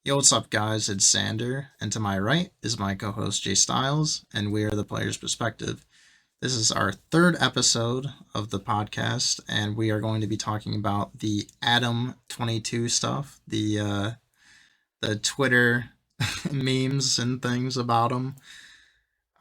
Yo, what's up, guys? It's Sander, and to my right is my co host Jay Styles, and we are the Player's Perspective. This is our third episode of the podcast, and we are going to be talking about the Adam22 stuff, the Twitter memes and things about him.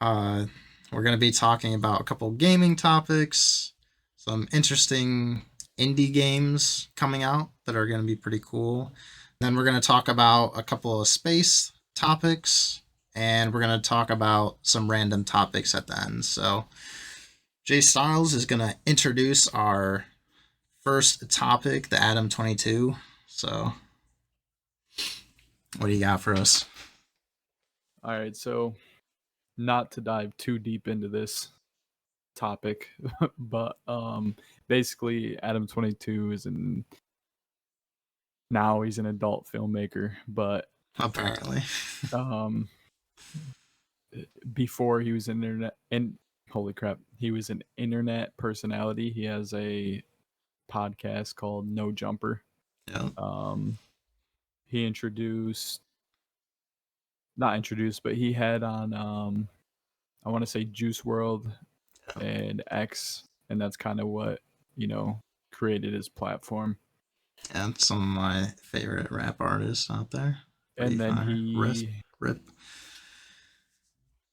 Uh, we're going to be talking about a couple gaming topics, some interesting indie games coming out that are going to be pretty cool. Then we're going to talk about a couple of space topics, and we're going to talk about some random topics at the end. So, Jay Styles is going to introduce our first topic, the Adam22. So, what do you got for us? All right, so not to dive too deep into this topic, but basically Adam22 is he's an adult filmmaker, but Apparently. um before he was he was an internet personality. He has a podcast called No Jumper. Yeah. He but he had on I want to say Juice World and X, and that's kind of what created his platform. Yeah, some of my favorite rap artists out there. And then Rip.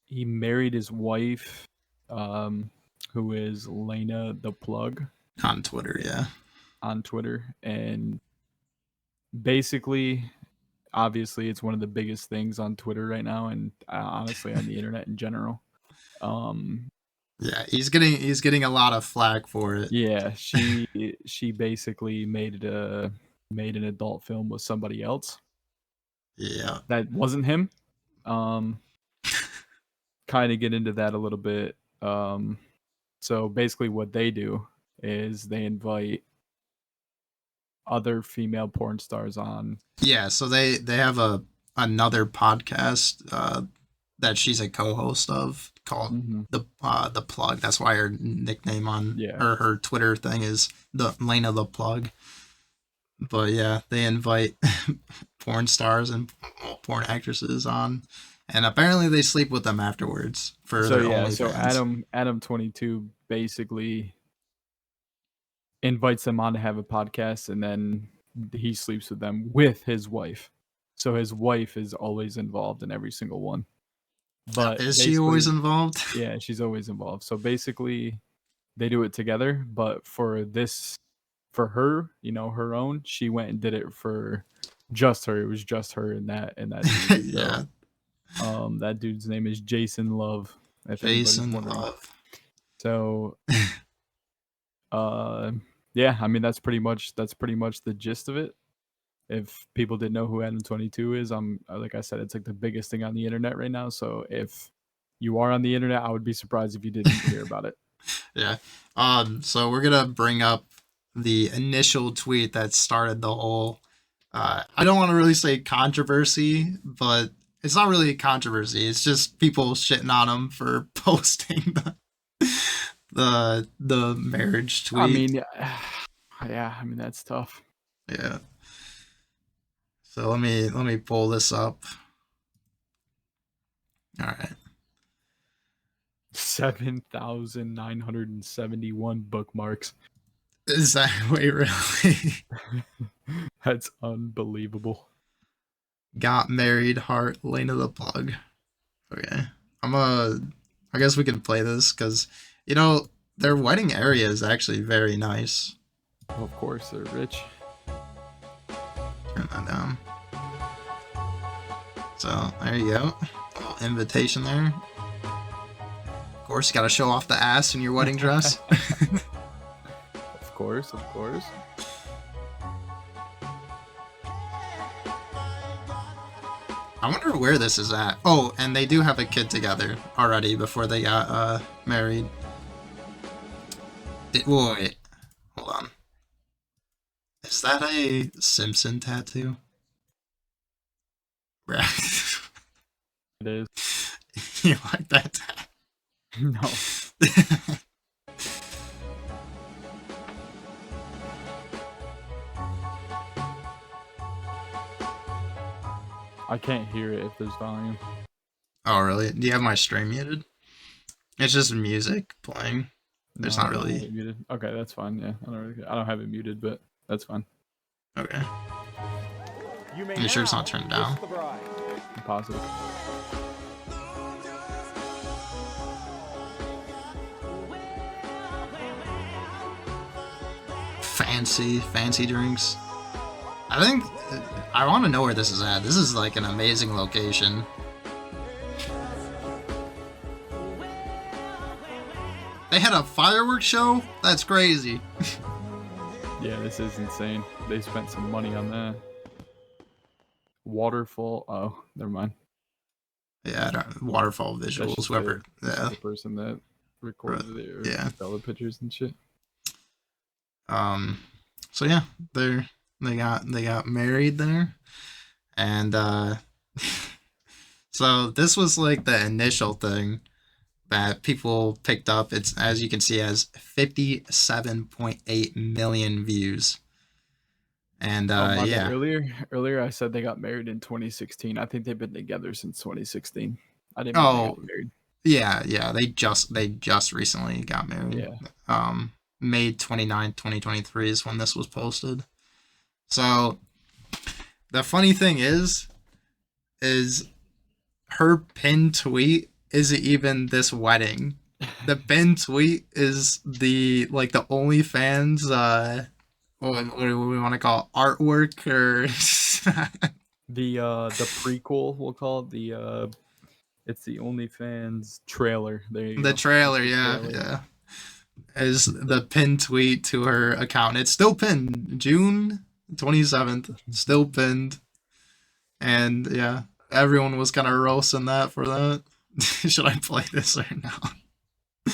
He married his wife, who is Lena the Plug on Twitter. Yeah, on Twitter, and basically, obviously, it's one of the biggest things on Twitter right now, and honestly, on the internet in general. Yeah, he's getting a lot of flack for it. Yeah, she basically made an adult film with somebody else. Yeah, that wasn't him. Kind of get into that a little bit. So basically, what they do is they invite other female porn stars on. Yeah, so they have another podcast that she's a co-host of called the Plug. That's why her nickname on her Twitter thing is the Lena the Plug. But yeah, they invite porn stars and porn actresses on, and apparently they sleep with them afterwards for their OnlyFans. So Adam22 basically invites them on to have a podcast, and then he sleeps with them with his wife. So his wife is always involved in every single one. But is she always involved? Yeah, she's always involved. So basically, they do it together. But for her, her own, she went and did it for just her. It was just her and that dude. Yeah. That dude's name is Jason Love. Jason Love. So, yeah, I mean that's pretty much the gist of it. If people didn't know who Adam22 is, like I said, it's like the biggest thing on the internet right now. So if you are on the internet, I would be surprised if you didn't hear about it. Yeah. So we're gonna bring up the initial tweet that started the whole. I don't want to really say controversy, but it's not really a controversy. It's just people shitting on him for posting the marriage tweet. I mean, yeah. I mean that's tough. Yeah. So let me pull this up. All right. 7,971 bookmarks. Is that way really? That's unbelievable. Got married, heart, Lena the Plug. Okay. I guess we can play this because, their wedding area is actually very nice. Well, of course, they're rich. Turn that down. So, there you go. Little invitation there. Of course, you gotta show off the ass in your wedding dress. Of course. I wonder where this is at. Oh, and they do have a kid together already before they got married. Wait, hold on. Is that a Simpson tattoo? Right. It is. You like that tattoo? No. I can't hear it if there's volume. Oh, really? Do you have my stream muted? It's just music playing. There's No, not I don't have really. it muted. Okay, that's fine. Yeah, I don't have it muted, but that's fine. Okay. You may You sure it's now not turned kiss down? the bride. I'm positive. Fancy drinks. I think I want to know where this is at. This is like an amazing location. They had a fireworks show? That's crazy. Yeah, this is insane. They spent some money on that. Waterfall. Oh, never mind. Yeah, waterfall That's visuals. just Whoever. the person that recorded it or Yeah. took all the pictures and shit. So yeah, they got married there, and so this was like the initial thing that people picked up. It's, as you can see, has 57.8 million views. And yeah. Earlier I said they got married in 2016. I think they've been together since 2016. I didn't mean they got married. Yeah, they just recently got married. Yeah. May 29th, 2023 is when this was posted. So the funny thing is her pinned tweet isn't even this wedding. The pinned tweet is the OnlyFans what do we want to call it? Artwork or the prequel, we'll call it it's the OnlyFans trailer. There you go. The trailer, yeah. Is the pinned tweet to her account. It's still pinned. June 27th. Still pinned. And yeah, everyone was kind of roasting that for that. Should I play this or not?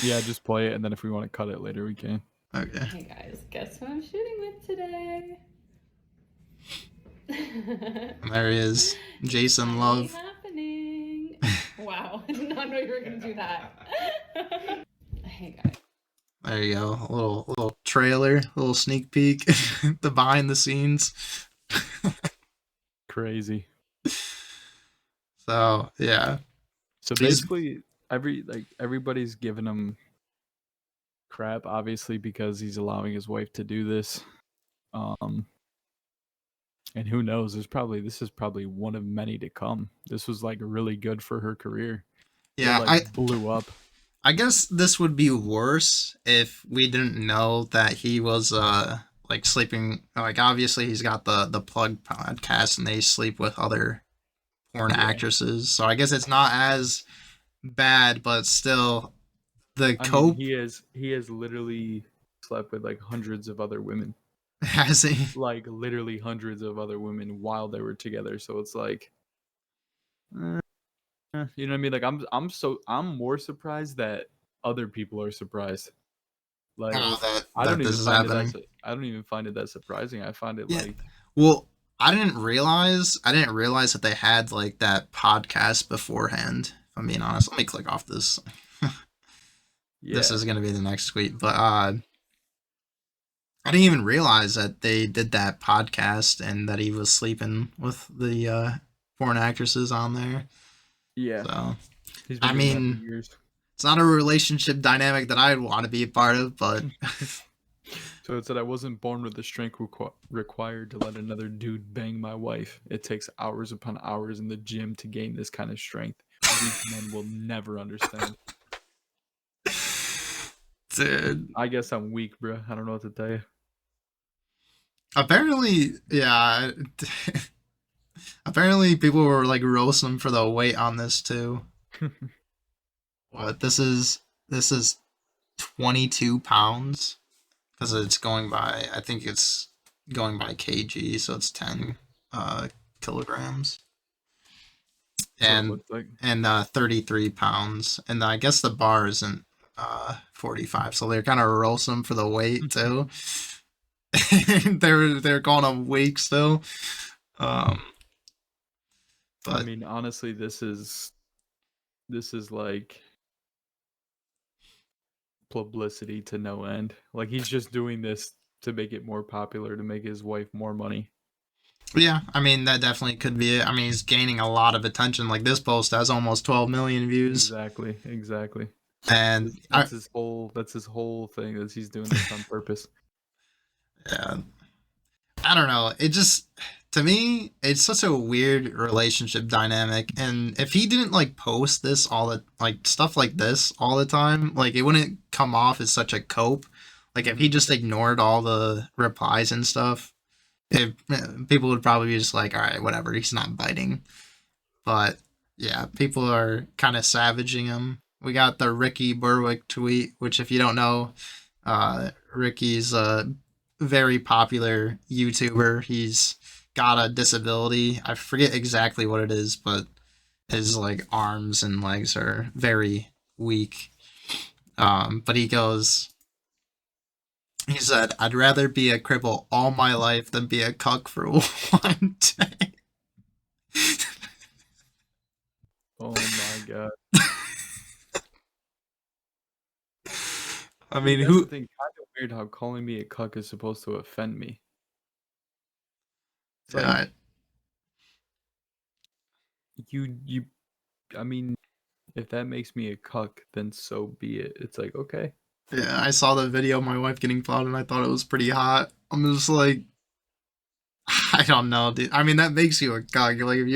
Yeah, just play it, and then if we want to cut it later, we can. Okay. Hey guys, guess what I'm shooting with today? There he is. Jason Finally Love. happening. Wow, I did not know you were gonna do that. Hey guys. There you go. A little trailer, a little sneak peek, the behind the scenes. Crazy. So yeah. So basically, everybody's giving him crap, obviously, because he's allowing his wife to do this. And who knows? This is probably one of many to come. This was like really good for her career. Yeah, it blew up. I guess this would be worse if we didn't know that he was sleeping. Like, obviously he's got the Plug podcast and they sleep with other porn actresses. So I guess it's not as bad, but still he has literally slept with like hundreds of other women. Has he? Like literally hundreds of other women while they were together. So it's like, you know what I mean? Like I'm more surprised that other people are surprised. Like I don't even find it that surprising. I find it like, well, I didn't realize that they had like that podcast beforehand. If I'm being honest, let me click off this. This is gonna be the next tweet, but I didn't even realize that they did that podcast and that he was sleeping with the porn actresses on there. Yeah. So I mean, it's not a relationship dynamic that I'd want to be a part of, but. So it said, I wasn't born with the strength required to let another dude bang my wife. It takes hours upon hours in the gym to gain this kind of strength. Weak men will never understand. Dude. I guess I'm weak, bro. I don't know what to tell you. Apparently, yeah. Apparently, people were like roasting him for the weight on this too. But this is 22 pounds because it's going by. I think it's going by kg, so it's 10 kilograms. And 33 pounds, and I guess the bar isn't 45, so they're kind of roasting him for the weight too. they're calling him weak still. But I mean, honestly, this is like publicity to no end. Like he's just doing this to make it more popular, to make his wife more money. Yeah, I mean that definitely could be it. I mean he's gaining a lot of attention. Like this post has almost 12 million views, Exactly. and That's his whole thing. That he's doing this on purpose. yeah, I don't know. It just to me, it's such a weird relationship dynamic. And if he didn't like post this all the like stuff like this all the time, like it wouldn't come off as such a cope. Like if he just ignored all the replies and stuff, people would probably be just like, all right, whatever, he's not biting. But yeah, people are kind of savaging him. We got the Ricky Berwick tweet, which if you don't know, Ricky's a very popular YouTuber. He's got a disability. I forget exactly what it is, but his like arms and legs are very weak. But he said, I'd rather be a cripple all my life than be a cuck for one day. Oh my god. I mean, That's who? the thing, kind of weird how calling me a cuck is supposed to offend me. It's like Yeah, you I mean, if that makes me a cuck, then so be it. It's like, okay. yeah, I saw the video of my wife getting plowed, and I thought it was pretty hot. I'm just like, I don't know, dude. I mean, that makes you a cuck. Like if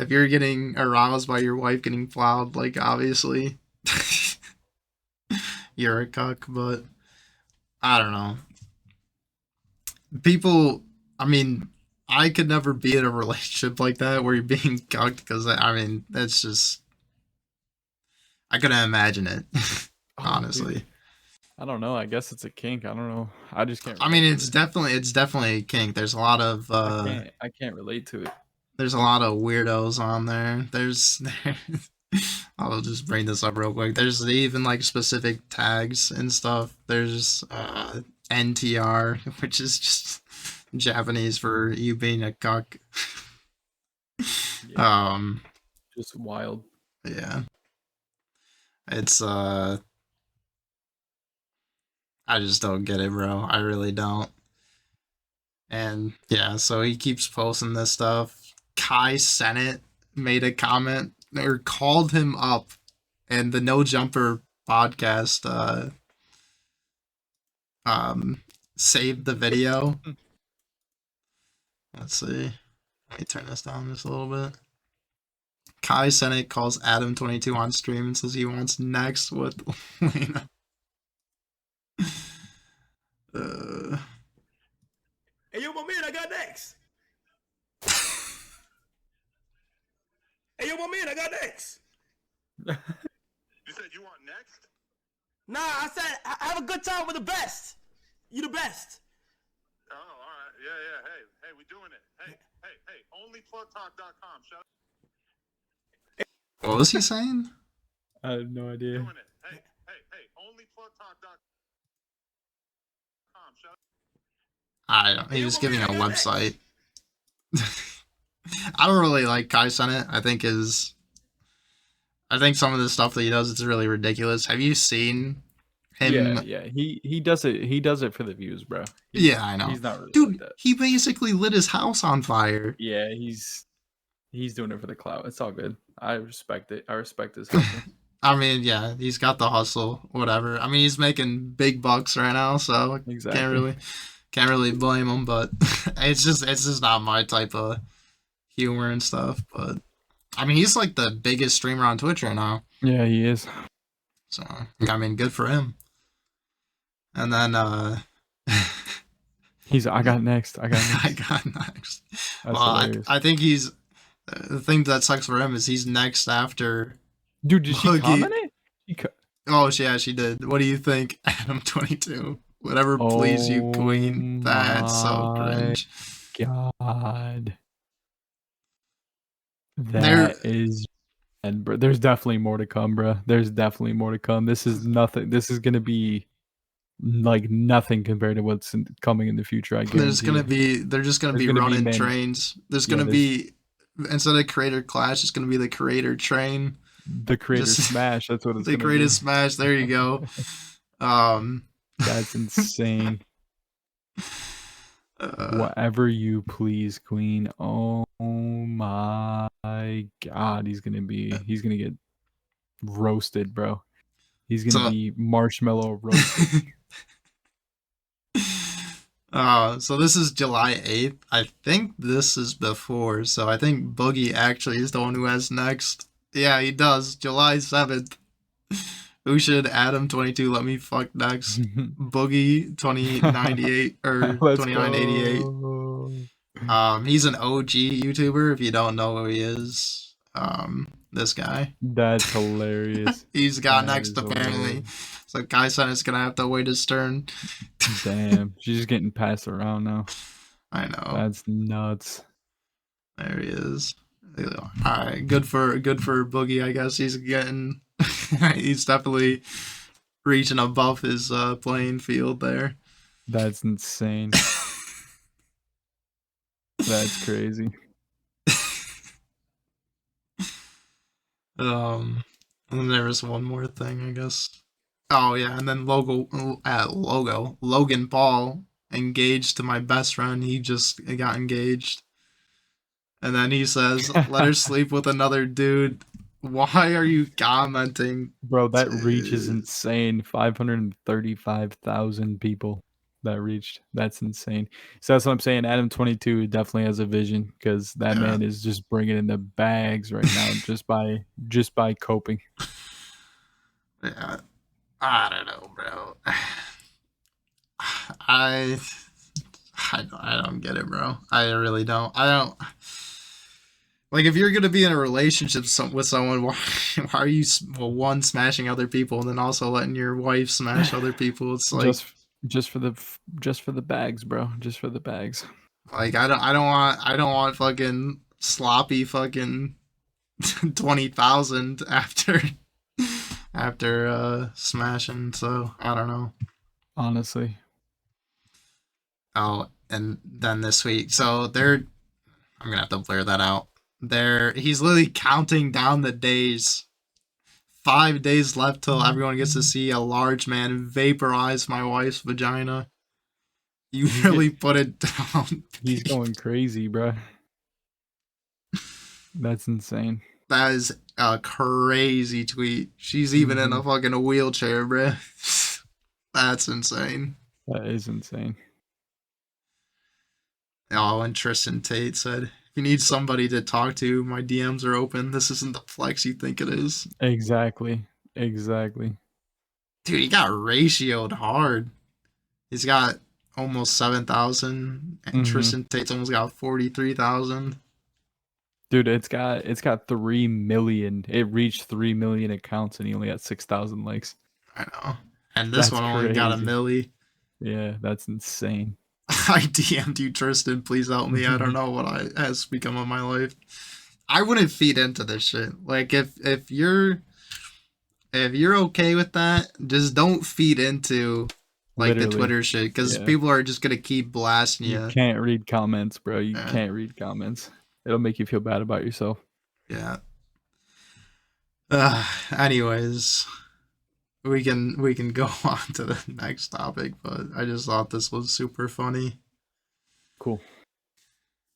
you're getting aroused by your wife getting plowed, like obviously you're a cuck. But I don't know. People, I mean, I could never be in a relationship like that where you're being cucked because I mean, that's just I couldn't imagine it. Oh, Honestly. dude. I don't know. I guess it's a kink. I don't know. I just can't. I mean, relate to it's it. definitely a kink. There's a lot of I can't relate to it. there's a lot of weirdos on there. I'll just bring this up real quick. There's even like specific tags and stuff. There's NTR, which is just Japanese for you being a cuck. Yeah, just wild. Yeah. It's I just don't get it, bro. I really don't. And yeah, so he keeps posting this stuff. Kai Sennett made a comment or called him up, and the No Jumper podcast saved the video. Let's see. Let me turn this down just a little bit. Kai Sennett calls Adam22 on stream and says he wants next with Lena. Hey, yo, my man, I got next. Hey, yo, my man, I got next. You said you want next? Nah, I said have a good time with the best. You the best. Oh, all right. Yeah. Hey, we doing it. Hey, onlyplugtalk.com. Shout What was he saying? I have no idea. doing it. Hey, onlyplugtalk.com. Shout I don't. He was giving a website. I don't really like Kai Sennett. I think some of the stuff that he does is really ridiculous. Have you seen him? Yeah. He does it. He does it for the views, bro. Yeah, I know. He's not really Dude, like that. he basically lit his house on fire. Yeah, he's doing it for the clout. It's all good. I respect it. I respect his hustle. I mean, yeah, he's got the hustle, whatever. I mean, he's making big bucks right now, so Exactly. can't really blame him. But it's just not my type of humor and stuff. But I mean, he's like the biggest streamer on Twitch right now. Yeah, he is. So I mean, good for him. And then I got next. I got next. I got next. That's Well, hilarious. I think he's the thing that sucks for him is he's next after. Dude, did she Boogie. comment it? Oh yeah, she did. What do you think, Adam22? Whatever, please, you queen. That's so cringe. God. There- And bro, there's definitely more to come, bro. There's definitely more to come. This is nothing. This is gonna be like nothing compared to what's coming in the future. I There's guarantee gonna you. be they're just gonna There's be gonna be running men- trains. There's Yeah, gonna be instead of creator clash, it's gonna be the creator train. the creator just- smash. That's what it's The gonna creator be. smash. There you go. That's insane. Whatever you please, Queen. Oh my God, he's gonna get roasted, bro. He's gonna So- be marshmallow roasted. So this is July 8th. I think this is before, so I think Boogie actually is the one who has next. Yeah, he does. July 7th. Who should Adam22 let me fuck next? Boogie 2098 or Let's 2988. go. He's an OG YouTuber if you don't know who he is. This guy. That's hilarious. He's got That next is apparently. hilarious. So Kai Sen is gonna have to wait his turn. Damn, she's just getting passed around now. I know. That's nuts. There he is. Alright, good for Boogie, I guess. He's getting he's definitely reaching above his playing field there. That's insane. That's crazy. And then there was one more thing, I guess. Oh yeah, and then Logan Paul engaged to my best friend. He just got engaged. And then he says, let her sleep with another dude. Why are you commenting? Bro, that reach is insane. 535,000 people that reached. That's insane. So that's what I'm saying. Adam22 definitely has a vision because that man is just bringing in the bags right now just by coping. Yeah, I don't know, bro. I don't get it, bro. I really don't. I don't. Like, if you're gonna be in a relationship with someone, why are you one smashing other people and then also letting your wife smash other people? It's like just for the bags, bro. Just for the bags. Like I don't want fucking sloppy fucking 20,000 after smashing. So I don't know. Honestly. Oh, and then this week, so I'm gonna have to blur that out. He's literally counting down the days. 5 days left till everyone gets to see a large man vaporize my wife's vagina. You really put it down. He's going crazy, bro. That's insane. That is a crazy tweet. She's even in a fucking wheelchair, bro. That's insane. That is insane. Oh, and Tristan Tate said, if you need somebody to talk to, my DMs are open. This isn't the flex you think it is. Exactly. Dude, he got ratioed hard. He's got almost 7,000, and Tristan Tate's almost got 43,000. Dude, it's got 3 million. It reached 3 million accounts, and he only got 6,000 likes. I know. And this one only got a milli. Yeah, that's insane. I DM'd you, Tristan. Please help me. I don't know what has become of my life. I wouldn't feed into this shit. Like, if you're okay with that, just don't feed into like the Twitter shit, because people are just gonna keep blasting you. You can't read comments, bro. You can't read comments. It'll make you feel bad about yourself. Yeah. Anyways, we can go on to the next topic, but I just thought this was super funny. Cool.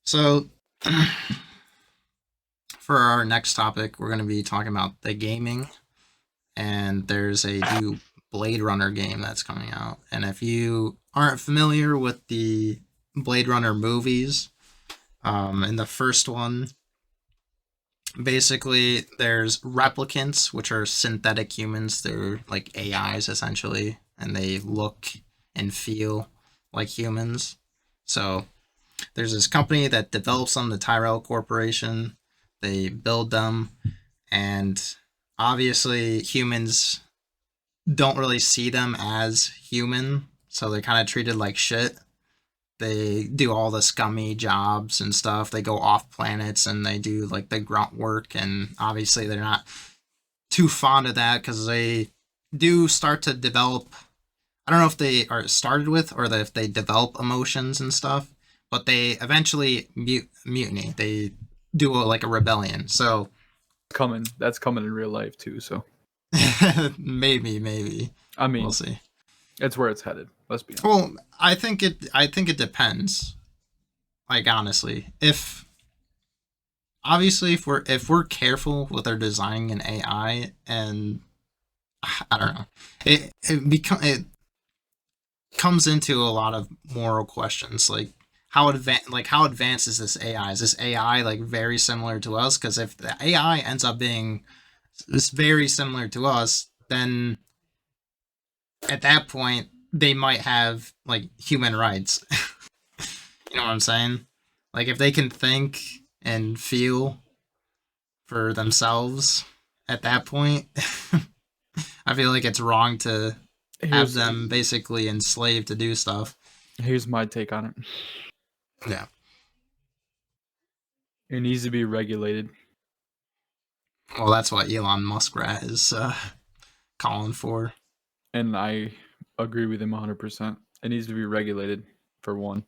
So, for our next topic, we're going to be talking about the gaming, and there's a new Blade Runner game that's coming out. And if you aren't familiar with the Blade Runner movies, in the first one, basically there's replicants, which are synthetic humans. They're like AIs essentially, and they look and feel like humans. So there's this company that develops them, the Tyrell Corporation. They build them, and obviously humans don't really see them as human, so they're kind of treated like shit. They do all the scummy jobs and stuff. They go off planets and they do like the grunt work, and obviously they're not too fond of that because they do start to develop. I don't know if they are started with or if they develop emotions and stuff, but they eventually mutiny. They do like a rebellion. So that's coming in real life too. So maybe. I mean, we'll see. It's where it's headed. Let's be honest. Well, I think it depends. Like, honestly, if we're careful with our designing an AI, and I don't know, it comes into a lot of moral questions, like how advanced is this AI? Is this AI like very similar to us? Because if the AI ends up being very similar to us, then at that point they might have like human rights. You know what I'm saying? Like if they can think and feel for themselves at that point, I feel like it's wrong to have them basically enslaved to do stuff. Here's my take on it. Yeah. It needs to be regulated. Well, that's what Elon Muskrat is calling for. And I agree with him 100%. It needs to be regulated, for one.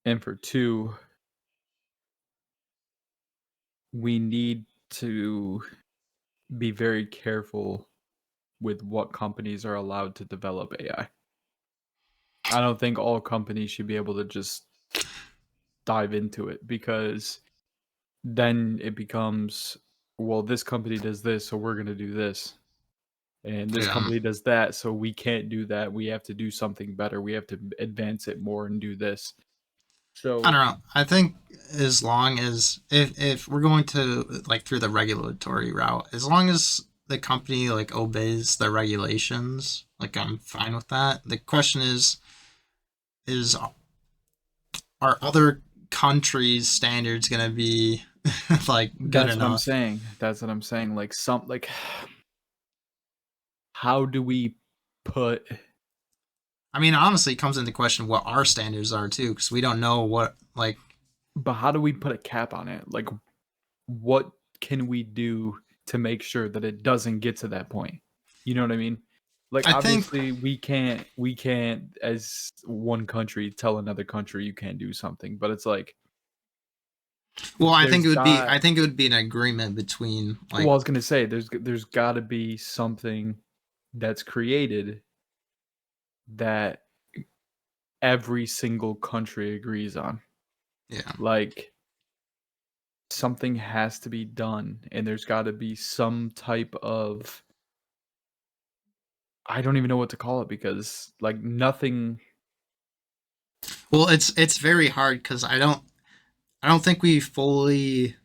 And for two, we need to be very careful with what companies are allowed to develop AI. I don't think all companies should be able to just dive into it, because then it becomes, well, this company does this, so we're going to do this. And this company does that, so we can't do that. We have to do something better. We have to advance it more and do this. So I don't know. I think as long as if we're going to like through the regulatory route, as long as the company like obeys the regulations, like I'm fine with that. The question is are other countries' standards gonna be like good that's enough? what I'm saying. That's what I'm saying. Like how do we put? I mean, honestly, it comes into question what our standards are too, because we don't know what like. But how do we put a cap on it? Like, what can we do to make sure that it doesn't get to that point? You know what I mean? Like, I think obviously, we can't as one country tell another country you can't do something. But it's like, well, I think there's it would be an agreement between like. well, I was gonna say there's got to be something that's created that every single country agrees on. Yeah. Like, something has to be done, and there's got to be some type of, I don't even know what to call it, because like nothing. Well, it's very hard because I don't think we fully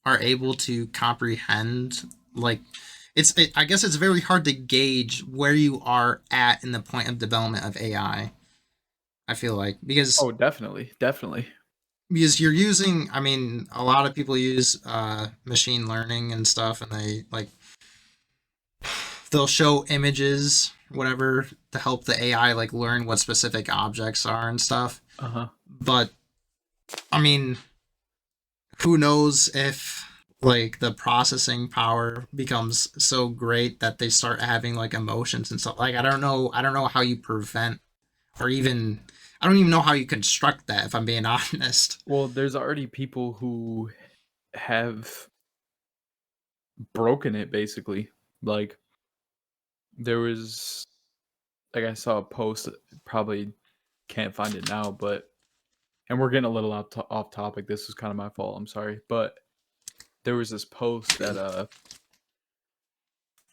are able to comprehend like I guess it's very hard to gauge where you are at in the point of development of AI. I feel like because Oh, definitely. you're using, I mean, a lot of people use machine learning and stuff, and they like they'll show images whatever to help the AI like learn what specific objects are and stuff. But I mean, who knows if like the processing power becomes so great that they start having like emotions and stuff. Like I don't know how you prevent, or even I don't even know how you construct that, if I'm being honest. Well, there's already people who have broken it, basically. Like, there was, like, I saw a post, probably can't find it now, but, and we're getting a little off topic. This is kind of my fault. I'm sorry. But there was this post that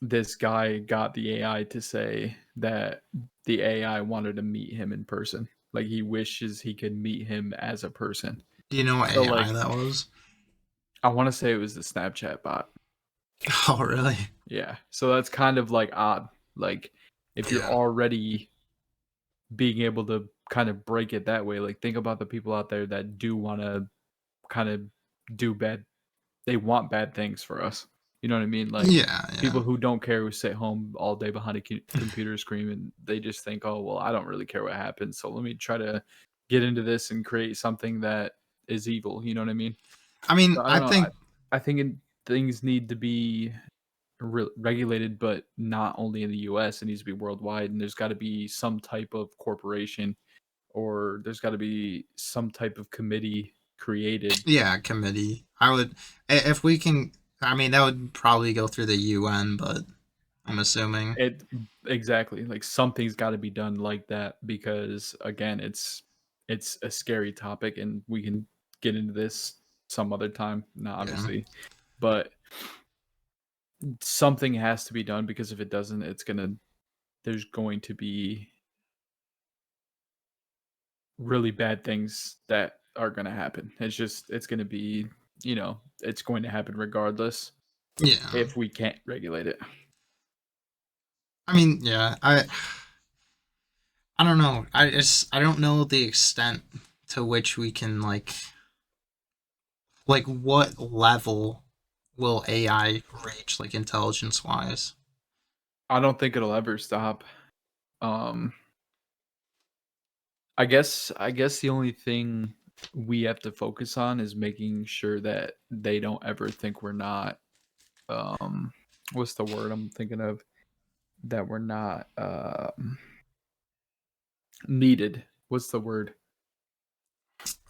this guy got the AI to say that the AI wanted to meet him in person. Like, he wishes he could meet him as a person. Do you know what So, AI like, that was? I want to say it was the Snapchat bot. Oh, really? Yeah. So that's kind of like odd. Like, if you're already being able to kind of break it that way, like, think about the people out there that do want to kind of do bad. They want bad things for us. You know what I mean? Like, people who don't care, who sit home all day behind a computer screen, and they just think, oh, well, I don't really care what happens, so let me try to get into this and create something that is evil. You know what I mean? I mean, So, I I don't know. think I think things need to be regulated, but not only in the US. It needs to be worldwide, and there's got to be some type of corporation, or there's got to be some type of committee created. committee. I would, if we can. I mean, that would probably go through the UN, but I'm assuming. Exactly, like something's got to be done like that, because again, it's a scary topic, and we can get into this some other time. Not obviously, but something has to be done, because if it doesn't, there's going to be really bad things that are going to happen. It's going to be, it's going to happen regardless Yeah. if we can't regulate it. I mean, yeah, I don't know. I don't know the extent to which we can like what level will AI reach, like intelligence wise? I don't think it'll ever stop. I guess the only thing we have to focus on is making sure that they don't ever think we're not what's the word I'm thinking of? That we're not needed. What's the word?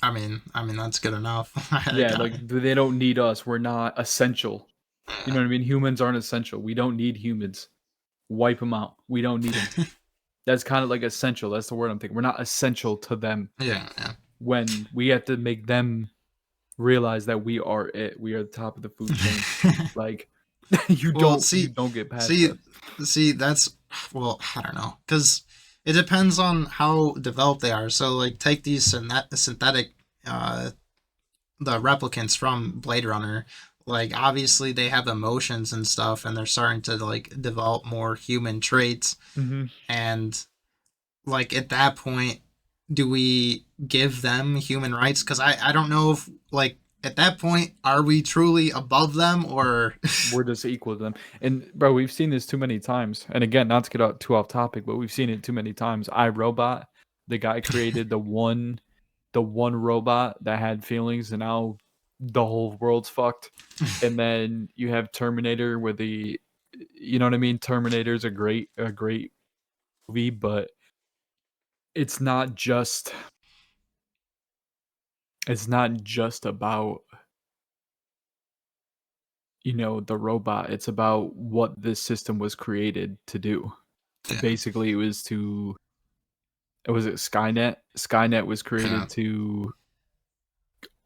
I mean that's good enough. Yeah, like they don't need us. We're not essential. You know what I mean? Humans aren't essential. We don't need humans. Wipe them out. We don't need them. That's kind of like essential. That's the word I'm thinking. We're not essential to them. Yeah. When we have to make them realize that we are it. We are the top of the food chain. Like you don't get past that. See, that's I don't know, because it depends on how developed they are. So like take these synthetic the replicants from Blade Runner. Like obviously they have emotions and stuff, and they're starting to like develop more human traits. Mm-hmm. And like at that point, do we give them human rights? Because I don't know if like at that point are we truly above them, or we're just equal to them. And bro, we've seen this too many times. And again, not to get too off topic, but we've seen it too many times. iRobot, the guy created the one robot that had feelings, and now the whole world's fucked. And then you have Terminator, where you know what I mean? Terminator's a great movie, but it's not just about the robot. It's about what this system was created to do. Yeah. Basically, it was Skynet. Skynet was created to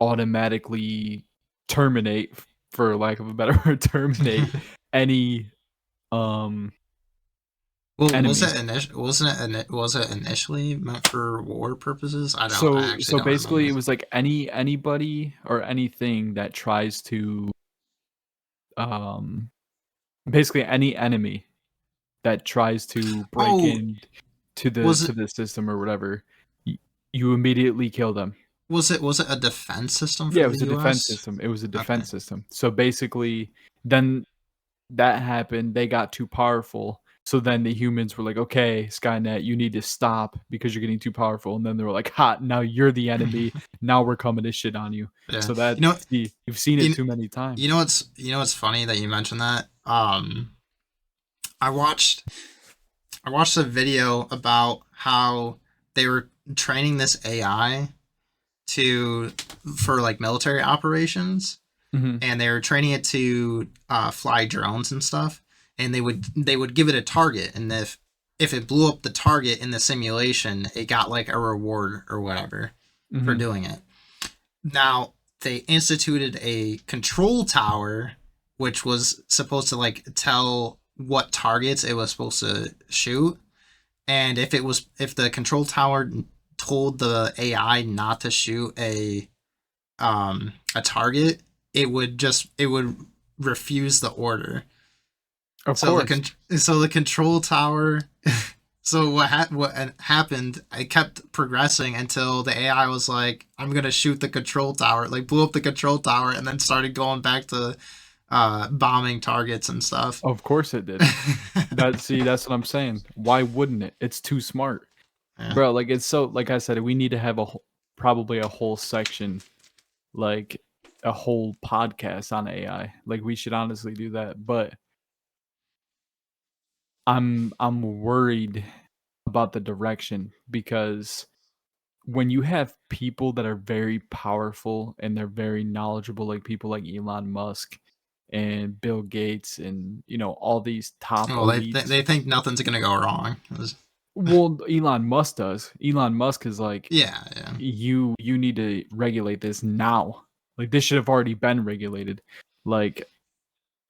automatically terminate, for lack of a better word, terminate any was enemies. was it initially meant for war purposes? I So don't basically, remember. it was like anybody or anything that tries to basically any enemy that tries to break in to the system or whatever, you immediately kill them. Was it a defense system for Yeah, it the was a US? defense system. It was a defense system. So basically, then that happened. They got too powerful. So then the humans were like, okay, Skynet, you need to stop because you're getting too powerful. And then they were like, hot, now you're the enemy. Now we're coming to shit on you. Yeah. So that you've seen it too many times. You know what's funny that you mentioned that? I watched a video about how they were training this AI for like military operations, and they were training it to fly drones and stuff. And they would give it a target, and if it blew up the target in the simulation, it got like a reward or whatever for doing it. Now they instituted a control tower, which was supposed to like tell what targets it was supposed to shoot, and if the control tower told the AI not to shoot a target, it would refuse the order. Of course. So the control tower. So what happened? I kept progressing until the AI was like, "I'm gonna shoot the control tower." Like blew up the control tower, and then started going back to bombing targets and stuff. Of course it did. That's what I'm saying. Why wouldn't it? It's too smart, bro. Like it's so. Like I said, we need to have probably a whole section, like a whole podcast on AI. Like we should honestly do that, but I'm worried about the direction, because when you have people that are very powerful and they're very knowledgeable, like people like Elon Musk, and Bill Gates and all these top Well, elites. they think nothing's gonna go wrong. Well, Elon Musk does. Elon Musk is like, Yeah. you need to regulate this now. Like this should have already been regulated. Like,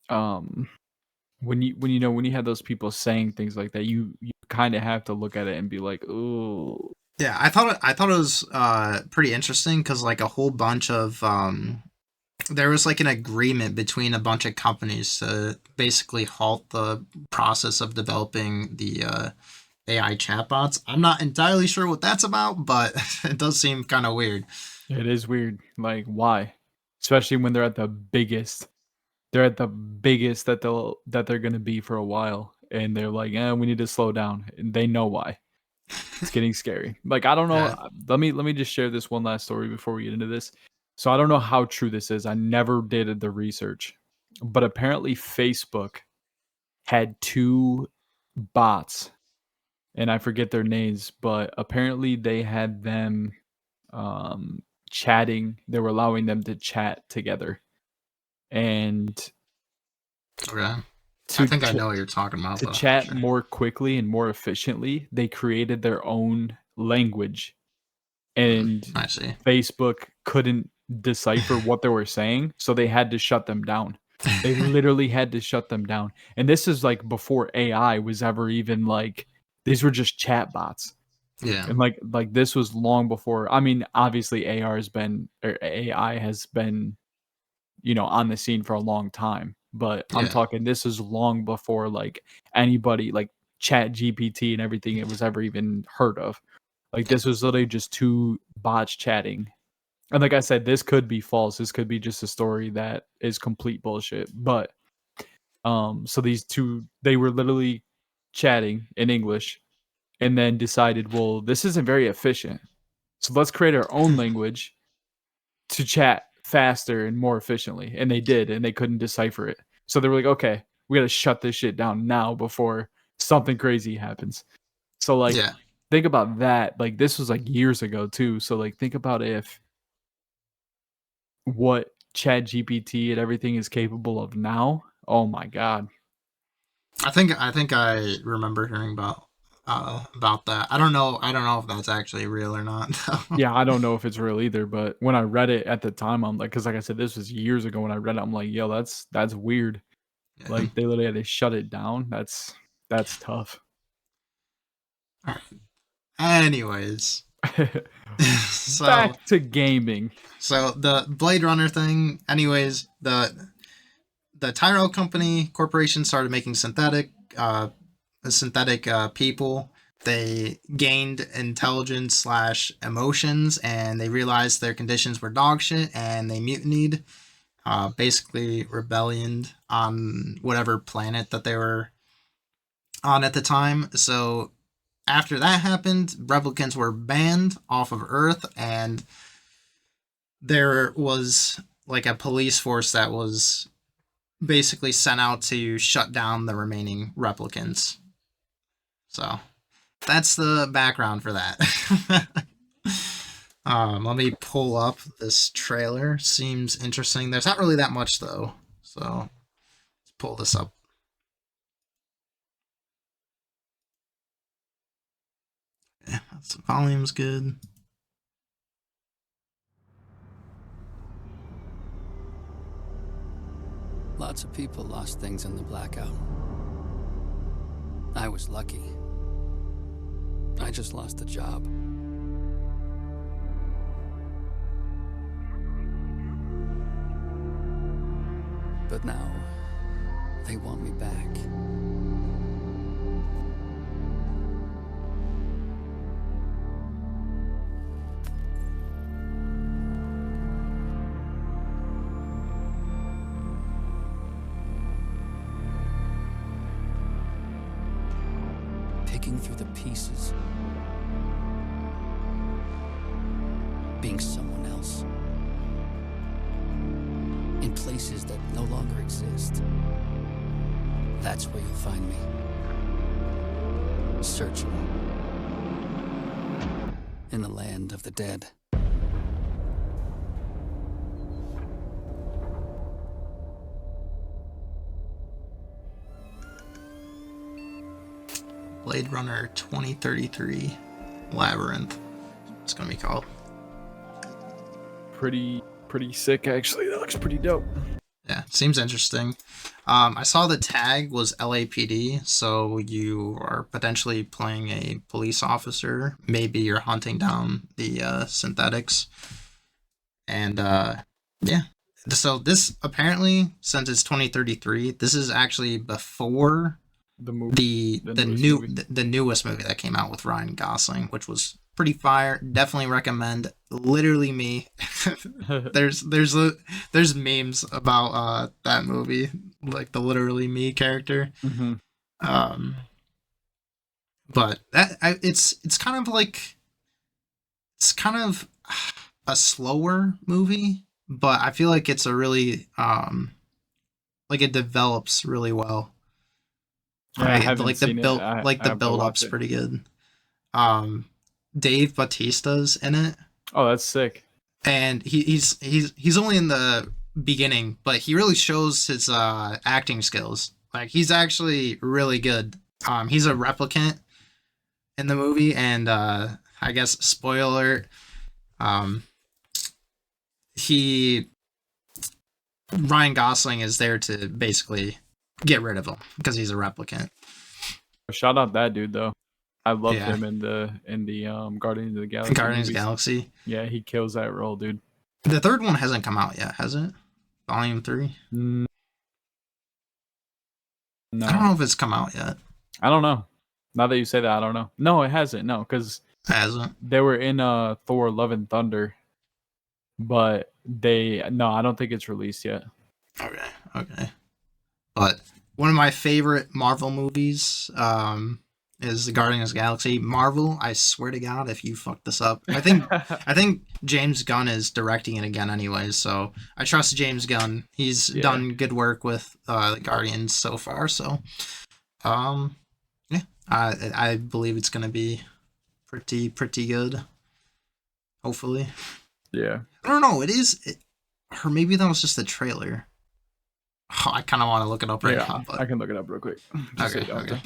when you had those people saying things like that, you kind of have to look at it and be like, ooh. Yeah, I thought it was pretty interesting because like a whole bunch of there was like an agreement between a bunch of companies to basically halt the process of developing the AI chatbots. I'm not entirely sure what that's about, but it does seem kind of weird. It is weird. Like, why? Especially when they're at the biggest. They're at the biggest that they're gonna be for a while, and they're like, we need to slow down, and they know why. It's getting scary. Like, I don't know. Yeah. Let me just share this one last story before we get into this. So I don't know how true this is. I never did the research, but apparently Facebook had 2 bots, and I forget their names, but apparently they had them chatting. They were allowing them to chat together, and Okay. I to think I know what you're talking about. to though, chat sure. more quickly and more efficiently, they created their own language, and I see. Facebook couldn't decipher what they were saying, so they had to shut them down. They literally had to shut them down. And this is like before AI was ever even like, these were just chat bots. Yeah. And like this was long before. I mean, obviously AI has been on the scene for a long time, but I'm Yeah. talking, this is long before like anybody like Chat GPT and everything it was ever even heard of. Like this was literally just 2 bots chatting. And like I said, this could be false. This could be just a story that is complete bullshit. But so these 2, they were literally chatting in English and then decided, well, this isn't very efficient. So let's create our own language to chat faster and more efficiently. And they did, and they couldn't decipher it. So they were like, okay, we got to shut this shit down now before something crazy happens. So like, Yeah. think about that. Like this was like years ago too. So like, think about if what Chat GPT and everything is capable of now. Oh my God. I think I remember hearing about that. I don't know if that's actually real or not. Yeah, I don't know if it's real either, but when I read it at the time, I'm like, because like I said, this was years ago when I read it. I'm like, yo, that's weird. Yeah. Like they literally had to shut it down. That's tough. All right. Anyways, so Back to gaming. so the Blade Runner thing. Anyways, the Tyrell Corporation started making synthetic people. They gained intelligence / emotions, and they realized their conditions were dog shit, and they mutinied. Basically, rebellion on whatever planet that they were on at the time. So after that happened, replicants were banned off of Earth, and there was like a police force that was basically sent out to shut down the remaining replicants. So that's the background for that. Let me pull up this trailer. Seems interesting. There's not really that much though, so let's pull this up. Yeah, the volume's good. Lots of people lost things in the blackout. I was lucky. I just lost a job. But now, they want me back. Picking through the pieces. Being someone else. In places that no longer exist. That's where you'll find me. Searching. In the land of the dead. Blade Runner 2033 Labyrinth. It's gonna be called. Pretty sick, actually. That looks pretty dope. Yeah, seems interesting. I saw the tag was LAPD, so you are potentially playing a police officer. Maybe you're hunting down the synthetics. And yeah. So this apparently, since it's 2033, this is actually before The movie. the newest movie that came out with Ryan Gosling, which was pretty fire. Definitely recommend. Literally me. there's memes about that movie, like the literally me character. Mm-hmm. But it's kind of like, it's kind of a slower movie, but I feel like it's a really like it develops really well. Yeah, I haven't like seen the build, it. I like the have to build watch up's it. pretty good. Dave Bautista's in it, Oh, that's sick. and he's only in the beginning, but he really shows his acting skills. Like he's actually really good. He's a replicant in the movie, and I guess spoiler alert, Ryan Gosling is there to basically get rid of him because he's a replicant. Shout out that dude though. I love Yeah. him in the Guardians of the Galaxy. Guardians of the movies. Galaxy. Yeah, he kills that role, dude. The third one hasn't come out yet, has it? Volume 3? No, I don't know if it's come out yet. I don't know. Now that you say that, I don't know. No, it hasn't. No, because It hasn't. they were in Thor: Love and Thunder, but I don't think it's released yet. Okay. But one of my favorite Marvel movies is the Guardians of the Galaxy. Marvel, I swear to God, if you fuck this up, I think James Gunn is directing it again anyways, so I trust James Gunn. He's done good work with the Guardians so far, so yeah, I believe it's gonna be pretty good. Hopefully. Yeah. I don't know. Or maybe that was just the trailer. Oh, I kind of want to look it up right now. But... I can look it up real quick. Just Okay. so you don't.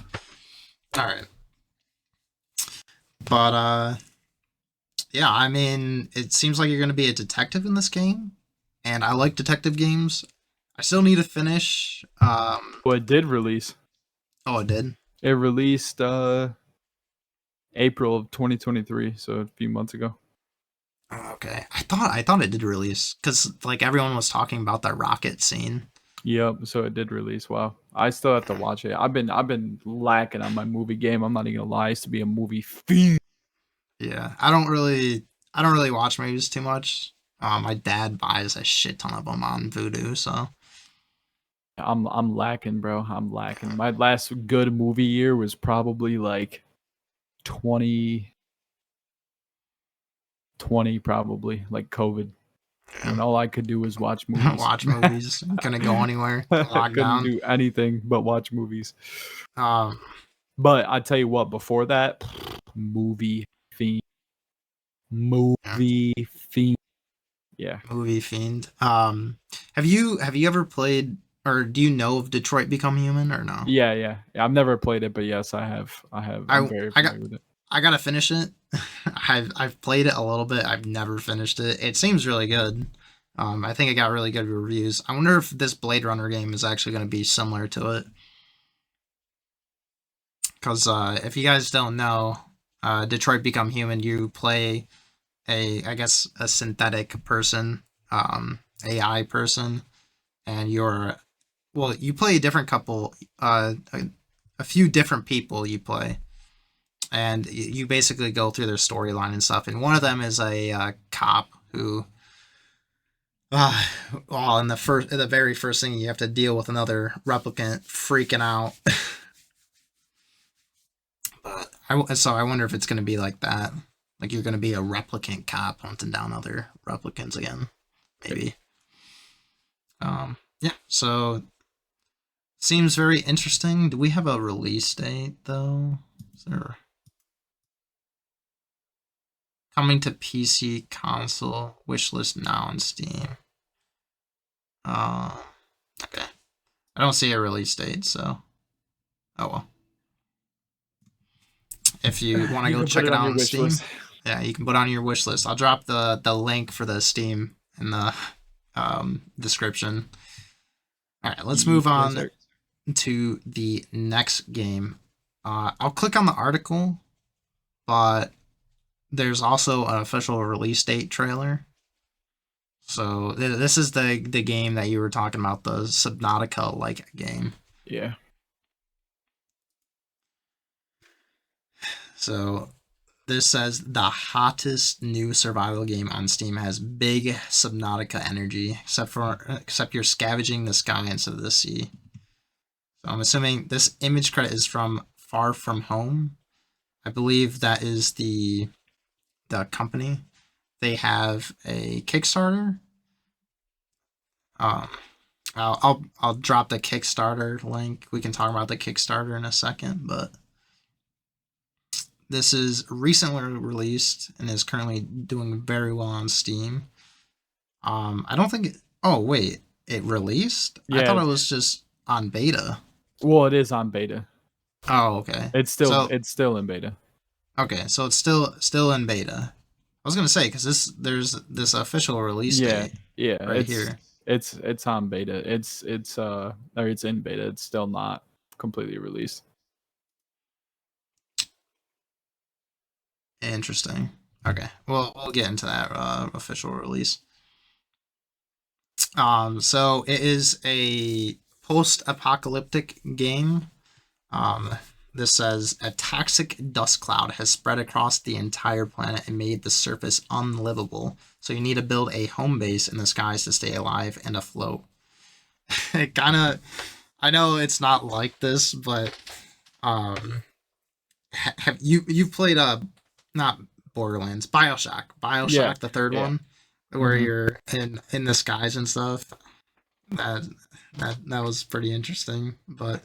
All right. But yeah. I mean, it seems like you're going to be a detective in this game, and I like detective games. I still need to finish. Well, it did release. Oh, it did. It released April of 2023, so a few months ago. Okay. I thought it did release because like everyone was talking about that rocket scene. Yep, so it did release. Wow. I still have to watch it. I've been lacking on my movie game. I'm not even gonna lie. I used to be a movie fiend. Yeah, I don't really watch movies too much. My dad buys a shit ton of them on Vudu, so I'm lacking, bro. I'm lacking. My last good movie year was probably like 2020, probably like COVID. And all I could do was watch movies. watch movies. Couldn't go anywhere. I couldn't do anything but watch movies. Um, But I tell you what, before that, movie fiend. Yeah. Movie fiend. Have you ever played, or do you know of Detroit Become Human or no? Yeah. I've never played it, but yes, I have. I'm very familiar with it. I gotta finish it. I've played it a little bit. I've never finished it. It seems really good. I think it got really good reviews. I wonder if this Blade Runner game is actually going to be similar to it. Because if you guys don't know, Detroit Become Human, you play I guess a synthetic person, AI person, and you play a different couple, a few different people you play. And you basically go through their storyline and stuff. And one of them is a cop who, in the very first thing, you have to deal with another replicant freaking out. But I wonder if it's going to be like that. Like you're going to be a replicant cop hunting down other replicants again, maybe. Yeah. So seems very interesting. Do we have a release date though? Is there? Coming to PC, console, wishlist now on Steam. Okay. I don't see a release date, so. Oh well. if you want to You go can check put it it on out your on wish Steam. list. Yeah, you can put it on your wish list. I'll drop the link for the Steam in the description. All right, let's move Yes, on sir. to the next game. I'll click on the article, but there's also an official release date trailer. So this is the game that you were talking about, the Subnautica-like game. Yeah. So this says the hottest new survival game on Steam has big Subnautica energy, except you're scavenging the sky instead of the sea. So I'm assuming this image credit is from Far From Home. I believe that is the company. They have a Kickstarter. I'll drop the Kickstarter link. We can talk about the Kickstarter in a second, but this is recently released and is currently doing very well on Steam. I don't think oh wait, it released? I Yeah. thought it was just on beta. Well, it is on beta. Oh, okay. It's still in beta. Okay, so it's still in beta. I was gonna say because there's this official release date. Yeah, right here. It's on beta. It's in beta. It's still not completely released. Interesting. Okay, well we'll get into that official release. So it is a post-apocalyptic game. This says a toxic dust cloud has spread across the entire planet and made the surface unlivable. So you need to build a home base in the skies to stay alive and afloat. It kind of, I know it's not like this, but have you played not Borderlands, BioShock, Yeah, the third yeah. one, where Mhm. you're in the skies and stuff. That was pretty interesting, but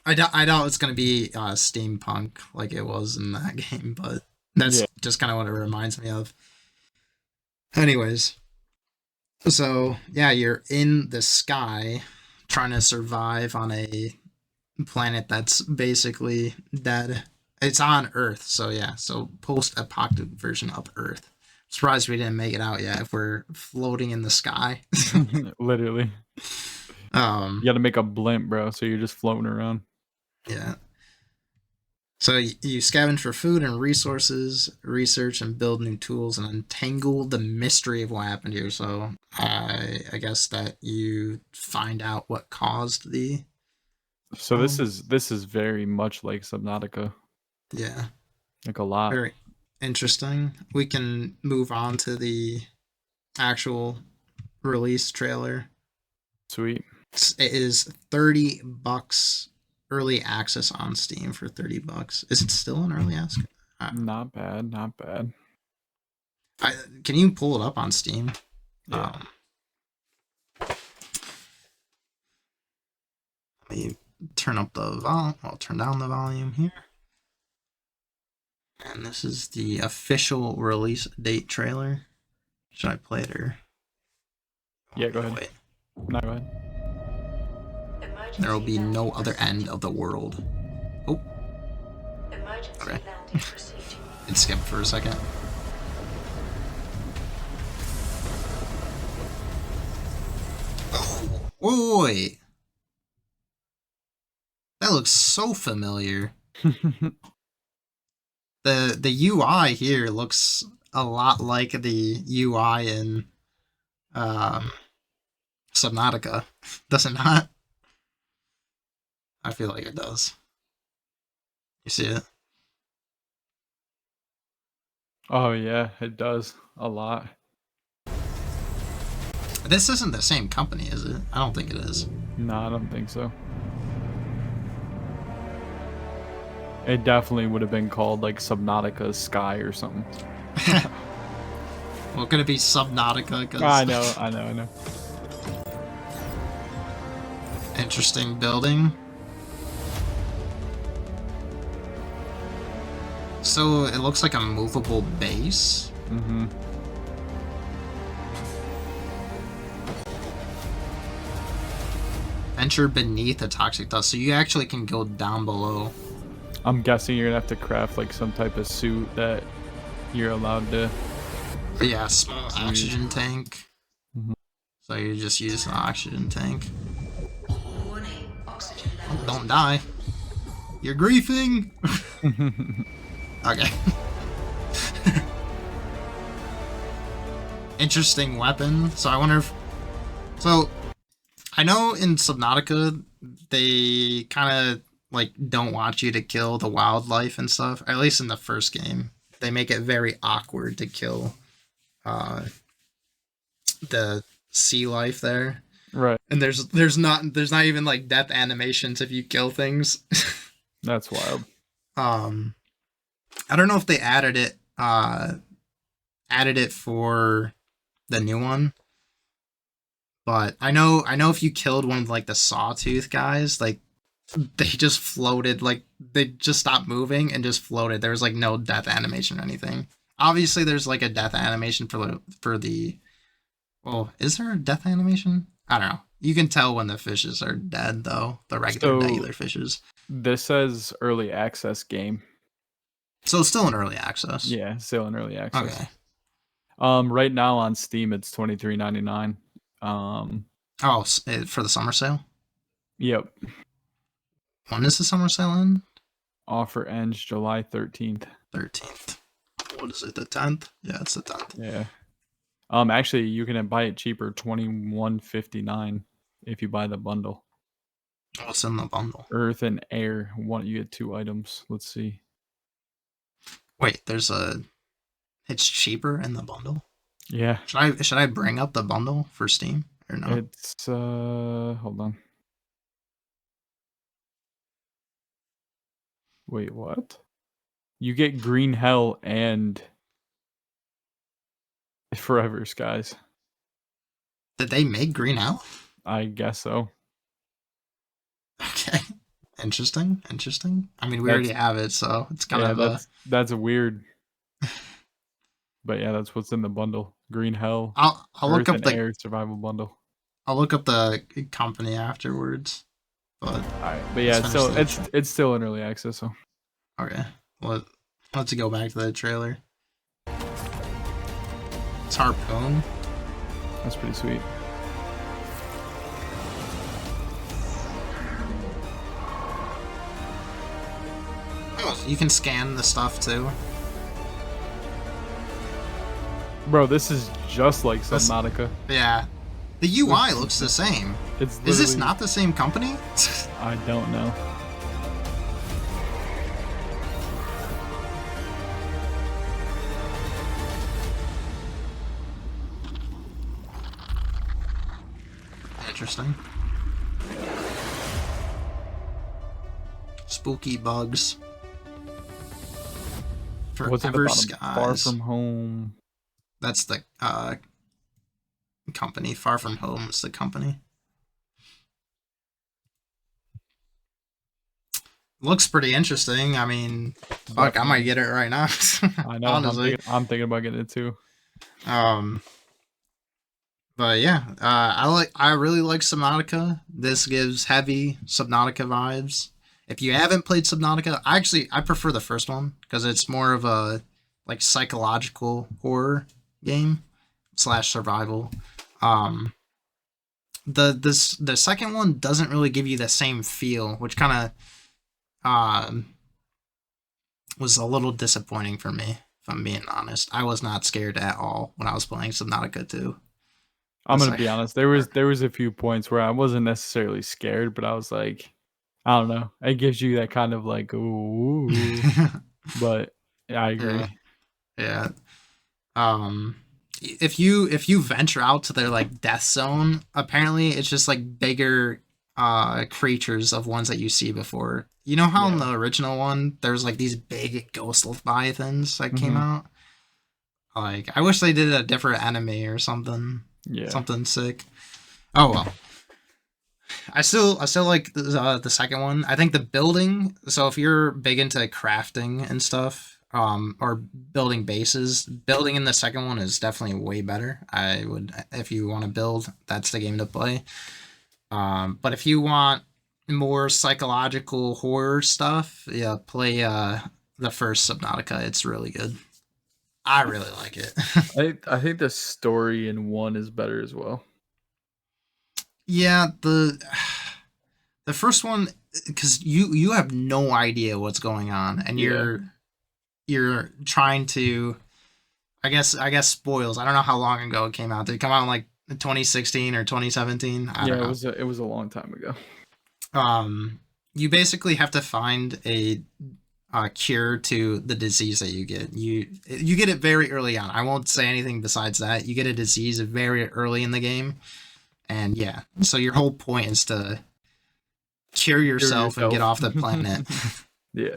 I doubt it's gonna be steampunk like it was in that game, but that's Yeah. just kind of what it reminds me of. Anyways, so yeah, you're in the sky trying to survive on a planet that's basically dead. It's on Earth, so yeah, so post-apocalyptic version of Earth. Surprised we didn't make it out yet if we're floating in the sky. Literally. You got to make a blimp, bro. So you're just floating around. Yeah. So you scavenge for food and resources, research and build new tools, and untangle the mystery of what happened here. So I guess that you find out what caused the. So this is very much like Subnautica, Yeah, like a lot. very interesting. We can move on to the actual release trailer. Sweet. It is $30 early access on Steam for $30. Is it still an early access? Not bad. Not bad. Can you pull it up on Steam? Yeah. Let me turn up the volume. I'll turn down the volume here. And this is the official release date trailer. Should I play it or? Yeah, go ahead. Wait. No, go ahead. There will be no other end of the world. Oh. Okay. It skipped for a second. Oh, wait. That looks so familiar. The UI here looks a lot like the UI in Subnautica. Does it not? I feel like it does. You see it? Oh yeah, it does a lot. This isn't the same company, is it? I don't think it is. No, I don't think so. It definitely would have been called like Subnautica Sky or something. Well, could it be Subnautica? 'Cause I know. interesting building. So it looks like a movable base. Mm-hmm. Venture beneath the toxic dust, so you actually can go down below. I'm guessing you're gonna have to craft like some type of suit that you're allowed to. But yeah, small oxygen tank. Mhm. So you just use the oxygen tank. Warning, oxygen Oh, levels. don't die. You're griefing. Okay. Interesting weapon. So I wonder if. So I know in Subnautica they kind of like don't want you to kill the wildlife and stuff. At least in the first game, they make it very awkward to kill the sea life there. Right. And there's not even like death animations if you kill things. That's wild. I don't know if they added it for the new one. But I know if you killed one of like the sawtooth guys, like they just floated, like they just stopped moving and just floated. There was like no death animation or anything. Obviously there's like a death animation for the well, is there a death animation? I don't know. You can tell when the fishes are dead though, the regular fishes. This says early access game. So it's still in early access. Yeah, still in early access. Okay. Right now on Steam it's $23.99. Oh, for the summer sale? Yep. When does the summer sale end? Offer ends July 13th. 13th. What is it, the 10th? Yeah, it's the 10th. Yeah. Actually, you can buy it cheaper, $21.59 if you buy the bundle. What's in the bundle? Earth and air. You get 2 items. Let's see. Wait, it's cheaper in the bundle? Yeah. Should I bring up the bundle for Steam or no? It's hold on. Wait, what? You get Green Hell and Forever Skies. Did they make Green Hell? I guess so. Okay. Interesting. I mean, we already have it, so it's kind of that's weird. But yeah, that's what's in the bundle. Green Hell. I'll look Earth up and Air survival bundle. I'll look up the company afterwards. But Alright, but yeah, it's still in early access. So okay, let's go back to the trailer. It's Harpoon. that's pretty sweet. Oh, you can scan the stuff too. Bro, this is just like Subnautica. Yeah, the UI looks the same. Is this not the same company? I don't know. Interesting. Spooky bugs. What's at the Forever bottom? Skies. Far From Home. That's the company. Far From Home is the company. Looks pretty interesting. I mean, fuck, I might get it right now. I know. Honestly. I'm thinking about getting it too. But yeah, I really like Subnautica. This gives heavy Subnautica vibes. If you haven't played Subnautica, I prefer the first one because it's more of a like psychological horror game / survival. The second one doesn't really give you the same feel, which kind of was a little disappointing for me, if I'm being honest. I was not scared at all when I was playing Subnautica 2. I'm gonna be honest. There was a few points where I wasn't necessarily scared, but I was like, I don't know. It gives you that kind of like ooh. But yeah, I agree. Yeah. If you venture out to their like death zone, apparently it's just like bigger creatures of ones that you see before. You know how in the original one there's like these big ghost leviathans that came out? Like I wish they did a different enemy or something. Yeah. Something sick. Oh well. I still like the second one. I think the building. So if you're big into crafting and stuff, or building bases, building in the second one is definitely way better. I would, if you want to build, that's the game to play. But if you want more psychological horror stuff, yeah, play the first Subnautica. It's really good. I really like it. I think the story in 1 is better as well. Yeah, the first one, because you have no idea what's going on, and you're trying to, I guess spoils. I don't know how long ago it came out. Did it come out in like 2016 or 2017? I don't know. It was a long time ago. You basically have to find a cure to the disease that you get. You get it very early on. I won't say anything besides that. You get a disease very early in the game, and yeah, so your whole point is to cure yourself and get off the planet. Yeah.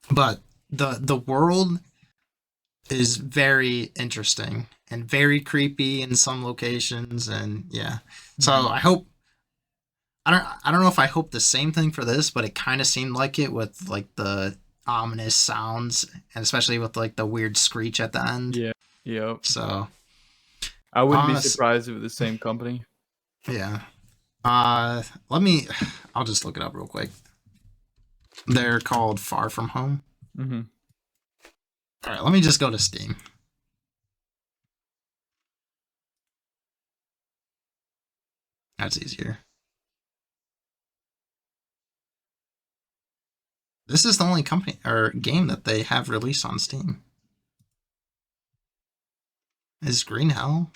But the world is very interesting and very creepy in some locations, and yeah. So I hope, I don't know if I hope the same thing for this, but it kind of seemed like it with like the ominous sounds, and especially with like the weird screech at the end. Yeah. Yep. So I wouldn't be surprised if it was the same company. yeah. I'll just look it up real quick. They're called Far From Home. Mm-hmm. All right, let me just go to Steam. That's easier. This is the only company or game that they have released on Steam. Is Green Hell?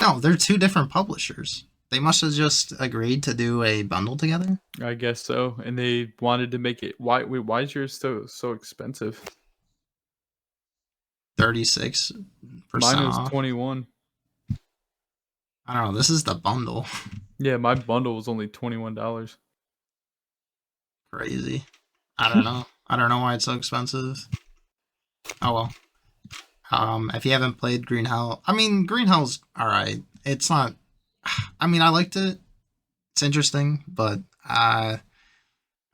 No, they're two different publishers. They must have just agreed to do a bundle together. I guess so, and they wanted to make it. Why is yours so expensive? 36%. Mine was off. 21. I don't know. This is the bundle. Yeah, my bundle was only $21. Crazy. I don't know. I don't know why it's so expensive. Oh well. If you haven't played Green Hell, I mean, Green Hell's alright. It's not. I mean, I liked it. It's interesting, but I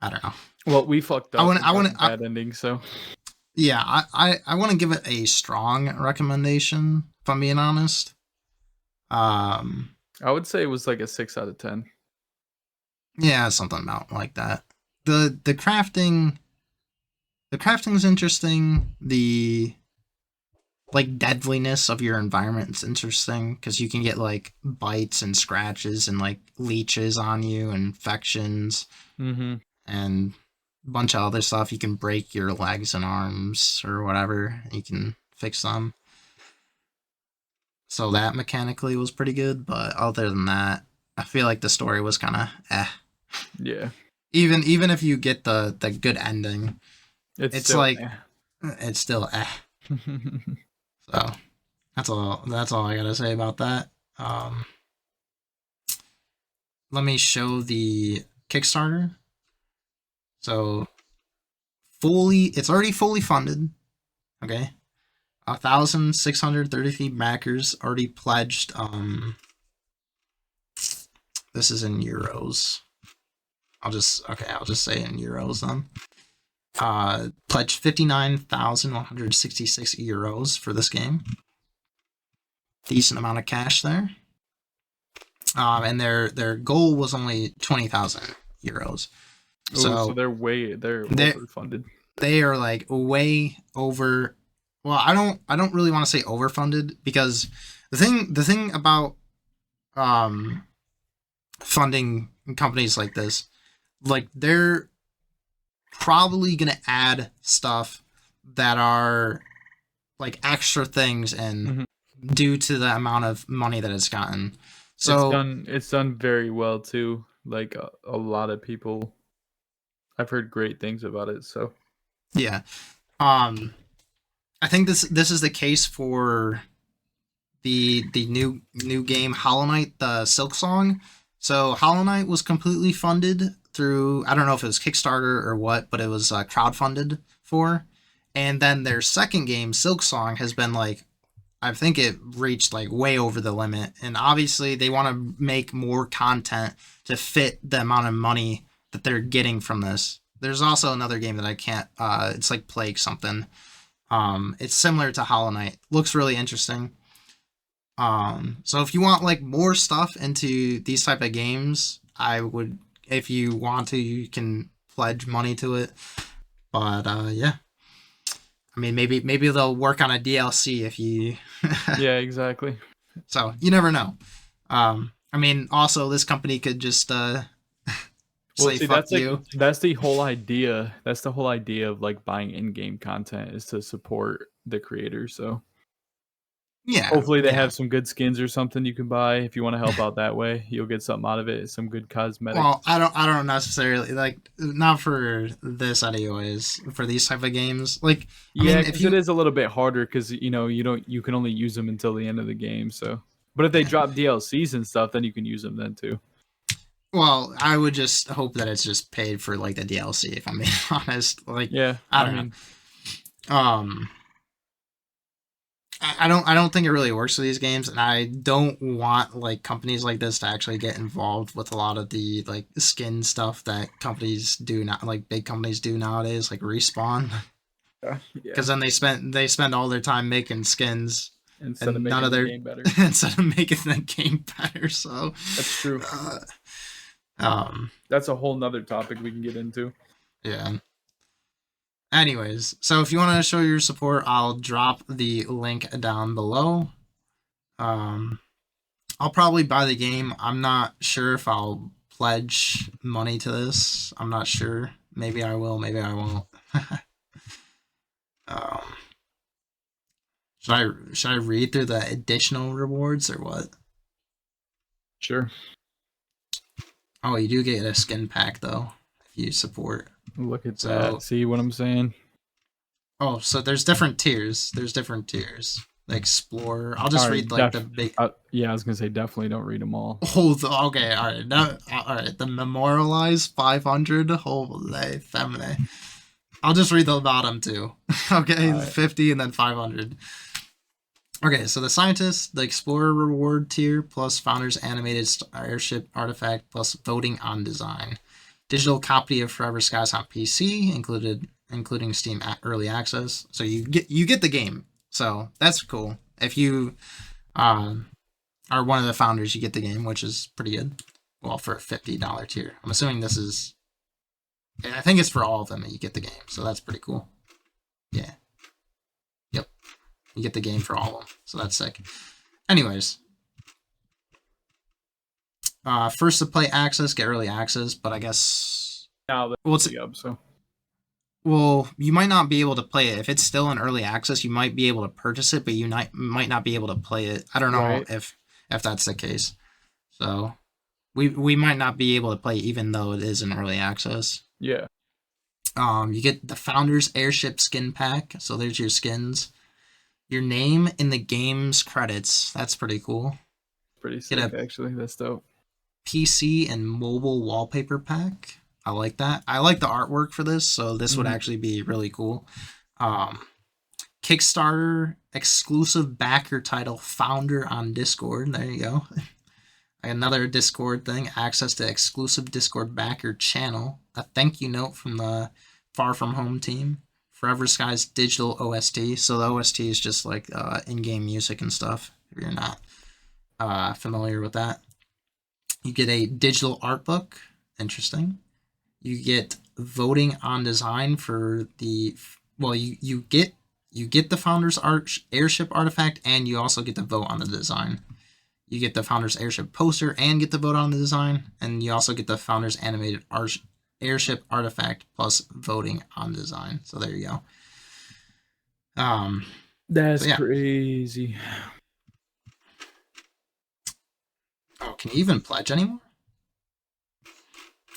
don't know. Well, we fucked up. I want bad ending. So yeah, I want to give it a strong recommendation. If I'm being honest, I would say it was like a 6 out of 10. yeah, something about like that. The crafting's interesting. The like deadliness of your environment is interesting because you can get like bites and scratches and like leeches on you, infections, Mm-hmm. and a bunch of other stuff. You can break your legs and arms or whatever. You can fix them. So that mechanically was pretty good, but other than that, I feel like the story was kind of Yeah. Even if you get the good ending, it's still, like it's still So that's all I gotta say about that. Let me show the Kickstarter. So it's already fully funded. Okay. 1,633 backers already pledged. This is in euros. I'll just say in euros then. Pledged 59,166 euros for this game. Decent amount of cash there. And their goal was only 20,000 euros. So they're overfunded. They are like way over. Well, I don't really want to say overfunded, because the thing about funding companies like this, like they're probably gonna add stuff that are like extra things and due to the amount of money that it's gotten. So it's done very well too. Like a lot of people, I've heard great things about it. So yeah, I think this is the case for the new game Hollow Knight, the Silk Song. So Hollow Knight was completely funded through, I don't know if it was Kickstarter or what, but it was crowdfunded for. And then their second game, Silk Song, has been like, I think it reached like way over the limit. And obviously they want to make more content to fit the amount of money that they're getting from this. There's also another game that I can't, it's like Plague something. It's similar to Hollow Knight. Looks really interesting. So if you want like more stuff into these type of games, I would, if you want to, you can pledge money to it. But yeah, I mean, maybe they'll work on a DLC if you. Yeah, exactly. So you never know. I mean, also this company could just Well, say see, fuck that's you. like that's the whole idea. That's the whole idea of like buying in-game content is to support the creator. So Yeah. hopefully they yeah. have some good skins or something you can buy if you want to help out that way. You'll get something out of it. Some good cosmetics. Well, I don't necessarily like, not for this anyways. For these type of games, like I Yeah, mean, if because you it is a little bit harder because you can only use them until the end of the game. So, but if they drop DLCs and stuff, then you can use them then too. well, I would just hope that it's just paid for like the DLC. If I'm being honest, like Yeah, I don't know. I don't think it really works for these games, and I don't want like companies like this to actually get involved with a lot of the like skin stuff that companies do not, like big companies do nowadays, like Respawn, yeah. because then they spend all their time making skins Instead of and making none of the their game better. instead of making the game better. So That's true. um That's a whole nother topic we can get into. yeah. Anyways, so if you want to show your support, I'll drop the link down below. I'll probably buy the game. I'm not sure if I'll pledge money to this. I'm not sure. Maybe I will, maybe I won't. um, should I read through the additional rewards or what? Sure. Oh, you do get a skin pack though if you support. Look at So- that. See what I'm saying? Oh, so there's different tiers. The Explorer. I'll just Alright, read like the big. Yeah, I was gonna say definitely don't read them all. Oh, okay, all right. No, all right. The memorialized 500. Holy feminine. I'll just read the bottom two. Okay, All right. 50 and then 500. Okay, so the scientist, the explorer reward tier plus founder's animated airship artifact plus voting on design. Digital copy of Forever Skies on PC, including Steam early access. So you get the game. So that's cool. If you are one of the founders, you get the game, which is pretty good. Well, for a $50 tier. I'm assuming this is. I think it's for all of them that you get the game, so that's pretty cool. Yeah. Yep. You get the game for all of them, so that's sick. Anyways. First to play access, get early access, but I guess. Now that's Well, it's, up, so well, you might not be able to play it. If it's still in early access, you might be able to purchase it, but you might not be able to play it. I don't know Right. if that's the case. So we might not be able to play it even though it is in early access. yeah. You get the Founder's Airship skin pack. So there's your skins. Your name in the game's credits. That's pretty cool. Pretty Get sick, a- actually. That's dope. PC and mobile wallpaper pack. I like that. I like the artwork for this, so this would Mhm. actually be really cool. Kickstarter exclusive backer title Founder on Discord. There you go. Another Discord thing. Access to exclusive Discord backer channel. A thank you note from the Far From Home team. Forever Skies digital OST. So the OST is just like in-game music and stuff. If you're not familiar with that. You get a digital art book. Interesting. You get voting on design for the. Well, you get the Founder's Airship artifact, and you also get to vote on the design. You get the Founder's Airship poster and get to vote on the design, and you also get the Founder's Animated Airship artifact plus voting on design. So there you go. That's So, yeah. crazy. Oh, can you even pledge anymore?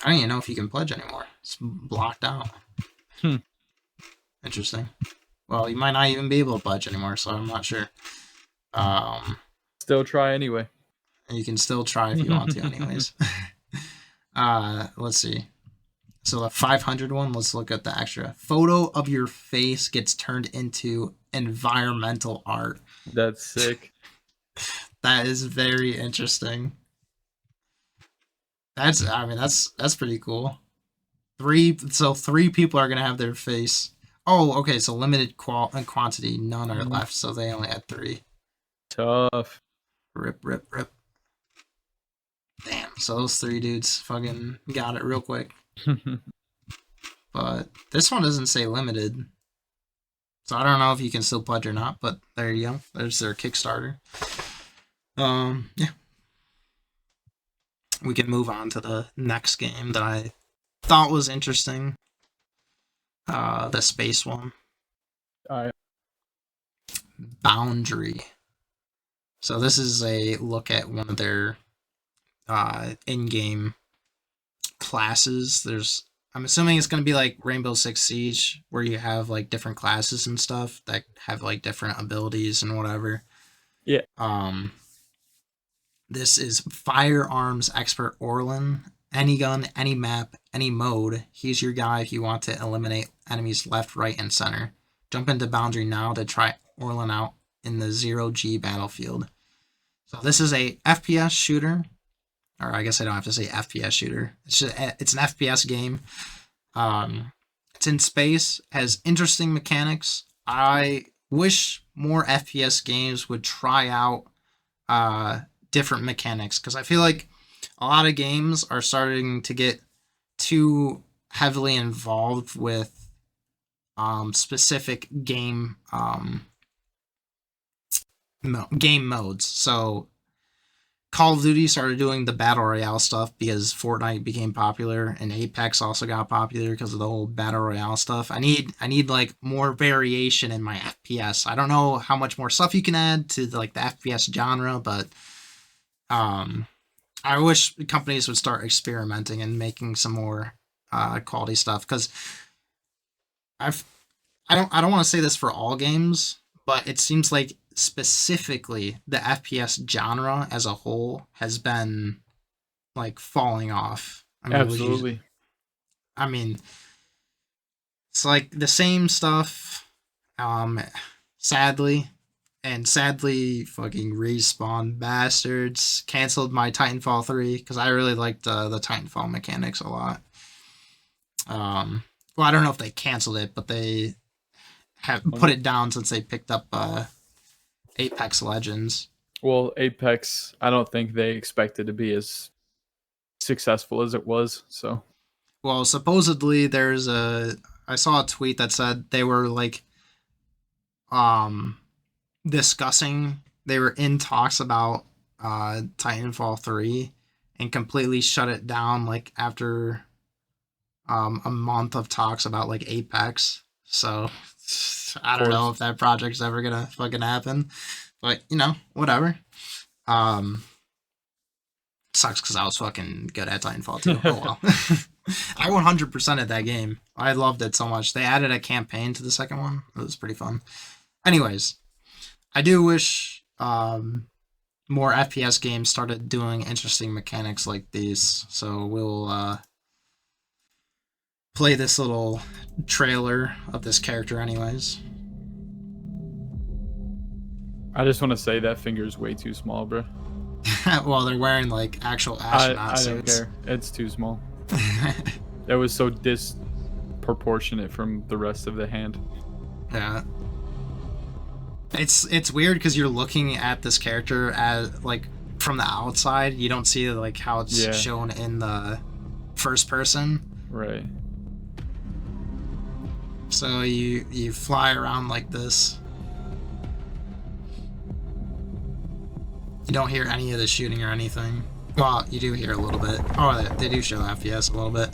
I don't even know if you can pledge anymore. It's blocked out. Interesting. Well, you might not even be able to pledge anymore, so I'm not sure. Still try anyway. You can still try if you want to, anyways. Let's see. So the 500 one, let's look at the extra. Photo of your face gets turned into environmental art. That's sick. That is very interesting. That's pretty cool. Three people are gonna have their face. Oh, okay, so limited quantity. None are left, so they only had 3. Tough. Rip, rip, rip. Damn. So those 3 dudes fucking got it real quick. But this one doesn't say limited. So I don't know if you can still pledge or not, but there you go. There's their Kickstarter. Yeah. We can move on to the next game that I thought was interesting. The space one. Alright. Boundary. So this is a look at one of their in-game classes. I'm assuming it's going to be like Rainbow Six Siege, where you have like different classes and stuff that have like different abilities and whatever. Yeah. This is Firearms Expert Orlin. Any gun, any map, any mode. He's your guy if you want to eliminate enemies left, right, and center. Jump into Boundary now to try Orlin out in the 0G battlefield. So this is a FPS shooter. Or I guess I don't have to say FPS shooter. It's an FPS game. It's in space. Has interesting mechanics. I wish more FPS games would try out different mechanics, because I feel like a lot of games are starting to get too heavily involved with specific game game modes. So Call of Duty started doing the Battle Royale stuff because Fortnite became popular, and Apex also got popular because of the whole Battle Royale stuff. I need like more variation in my FPS. I don't know how much more stuff you can add to like the FPS genre, but I wish companies would start experimenting and making some more quality stuff, because I don't want to say this for all games, but it seems like specifically the FPS genre as a whole has been like falling off. Absolutely. It's like the same stuff, sadly fucking Respawn bastards canceled my Titanfall 3, because I really liked the Titanfall mechanics a lot. Well, I don't know if they canceled it, but they have put it down since they picked up Apex Legends. Well, Apex, I don't think they expected to be as successful as it was. So, well, supposedly I saw a tweet that said they were like, discussing. They were in talks about Titanfall 3 and completely shut it down like after a month of talks about like Apex. So I don't know if that project's ever gonna fucking happen, but whatever. Sucks because I was fucking good at Titanfall 2. Oh well. I 100%ed that game. I loved it so much. They added a campaign to the second one. It was pretty fun. Anyways, I do wish more FPS games started doing interesting mechanics like these. So we'll play this little trailer of this character anyways. I just want to say that finger is way too small, bro. Well, they're wearing like actual astronaut suits. I don't care. It's too small. That was so disproportionate from the rest of the hand. Yeah. It's weird because you're looking at this character as like from the outside. You don't see like how it's shown in the first person. Right. So you fly around like this. You don't hear any of the shooting or anything. Well, you do hear a little bit. Oh, they do show FPS a little bit.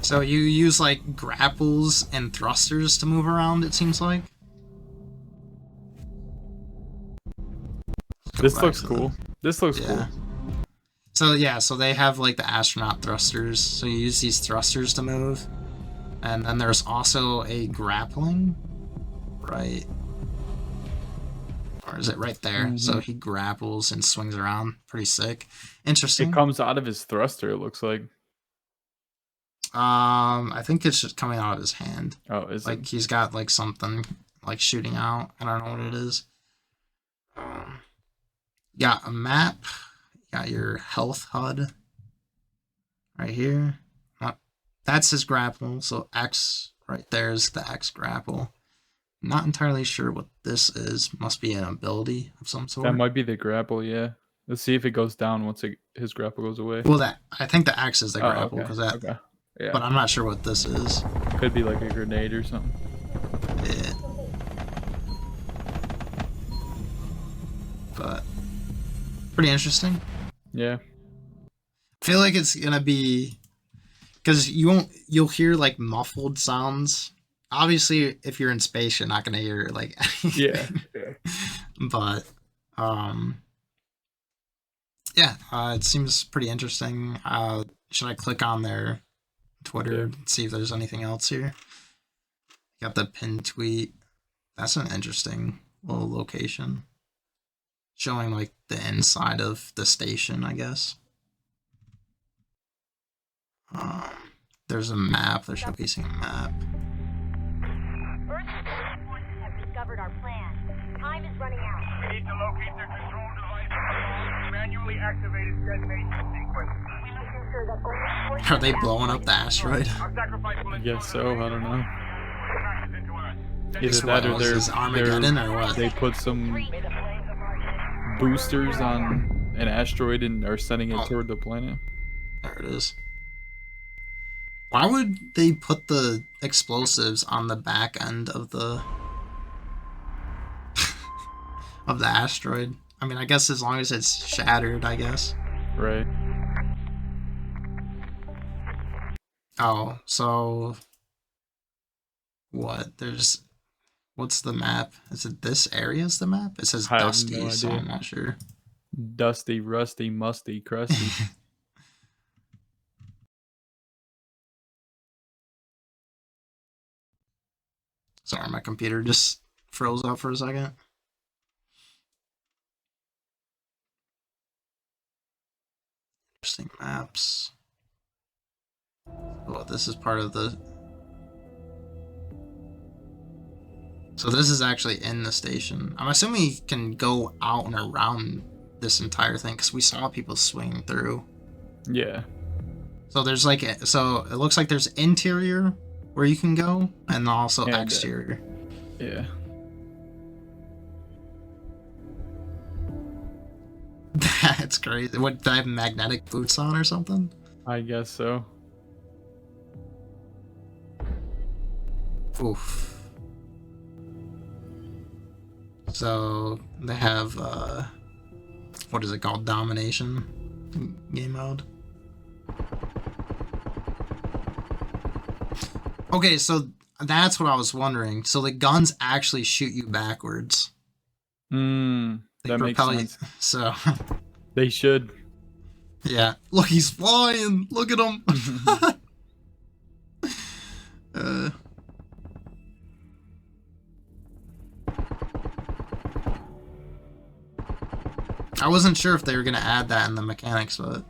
So you use like grapples and thrusters to move around, it seems like. This looks cool. This looks cool. So they have like the astronaut thrusters. So you use these thrusters to move. And then there's also a grappling, right? Or is it right there? Mm-hmm. So he grapples and swings around. Pretty sick. Interesting. It comes out of his thruster, it looks like. I think it's just coming out of his hand. Oh, is like it? He's got like something like shooting out. I don't know what it is. Got a map. Got your health HUD right here. That's his grapple. So X right there is the X grapple. Not entirely sure what this is. Must be an ability of some sort. That might be the grapple, yeah. Let's see if it goes down once his grapple goes away. Well, I think the X is the Oh, grapple, okay. because that. Okay. Yeah. But I'm not sure what this is. Could be like a grenade or something. Yeah. But pretty interesting. Yeah. I feel like it's gonna be because you'll hear like muffled sounds. Obviously, if you're in space, you're not gonna hear like anything. Yeah. But yeah, it seems pretty interesting. Should I click on their Twitter and see if there's anything else here? Got the pinned tweet. That's an interesting little location. Showing like the inside of the station, I guess. There's a map. They're showcasing a map. Earth forces have discovered our plan. Time is running out. We need to locate their control device and manually activated detonation sequence. We must ensure that only forces Are they blowing up the asteroid? Our sacrifice will I guess so. I don't know. crashes into us. Either that or Is this Armageddon or what? they put some boosters on an asteroid and are sending it toward the planet. There it is. Why would they put the explosives on the back end of the of the asteroid? I mean, I guess as long as it's shattered, I guess. Right. Oh, so what? What's the map? Is it this area's the map? It says I have Dusty, no so idea. I'm not sure. Dusty, rusty, musty, crusty. Sorry, my computer just froze up for a second. Interesting maps. Oh, this is part of the... So this is actually in the station. I'm assuming you can go out and around this entire thing, because we saw people swinging through. Yeah. So there's like... So it looks like there's interior where you can go, and also And, exterior. Yeah. That's crazy. What, do I have magnetic boots on or something? I guess so. Oof. So they have what is it called? Domination game mode. Okay, so that's what I was wondering. So the guns actually shoot you backwards. They They makes propel you. sense. So They should. yeah. Look, he's flying. Look at him. I wasn't sure if they were gonna add that in the mechanics, but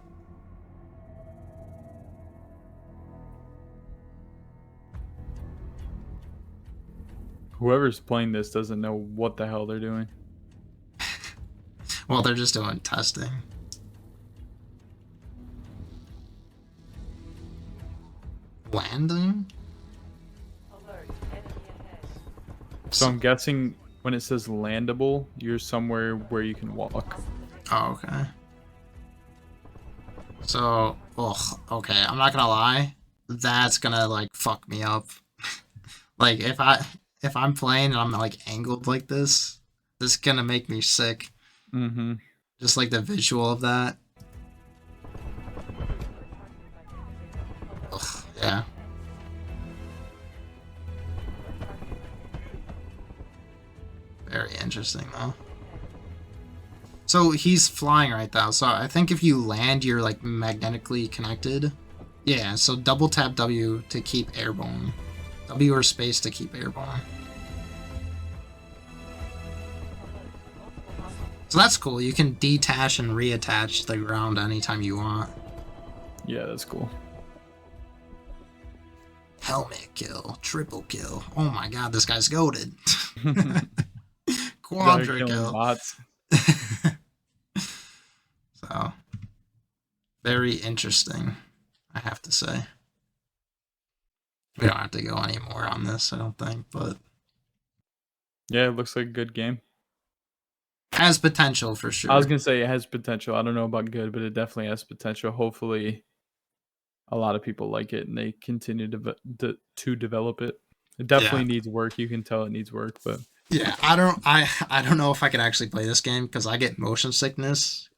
Whoever's playing this doesn't know what the hell they're doing. well, they're just doing testing. Landing? So I'm guessing when it says landable, you're somewhere where you can walk. Oh, okay. So, ugh, okay, I'm not gonna lie. That's gonna like fuck me up. Like if I'm playing and I'm like angled like this is gonna make me sick. Mm-hmm. Just like the visual of that. Ugh, yeah. Very interesting though. So he's flying right now. So I think if you land, you're like magnetically connected. Yeah, so double tap W to keep airborne. W or space to keep airborne. So that's cool. You can detach and reattach to the ground anytime you want. Yeah, that's cool. Helmet kill, triple kill. Oh my god, this guy's goated. They're Quadra killing kill. bots. So, very interesting, I have to say. We don't have to go any more on this, I don't think, but Yeah, it looks like a good game. Has potential for sure. I was gonna say it has potential. I don't know about good, but it definitely has potential. Hopefully, a lot of people like it and they continue to develop it. It definitely needs work. You can tell it needs work, but Yeah, I don't know if I could actually play this game because I get motion sickness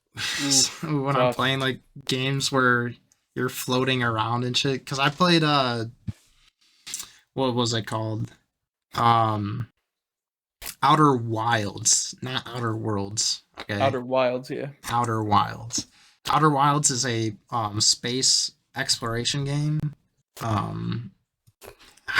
when I'm tough. playing like games where you're floating around and shit. Because I played what was it called? Outer Wilds, not Outer Worlds. Okay, Outer Wilds, yeah. Outer Wilds. Outer Wilds is a space exploration game.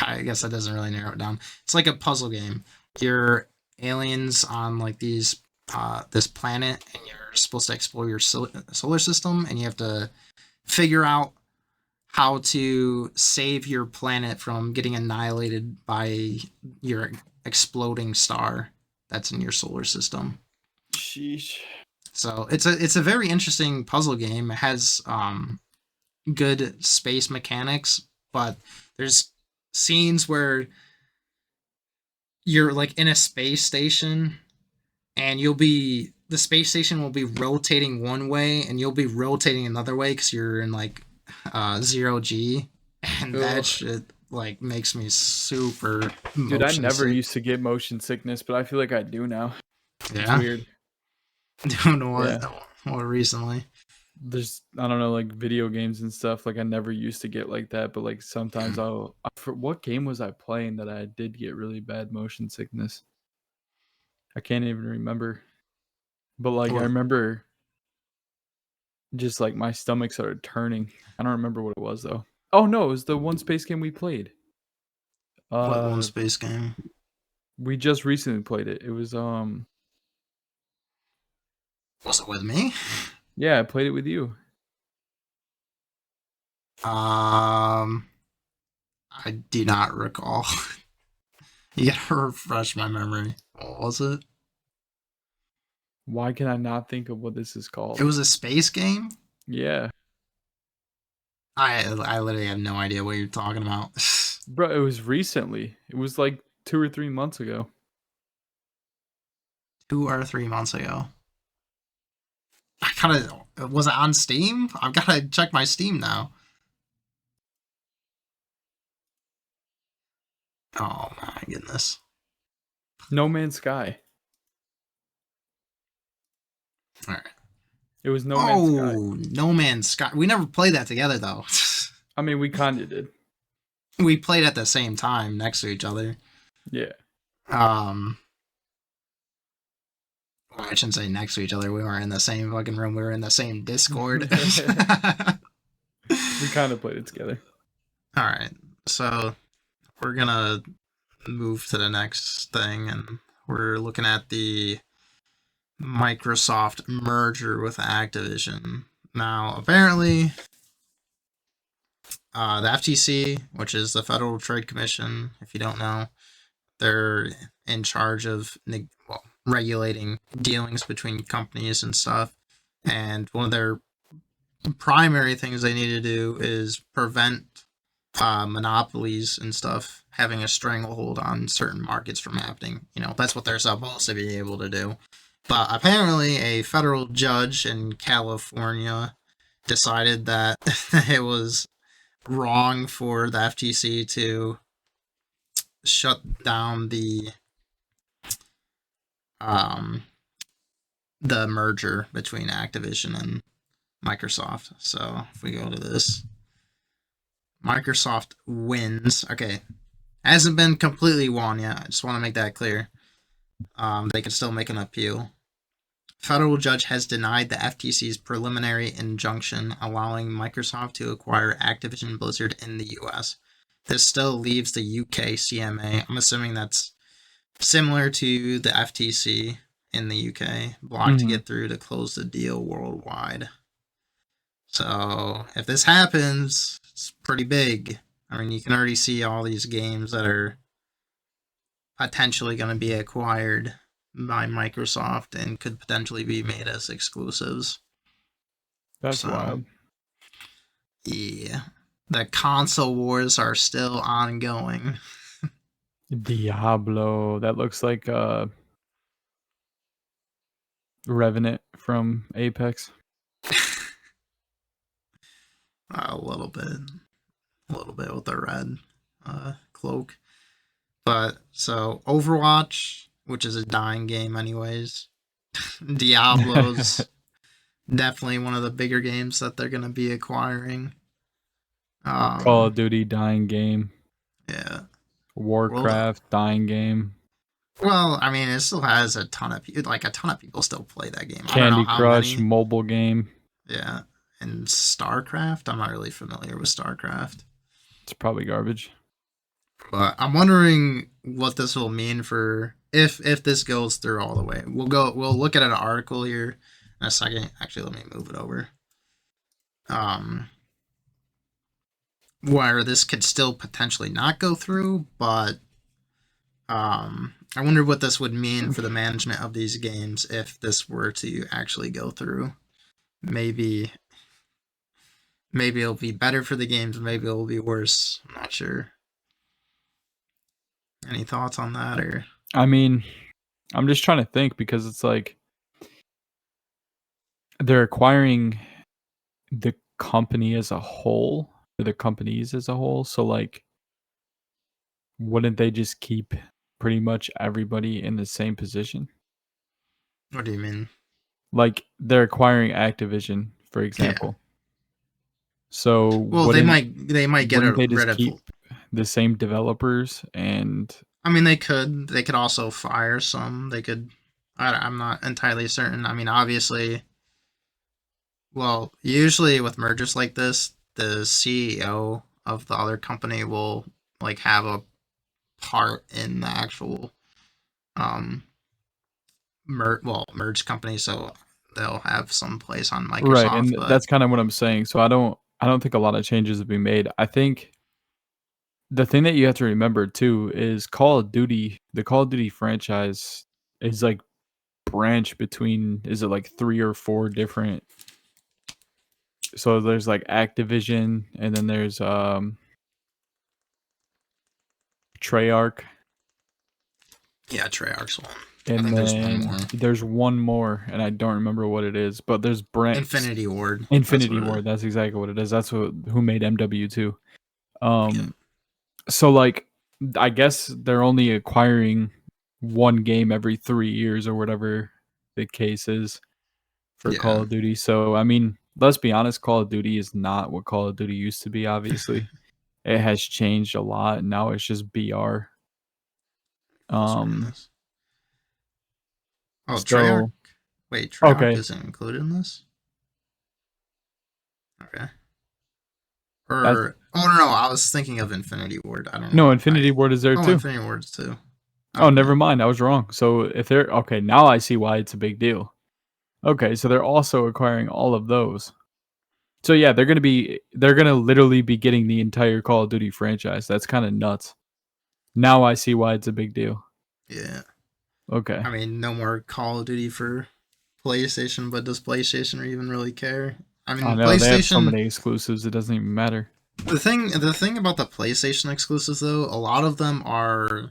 I guess that doesn't really narrow it down. It's like a puzzle game. You're aliens on like this planet, and you're supposed to explore your solar system, and you have to figure out how to save your planet from getting annihilated by your exploding star that's in your solar system. Sheesh. So it's a very interesting puzzle game. It has good space mechanics, but there's scenes where you're like in a space station and the space station will be rotating one way and you'll be rotating another way because you're in like 0G, and that shit like makes me super Dude, I never sick. used to get motion sickness, but I feel like I do now. Yeah. It's weird. Don't know what Yeah. more recently. There's, I don't know, like video games and stuff. Like I never used to get like that, but like sometimes for what game was I playing that I did get really bad motion sickness? I can't even remember. But like I What? remember just like my stomach started turning. I don't remember what it was though. Oh no, it was the one space game we played. What one space game? We just recently played it. It was Was it with me? yeah, I played it with you. I do not recall. You gotta refresh my memory. What was it? Why can I not think of what this is called? It was a space game? Yeah. I literally have no idea what you're talking about. Bro, it was recently. It was like 2 or 3 months ago. 2 or 3 months ago. Was it on Steam? I've gotta check my Steam now. Oh my goodness. No Man's Sky. Alright. It was No Man's Sky. Oh, No Man's Sky. We never played that together though. I mean, we kind of did. We played at the same time next to each other. Yeah. Well, I shouldn't say next to each other. We weren't in the same fucking room. We were in the same Discord. We kind of played it together. All right. So we're going to move to the next thing, and we're looking at the Microsoft merger with Activision. Now, apparently, the FTC, which is the Federal Trade Commission, if you don't know, they're in charge of regulating dealings between companies and stuff. And one of their primary things they need to do is prevent monopolies and stuff having a stranglehold on certain markets from happening. You know, that's what they're supposed to be able to do. But apparently a federal judge in California decided that it was wrong for the FTC to shut down the merger between Activision and Microsoft. So if we go to this, Microsoft wins. Okay, hasn't been completely won yet. I just want to make that clear. They can still make an appeal. Federal judge has denied the FTC's preliminary injunction allowing Microsoft to acquire Activision Blizzard in the US. This still leaves the UK CMA. I'm assuming that's similar to the FTC in the UK, blocked to get through to close the deal worldwide. So if this happens, it's pretty big. I mean, you can already see all these games that are potentially going to be acquired by Microsoft and could potentially be made as exclusives. That's wild. Yeah. The console wars are still ongoing. Diablo. That looks like Revenant from Apex. A little bit with the red cloak. But so Overwatch, which is a dying game, anyways. Diablo's definitely one of the bigger games that they're gonna be acquiring. Call of Duty, dying game. Yeah. Warcraft, dying game. Well, I mean, it still has a ton of people. Like a ton of people still play that game. I don't Candy know how Crush, many. mobile game. Yeah, and StarCraft. I'm not really familiar with StarCraft, It's probably garbage. but I'm wondering what this will mean for if this goes through all the way. We'll look at an article here in a second. Actually, let me move it over. Where this could still potentially not go through, but I wonder what this would mean for the management of these games if this were to actually go through. Maybe it'll be better for the games, maybe it'll be worse. I'm not sure. Any thoughts on that? Or I mean, I'm just trying to think because it's like they're acquiring the company as a whole, or the companies as a whole. So like, wouldn't they just keep pretty much everybody in the same position? what do you mean? Like they're acquiring Activision, for example. So Well, they might get wouldn't they rid just of. keep the same developers? And I mean, they could also fire some. They could. I'm not entirely certain. I mean, obviously. Well, usually with mergers like this, the CEO of the other company will like have a part in the actual merged company, so they'll have some place on Microsoft. right, and but that's kind of what I'm saying. So I don't think a lot of changes have been made. I think the thing that you have to remember too is Call of Duty, the Call of Duty franchise is like branch between, is it like 3 or 4 different, so there's like Activision, and then there's Treyarch, yeah, Treyarch's one. and there's one then more. there's one more, and I don't remember what it is, but there's branch Infinity Ward. Infinity That's what it Ward, is. that's exactly what it is. That's who made MW2. Yeah. So like I guess they're only acquiring one game every 3 years or whatever the case is for Call Yeah. of Duty. So I mean, let's be honest, Call of Duty is not what Call of Duty used to be, obviously. It has changed a lot, and now it's just BR. Oh, So Treyarch. Wait, Treyarch okay. isn't included in this? Okay. That's, Or no, I was thinking of Infinity Ward. I don't know. no, Infinity Ward is there too. Infinity Ward's too. Oh, never mind. I was wrong. So if they're okay, now I see why it's a big deal. Okay, so they're also acquiring all of those. So yeah, they're gonna literally be getting the entire Call of Duty franchise. That's kind of nuts. Now I see why it's a big deal. Yeah. Okay. I mean, no more Call of Duty for PlayStation, but does PlayStation even really care? I mean, I know they have so many exclusives; it doesn't even matter. The thing about the PlayStation exclusives, though, a lot of them are,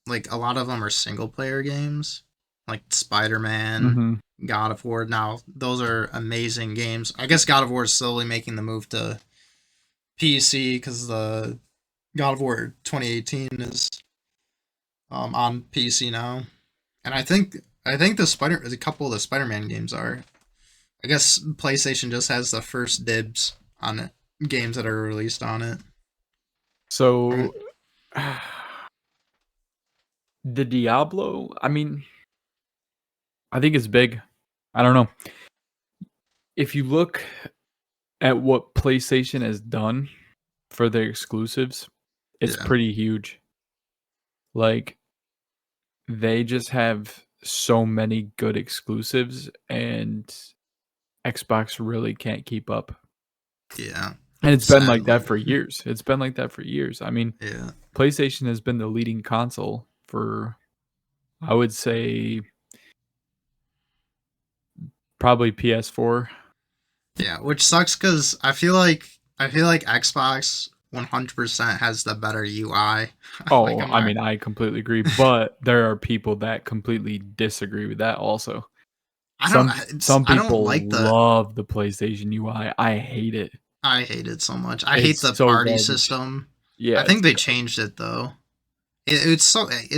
like a lot of them are single player games, like Spider-Man, God of War. Now, those are amazing games. I guess God of War is slowly making the move to PC because the God of War 2018 is on PC now, and I think a couple of the Spider-Man games are. I guess PlayStation just has the first dibs on it, games that are released on it. So the Diablo, I mean, I think it's big. I don't know. If you look at what PlayStation has done for their exclusives, it's pretty huge. Like, they just have so many good exclusives, and Xbox really can't keep up. Yeah. And it's been like that for years. It's been like that for years. I mean, yeah. PlayStation has been the leading console for, I would say, probably PS4. Yeah, which sucks because I feel like Xbox 100% has the better UI. Oh, Like, I mean, I completely agree, but there are people that completely disagree with that also. Some I don't people like love the PlayStation UI. I hate it. I hate it so much. I hate It's the so party garbage. system. Yeah, I think they changed it though. It's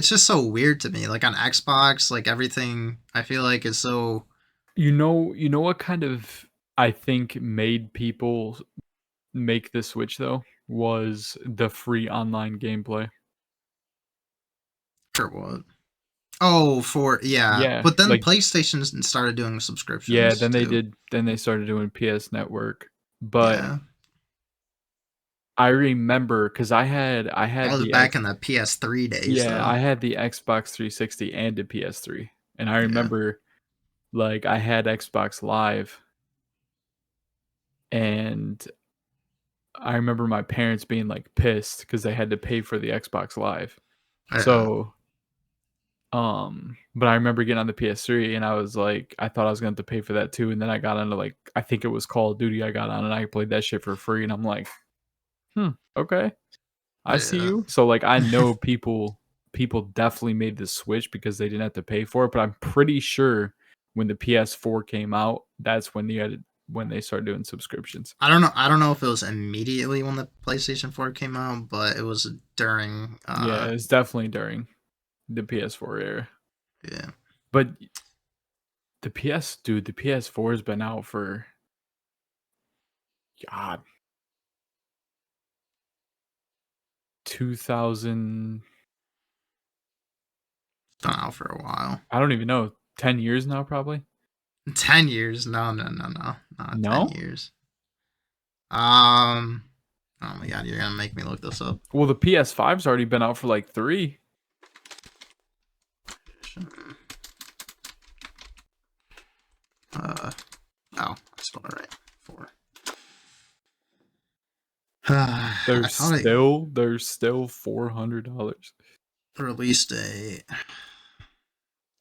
just so weird to me. Like on Xbox, like everything I feel like is so you know what kind of I think made people make the switch though was the free online gameplay. for what? Oh, for yeah. Yeah, But then like PlayStation started doing yeah, subscriptions then they too. did. Then they started doing PS Network, but Yeah. I remember because I had That was the back in the PS3 days though. I had the Xbox 360 and the PS3, and I Yeah. remember like I had Xbox Live, and I remember my parents being like pissed because they had to pay for the Xbox Live. Yeah. So, but I remember getting on the PS3 and I was like, I thought I was gonna have to pay for that too, and then I got onto like I think it was Call of Duty. I got on and I played that shit for free, and I'm like, okay, I see Yeah. you. So like I know people definitely made the switch because they didn't have to pay for it, but I'm pretty sure when the PS4 came out, that's when they started doing subscriptions. I don't know if it was immediately when the PlayStation 4 came out, but it was during Yeah, it's definitely during the PS4 era. yeah. But the PS4 has been out for God 2000. It's been out for a while. I don't even know. 10 years now, probably. 10 years? No. Not No? 10 years. Oh my god, you're gonna make me look this up. Well, the PS5's already been out for like 3. Oh, I spelled it right. 4. There's still $400. Release date.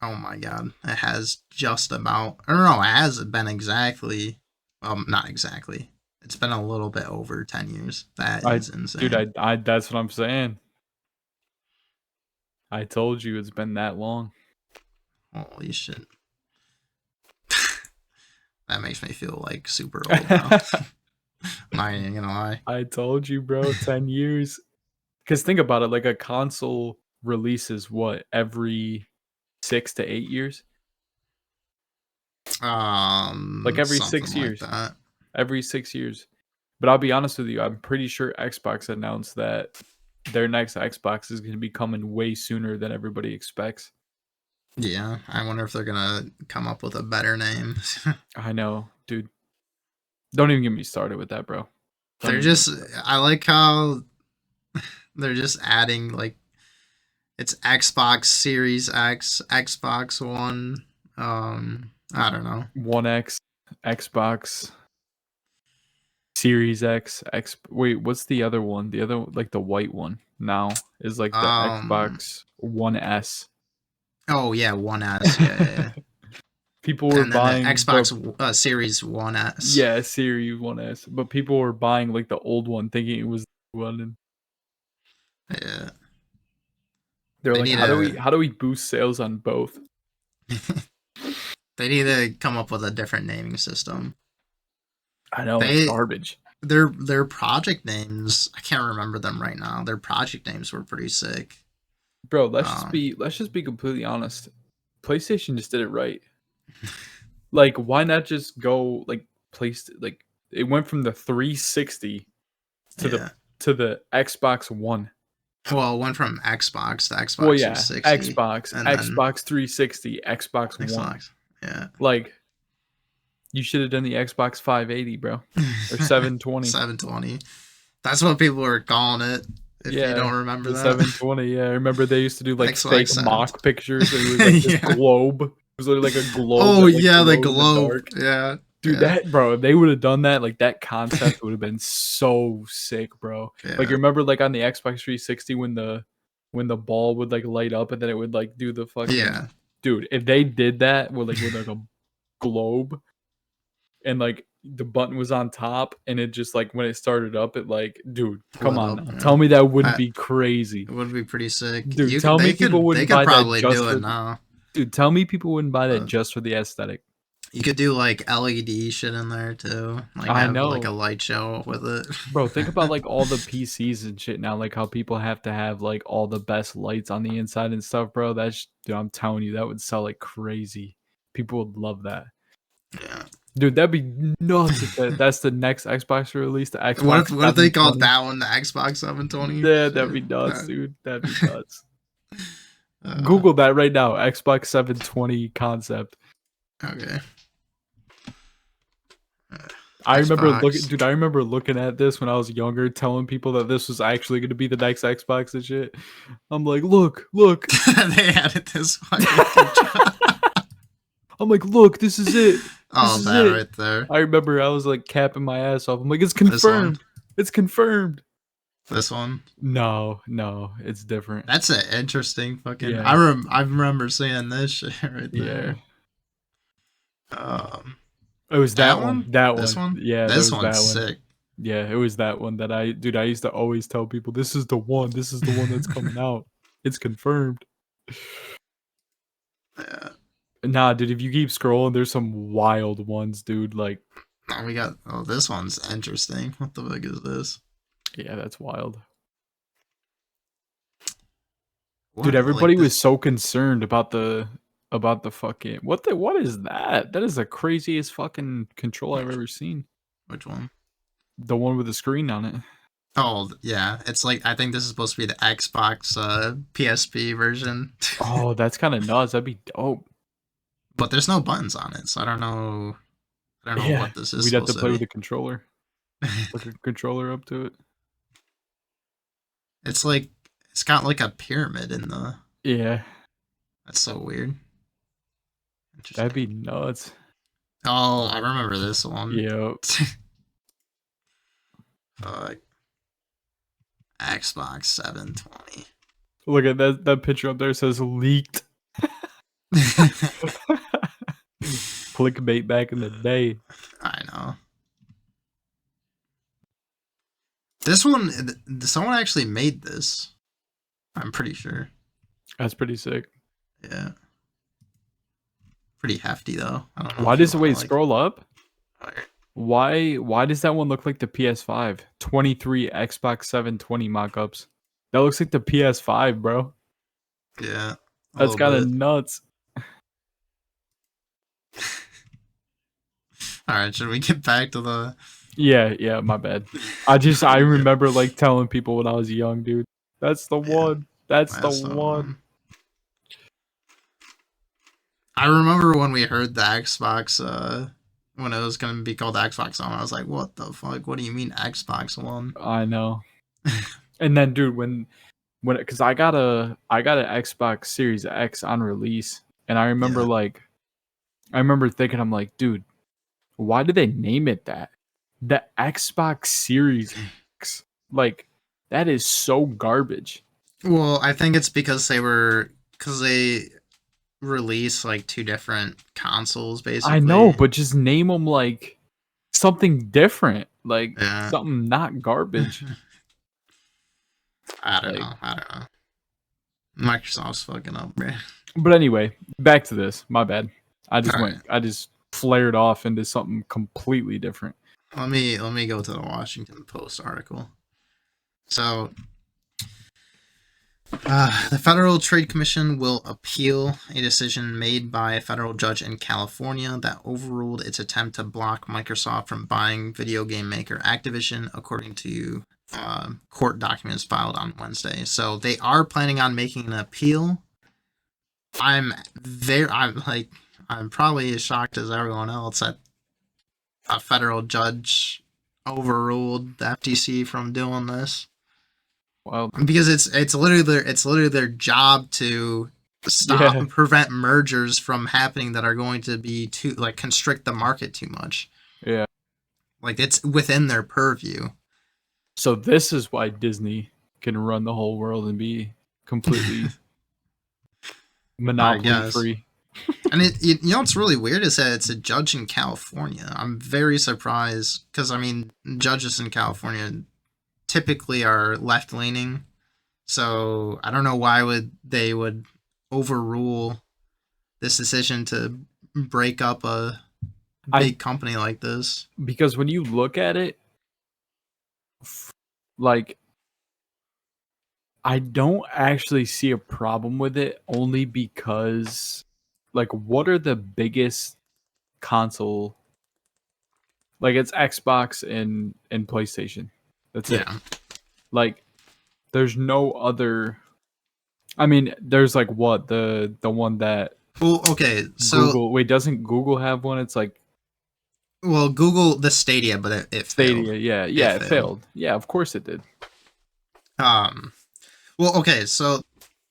Oh my god, it has just about. I don't know. It hasn't been exactly. Well, not exactly. It's been a little bit over 10 years. That is insane. Dude, I that's what I'm saying. I told you it's been that long. Holy shit. That makes me feel like super old now. Not even gonna lie. I told you, bro, 10 years. Because think about it, like a console releases what, every 6 to 8 years? Like every 6 years. Like that. Every 6 years. But I'll be honest with you, I'm pretty sure Xbox announced that their next Xbox is going to be coming way sooner than everybody expects. Yeah, I wonder if they're gonna come up with a better name. I know, dude. Don't even get me started with that, bro. They're just. I like how they're just adding like. It's Xbox Series X, Xbox One. I don't know. One X, Xbox Series X, Wait, what's the other one? The other, like the white one now is like the Xbox One S. Oh yeah, One S. Yeah. People were buying the Xbox Series One S. Yeah, Series One S, but people were buying like the old one, thinking it was the one. And yeah. They're like, how do we boost sales on both? They need to come up with a different naming system. I know, it's garbage. Their project names, I can't remember them right now. Their project names were pretty sick. Bro, let's just be completely honest. PlayStation just did it right. Like, why not just go like it went from the 360 to the Xbox One. Well, it went from Xbox to Xbox 360. Xbox 360, Xbox One. Yeah. Like, you should have done the Xbox 580, bro. Or 720. 720. That's what people were calling it. If you don't remember that. 720, yeah. I remember they used to do like Xbox fake 7. mock pictures. It was like this globe. It was literally like a globe. Oh, that, like, yeah, the glowed in globe. Yeah. Dude, that, bro, they would have done that. Like, that concept would have been so sick, bro. Yeah. Like, you remember, like, on the Xbox 360 when the ball would, like, light up and then it would, like, do the fucking... Yeah. Dude, if they did that with a globe and, like, the button was on top, and it just like when it started up, it like, dude, come Lit on up, now. yeah. Tell me that wouldn't I- be crazy. It would be pretty sick. Dude, tell me people they wouldn't could buy that probably just do for it now. Dude, tell me people wouldn't buy that Uh, just for the aesthetic. You could do like LED shit in there too. Like I have like a know. light show with it. Bro, think about like all the PCs and shit now, like how people have to have like all the best lights on the inside and stuff, bro. Dude, I'm telling you, that would sell like crazy. People would love that. Yeah. Dude, that'd be nuts if that's the next Xbox release, the Xbox. What if they called 720. that one the Xbox 720? Yeah, that'd be Shit. nuts, dude. That'd be nuts. Uh, Google that right now. Xbox 720 concept. Okay. I remember Xbox. I remember looking at this when I was younger, telling people that this was actually going to be the next Xbox and shit. I'm like, look. They added this fucking feature. I'm like, look, this is it. Oh, is that it. right there. I remember I was like capping my ass off. I'm like, it's This one. confirmed. It's confirmed. This one. No, it's different. That's an interesting fucking. Yeah. I remember seeing this shit right there. It was that one. That This one. one. Yeah, This there was one's that one. sick. Yeah, it was that one that I used to always tell people, this is the one. This is the one that's coming out. It's confirmed. Yeah. Nah, dude, if you keep scrolling, there's some wild ones, dude. Like, Now we got. Oh, this one's interesting. What the fuck is this? yeah, that's wild. What? Dude, everybody Like was so concerned about the fucking what is that? That is the craziest fucking control I've ever seen. Which one? The one with the screen on it. Oh yeah, it's like I think this is supposed to be the Xbox PSP version. Oh, that's kind of nuts. That'd be dope. But there's no buttons on it, so I don't know. I don't know what this is. We'd have to supposed play be. with a controller. Hook a controller up to it. It's like it's got like a pyramid in the. Yeah, That's so weird. Interesting. that'd be nuts. Oh, I remember this one. Yep. Xbox 720. Look at that picture up there says leaked. Clickbait back in the day. I know. This one, someone actually made this. I'm pretty sure. That's pretty sick. Yeah. Pretty hefty though. I don't know. Why if you does the wanna, wait scroll up? Alright. Why does that one look like the PS5? 23 Xbox 720 mock-ups. That looks like the PS5, bro. Yeah. That's kind of nuts. Alright, should we get back to the Yeah, my bad. I remember like telling people when I was young, dude. That's the one. That's the one. I remember when we heard the Xbox when it was gonna be called Xbox One, I was like, what the fuck? What do you mean Xbox One? I know. And then dude, when cuz I got an Xbox Series X on release, and I remember thinking, I'm like, dude, why did they name it that? The Xbox Series X. Like, that is so garbage. Well, I think it's because they release like two different consoles basically. I know, but just name them like something different, like Yeah. something not garbage. I don't know. Microsoft's fucking up, bro. But anyway, back to this. My bad. I Alright. just flared off into something completely different. Let me go to the Washington Post article. So, the Federal Trade Commission will appeal a decision made by a federal judge in California that overruled its attempt to block Microsoft from buying video game maker Activision, according to court documents filed on Wednesday. So they are planning on making an appeal. I'm probably as shocked as everyone else that a federal judge overruled the FTC from doing this. Well, Because it's literally their job to stop and prevent mergers from happening that are going to be constrict the market too much. Yeah. Like it's within their purview. So this is why Disney can run the whole world and be completely monopoly free. And you know what's really weird is that it's a judge in California. I'm very surprised because I mean judges in California typically are left leaning, so I don't know why they would overrule this decision to break up a big company like this. Because when you look at it, like, I don't actually see a problem with it, only because, like, what are the biggest console? Like, it's Xbox and PlayStation. That's it. Yeah. Like, there's no other. I mean, there's like what the one that Well, okay, so Google. Wait, doesn't Google have one? It's like well, Google the Stadia, but it Stadia. failed. Yeah, it failed. Yeah, of course it did. Well, okay, so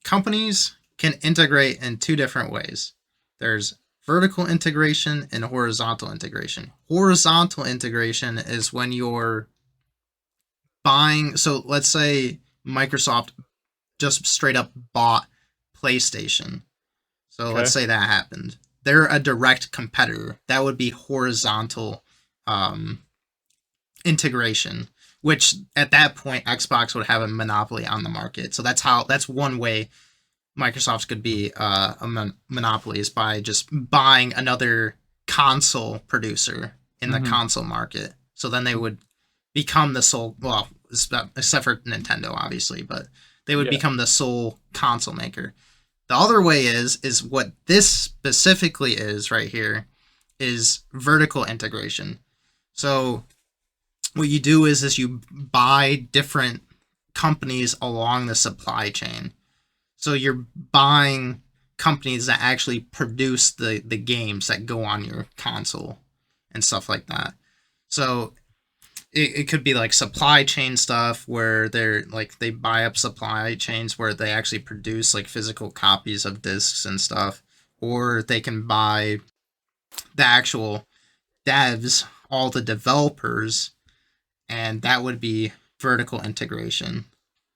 companies can integrate in two different ways. There's vertical integration and horizontal integration. Horizontal integration is when you're buying, so let's say Microsoft just straight up bought PlayStation. So Okay. let's say that happened. They're a direct competitor. That would be horizontal integration, which at that point Xbox would have a monopoly on the market. So that's one way Microsoft could be a monopoly is by just buying another console producer in the console market. So then they would become the sole, well, except for Nintendo, obviously, but they would become the sole console maker. The other way is what this specifically is right here is vertical integration. So what you do is you buy different companies along the supply chain. So you're buying companies that actually produce the games that go on your console and stuff like that. So it could be like supply chain stuff where they buy up supply chains where they actually produce like physical copies of discs and stuff, or they can buy the actual devs, all the developers, and that would be vertical integration.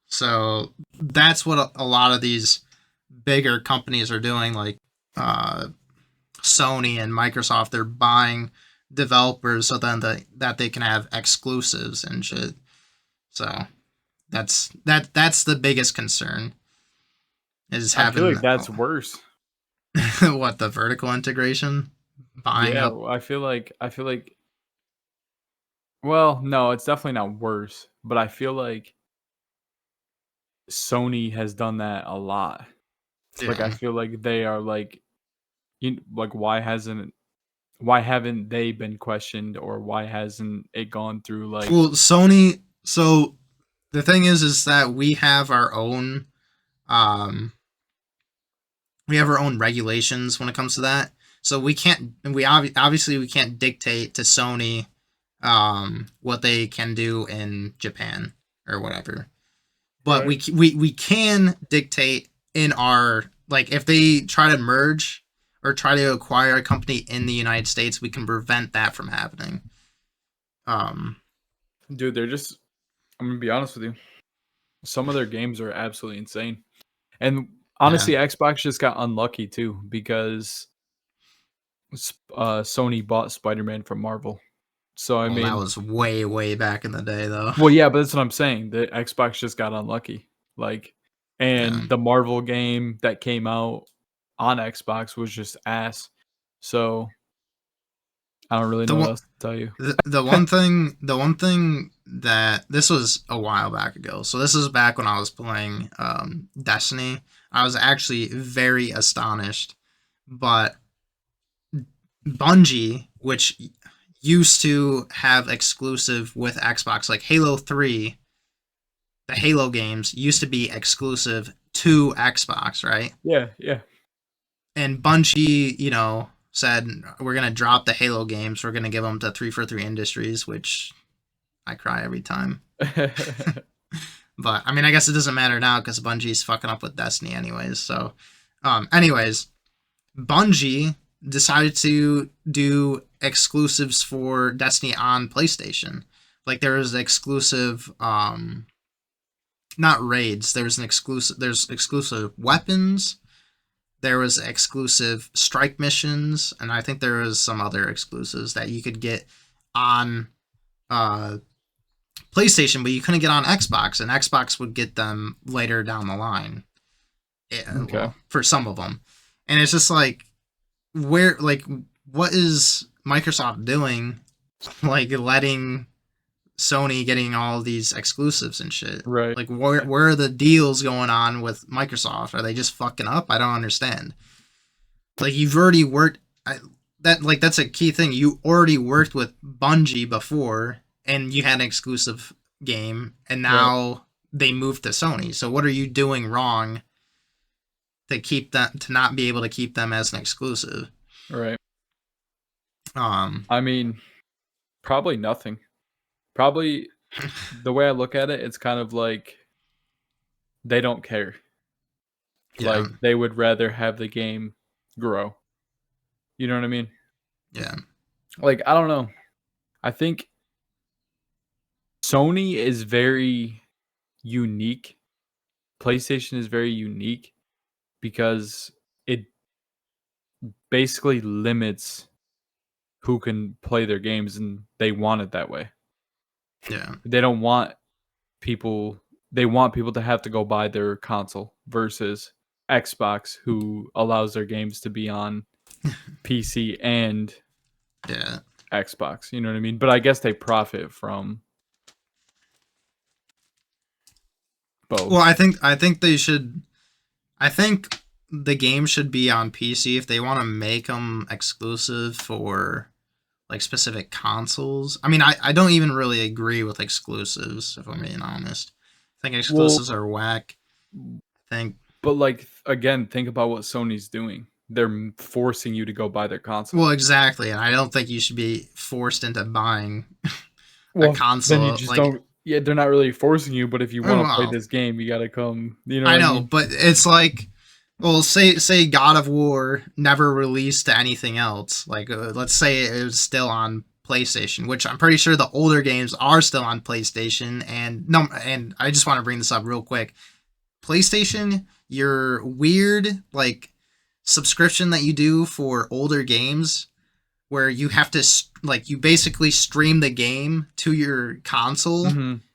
So that's what a lot of these bigger companies are doing, like Sony and Microsoft. They're buying developers so then that they can have exclusives and shit. So that's the biggest concern is having. I feel like that's worse. What, the vertical integration? Buying up. I feel like. Well, no, it's definitely not worse, but I feel like Sony has done that a lot. Like, I Yeah. feel like they are like, like, why haven't they been questioned, or why hasn't it gone through like? Well, Sony. So the thing is that we have our own regulations when it comes to that. So we can't. Obviously we can't dictate to Sony what they can do in Japan or whatever. But Right. we can dictate in our, like, if they try to merge or try to acquire a company in the United States, we can prevent that from happening. Dude, they're just. I'm gonna be honest with you. Some of their games are absolutely insane, and honestly, Xbox just got unlucky too because Sony bought Spider-Man from Marvel. So I Well, that mean, was way back in the day, though. well, yeah, but that's what I'm saying. The Xbox just got unlucky. Like, and Yeah. the Marvel game that came out on Xbox was just ass. So I don't really know what else to tell you. The one thing that this was a while back ago. So this is back when I was playing Destiny. I was actually very astonished, but Bungie, which used to have exclusive with Xbox, like Halo 3, the Halo games used to be exclusive to Xbox, right? Yeah. And Bungie, said we're gonna drop the Halo games. We're gonna give them to 343 Industries, which I cry every time. But I mean, I guess it doesn't matter now because Bungie's fucking up with Destiny anyways. So, anyways, Bungie decided to do exclusives for Destiny on PlayStation. Like there was exclusive, not raids. There's exclusive weapons. there was exclusive strike missions, and I think there was some other exclusives that you could get on PlayStation, but you couldn't get on Xbox, and Xbox would get them later down the line. Okay. Well, for some of them, and it's just like, what is Microsoft doing, like letting Sony getting all these exclusives and shit? Right. Like, where are the deals going on with Microsoft? Are they just fucking up? I don't understand. Like, you've already worked that's a key thing. You already worked with Bungie before, and you had an exclusive game, and now they moved to Sony. So what are you doing wrong to not be able to keep them as an exclusive? Right. I mean, probably nothing. Probably the way I look at it, it's kind of like they don't care. Yeah. Like, they would rather have the game grow. You know what I mean? Yeah. Like, I don't know. I think Sony is very unique. PlayStation is very unique because it basically limits who can play their games, and they want it that way. Yeah. They don't want people, they want people to have to go buy their console versus Xbox, who allows their games to be on PC and Yeah. Xbox. You know what I mean? But I guess they profit from both. Well, I think they should. I think the game should be on PC if they want to make them exclusive for like specific consoles. I mean, I don't even really agree with exclusives, if I'm being honest. I think exclusives are whack. But like, again, think about what Sony's doing. They're forcing you to go buy their console. Well, exactly, and I don't think you should be forced into buying a console. Then you just don't. Yeah, they're not really forcing you, but if you want to play this game, you got to come. You know. I know, but it's like, well, say God of War never released to anything else. Like, let's say it was still on PlayStation, which I'm pretty sure the older games are still on PlayStation. And I just want to bring this up real quick. PlayStation, your weird like subscription that you do for older games, where you have to you basically stream the game to your console,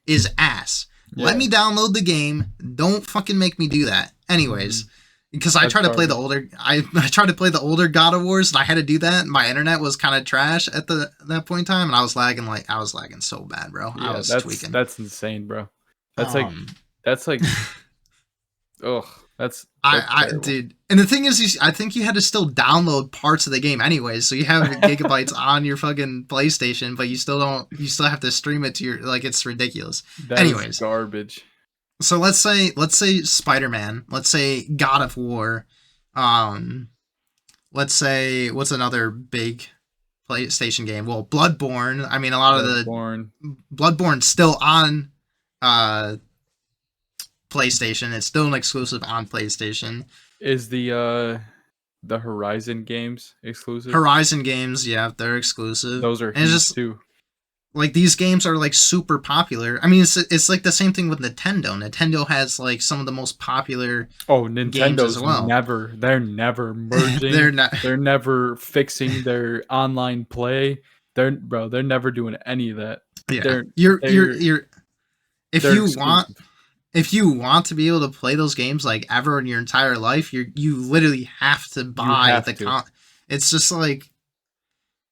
is ass. Yeah. Let me download the game. Don't fucking make me do that. Anyways, because I tried to play the older, I tried to play the older God of Wars, and I had to do that. My internet was kind of trash at that point in time, and I was lagging so bad, bro. Yeah, I was tweaking. That's insane, bro. That's like ugh. That's dude. And the thing is, I think you had to still download parts of the game anyways. So you have gigabytes on your fucking PlayStation, but you still have to stream it to your, like, it's ridiculous. Anyways, garbage. So let's say Spider-Man, let's say God of War, let's say, what's another big PlayStation game? Well, Bloodborne. I mean, a lot of the Bloodborne's still on PlayStation. It's still an exclusive on PlayStation. Is the Horizon games exclusive? Horizon games, yeah, they're exclusive. Those are huge too. Like, these games are like super popular. I mean, it's like the same thing with Nintendo. Nintendo has like some of the most popular Nintendo's games as well. They're never merging. They're never fixing their online play. They're never doing any of that. Yeah. If you want to be able to play those games like ever in your entire life, you literally have to buy it's just like,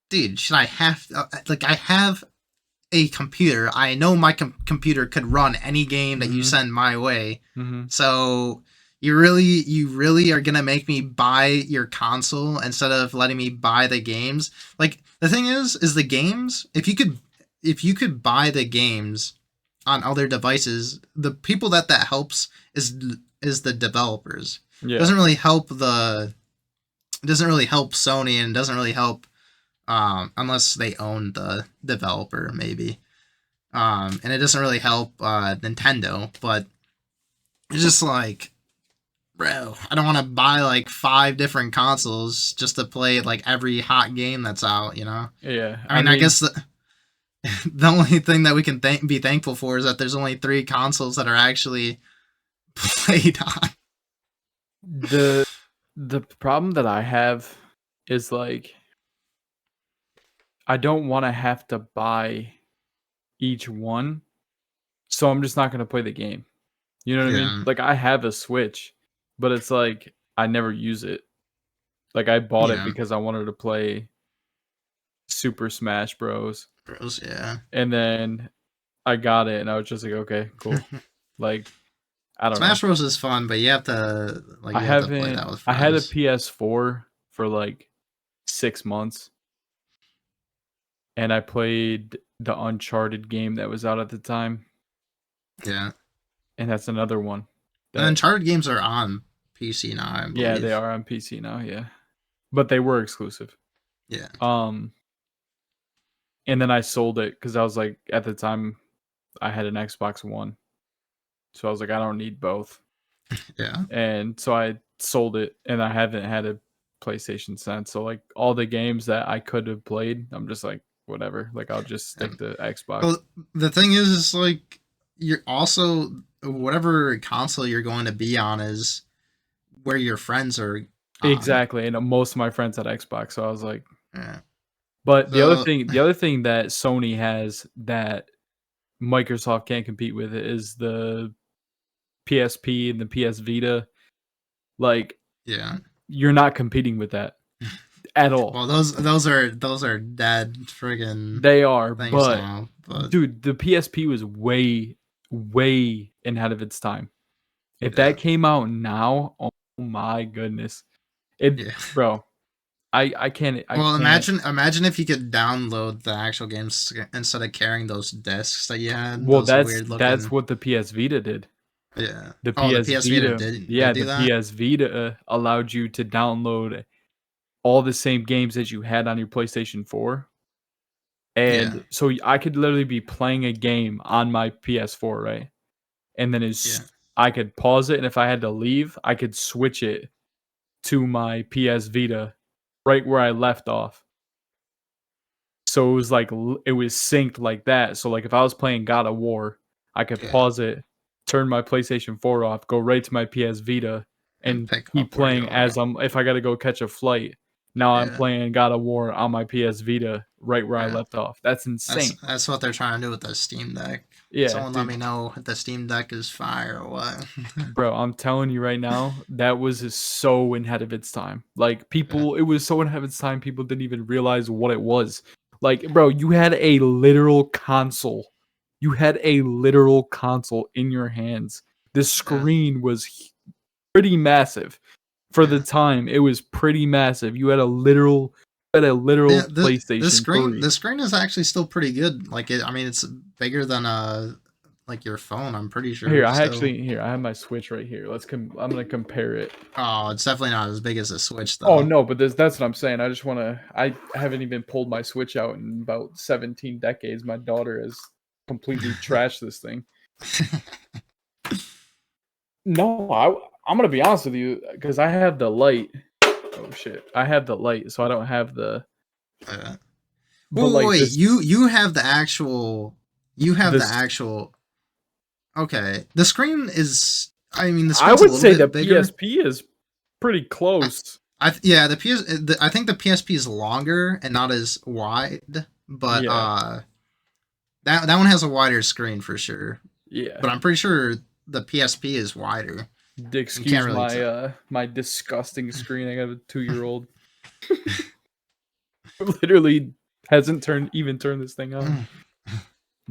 dude, should I have I have a computer. I know my computer could run any game that you send my way. So you really are gonna make me buy your console instead of letting me buy the games? Like, the thing is the games, if you could buy the games on other devices, the people that helps is the developers. Yeah. It doesn't really help Sony, and doesn't really help unless they own the developer, maybe. And it doesn't really help Nintendo, but it's just like, bro, I don't want to buy like 5 different consoles just to play like every hot game that's out, you know? Yeah. I mean I guess the only thing that we can be thankful for is that there's only 3 consoles that are actually played on. The problem that I have is like I don't want to have to buy each one, so I'm just not going to play the game. You know what I mean? Yeah. Like I have a Switch, but it's like I never use it. Like I bought it Yeah. because I wanted to play Super Smash Bros. Bros, yeah. And then I got it and I was just like, okay, cool. Like I don't Smash know. Bros is fun, but you have to like I you have to play that haven't with I had a friends. PS4 for like 6 months and I played the Uncharted game that was out at the time, Yeah. and that's another one. And Uncharted games are on PC now, I believe. Yeah, they are on PC now, yeah. But they were exclusive. Yeah. And then I sold it because I was like, at the time, I had an Xbox One, so I was like, I don't need both, Yeah. and so I sold it, and I haven't had a PlayStation since. So like all the games that I could have played, I'm just like, whatever. Like I'll just stick to Xbox. Well, the thing is like you're also whatever console you're going to be on is where your friends are on. Exactly, and most of my friends had Xbox, so I was like, Yeah. but the So- other thing that Sony has that Microsoft can't compete with is the PSP and the PS Vita. Like, Yeah. you're not competing with that at all. Well, those are dead friggin' They are, things but now. But dude, the PSP was way ahead of its time. If Yeah. that came out now, oh my goodness, Yeah. bro, I can't. well, can't. imagine if you could download the actual games instead of carrying those discs that you had. Well, those weird looking... that's what the PS Vita did. Yeah. The the PS PS Vita, did yeah, do the that? PS Vita allowed you to download all the same games that you had on your PlayStation 4. And Yeah. so I could literally be playing a game on my PS4, right? And then I could pause it, and if I had to leave, I could switch it to my PS Vita right where I left off. So it was like it was synced like that. So like if I was playing God of War, I could Yeah. pause it, turn my PlayStation 4 off, go right to my PS Vita, and pick keep up where you playing are. as if I got to go catch a flight. Now I'm Yeah. playing God of War on my PS Vita right where I Yeah. left off. That's insane. That's what they're trying to do with the Steam Deck. Yeah, Someone let dude. me know if the Steam Deck is fire or what. Bro, I'm telling you right now, that was so ahead of its time. Like people, it was so ahead of its time. People didn't even realize what it was. Like, bro, you had a literal console. You had a literal console in your hands. The screen was pretty massive for the time. It was pretty massive. You had a literal PlayStation. The screen is actually still pretty good. Like I mean, it's bigger than like your phone. I'm pretty sure. Here, I still. have my Switch right here. I'm gonna compare it. Oh, it's definitely not as big as a Switch though. Oh no, but that's what I'm saying. I haven't even pulled my Switch out in about 17 decades. My daughter has completely trashed this thing. No, I'm gonna be honest with you because I have the light. Oh shit, I have the light, so I don't have the. Wait, you have the actual. You have the actual. Okay, the screen is. I mean, the screen's I would a say little the bit bigger. PSP is pretty close. I think the PSP is longer and not as wide, but that one has a wider screen for sure. Yeah, but I'm pretty sure the PSP is wider. Excuse my disgusting screen. I got a 2-year-old. Literally hasn't turned this thing on.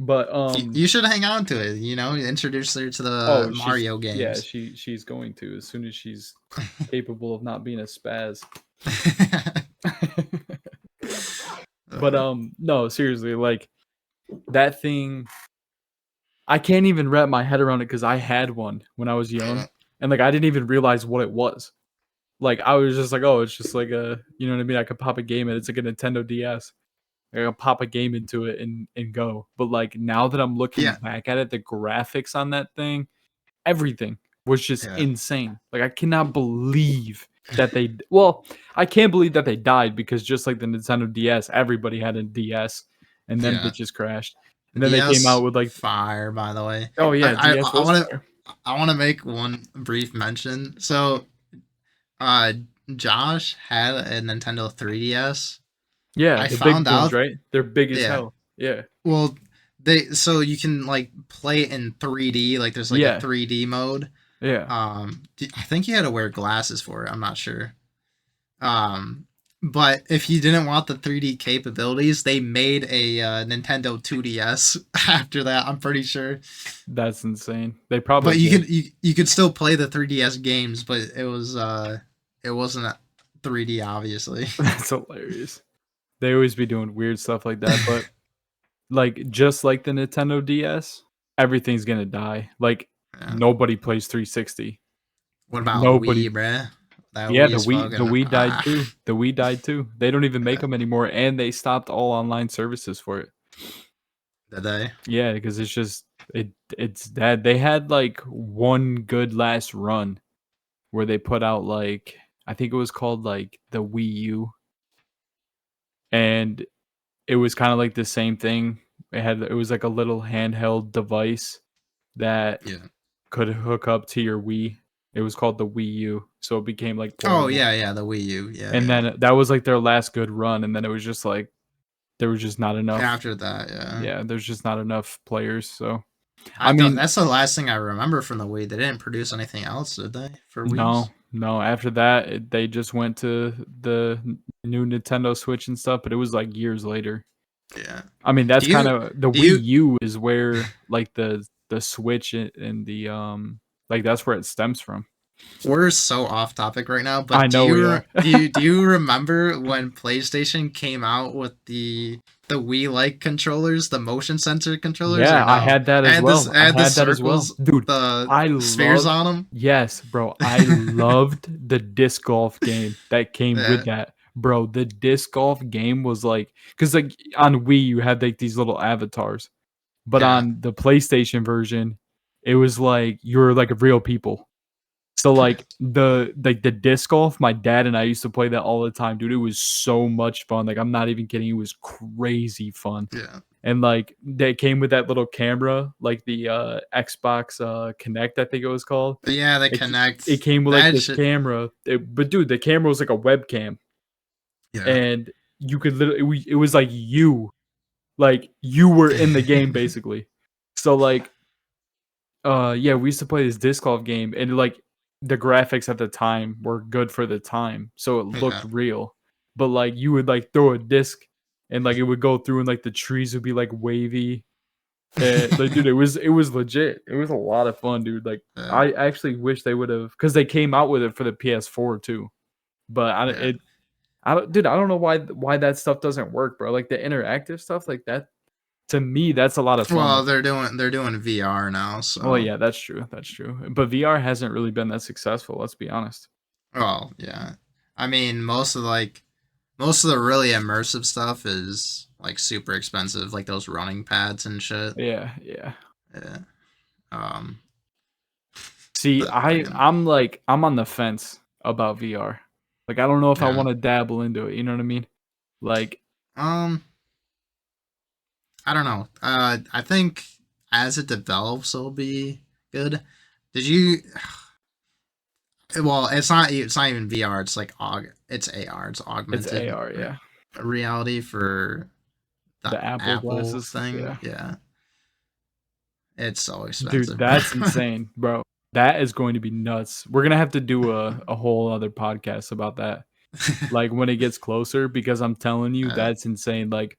But you should hang on to it. You know, introduce her to the Mario games. Yeah, she's going to as soon as she's capable of not being a spaz. But no, seriously, like that thing, I can't even wrap my head around it because I had one when I was young, and like I didn't even realize what it was. Like I was just like, oh, it's just like a, you know what I mean? I could pop a game in. It's like a Nintendo DS. I can pop a game into it and go. But like now that I'm looking back at it, the graphics on that thing, everything was just insane. Like I cannot believe that they. Well, I can't believe that they died because just like the Nintendo DS, everybody had a DS, and then it just crashed. And then they came out with like fire. By the way, oh yeah, I want to make one brief mention. So, Josh had a Nintendo 3DS. Yeah, I the found big ones, out. right? They're big as Yeah. hell. Yeah. Well, so you can like play it in 3D. Like there's like Yeah. a 3D mode. Yeah. I think you had to wear glasses for it. I'm not sure. But if you didn't want the 3D capabilities, they made a Nintendo 2DS after that. I'm pretty sure. That's insane. They probably But you did. could you could still play the 3DS games, but it wasn't 3D obviously. That's hilarious. They always be doing weird stuff like that, but like just like the Nintendo DS, everything's gonna die. Like Yeah. nobody plays 360. What about Nobody. Wii, bruh? That Yeah, Wii is the fucking, Wii died too. The Wii died too. They don't even make Yeah. them anymore, and they stopped all online services for it. Did they? Yeah, because it's just it's that they had like one good last run where they put out like I think it was called like the Wii U, and it was kind of like the same thing. It was like a little handheld device that Yeah. could hook up to your Wii. It was called the Wii U, so it became like Oh portable. yeah, the Wii U. Yeah. And yeah. then that was like their last good run, and then it was just like there was just not enough. After that, yeah. Yeah, there's just not enough players. So I I mean, mean- that's the last thing I remember from the Wii. They didn't produce anything else, did they? For Wii? no. After that, they just went to the new Nintendo Switch and stuff, but it was like years later. Yeah. I mean, that's Do you- kind of the do Wii U is where like the Switch and the like that's where it stems from. We're so off topic right now, but I know we are. do you remember when PlayStation came out with the Wii like controllers, the motion sensor controllers? Yeah, or no? I had that as And well. the- I and had the that as well, circles, dude. The I spheres love- on them. Yes, bro. I loved the disc golf game that came with that. Bro, the disc golf game was like because like on Wii you had like these little avatars. But Yeah. on the PlayStation version, it was like you were like real people. So like the disc golf, my dad and I used to play that all the time, dude. It was so much fun. Like I'm not even kidding. It was crazy fun. Yeah. And like they came with that little camera, like the Xbox Connect, I think it was called. But yeah, they It- connect. It came with like That this shit- camera, but dude, the camera was like a webcam, Yeah. and you could literally, it was like you were in the game basically. So like, yeah, we used to play this disc golf game, and like the graphics at the time were good for the time, so it looked Yeah. real. But like you would like throw a disc, and like it would go through, and like the trees would be like wavy. And, like, dude, it was legit. It was a lot of fun, dude. Like Yeah. I actually wish they would have, because they came out with it for the PS4 too. But Yeah. I don't know why that stuff doesn't work, bro. Like the interactive stuff like that, to me, that's a lot of fun. Well, they're doing VR now, so. Oh yeah, that's true. But VR hasn't really been that successful. Let's be honest. Well, yeah. I mean, most of the really immersive stuff is like super expensive, like those running pads and shit. Yeah. Yeah. See, But fucking- I'm on the fence about VR. Like I don't know if I Yeah. want to dabble into it. You know what I mean? Like I don't know. I think as it develops, it'll be good. Did you? Well, it's not even VR. It's like it's AR. It's augmented. it's AR. Yeah. Reality for The Apple glasses, thing. yeah. It's so expensive. Dude, that's insane, bro. That is going to be nuts. We're gonna have to do a whole other podcast about that. Like when it gets closer, because I'm telling you, that's insane. Like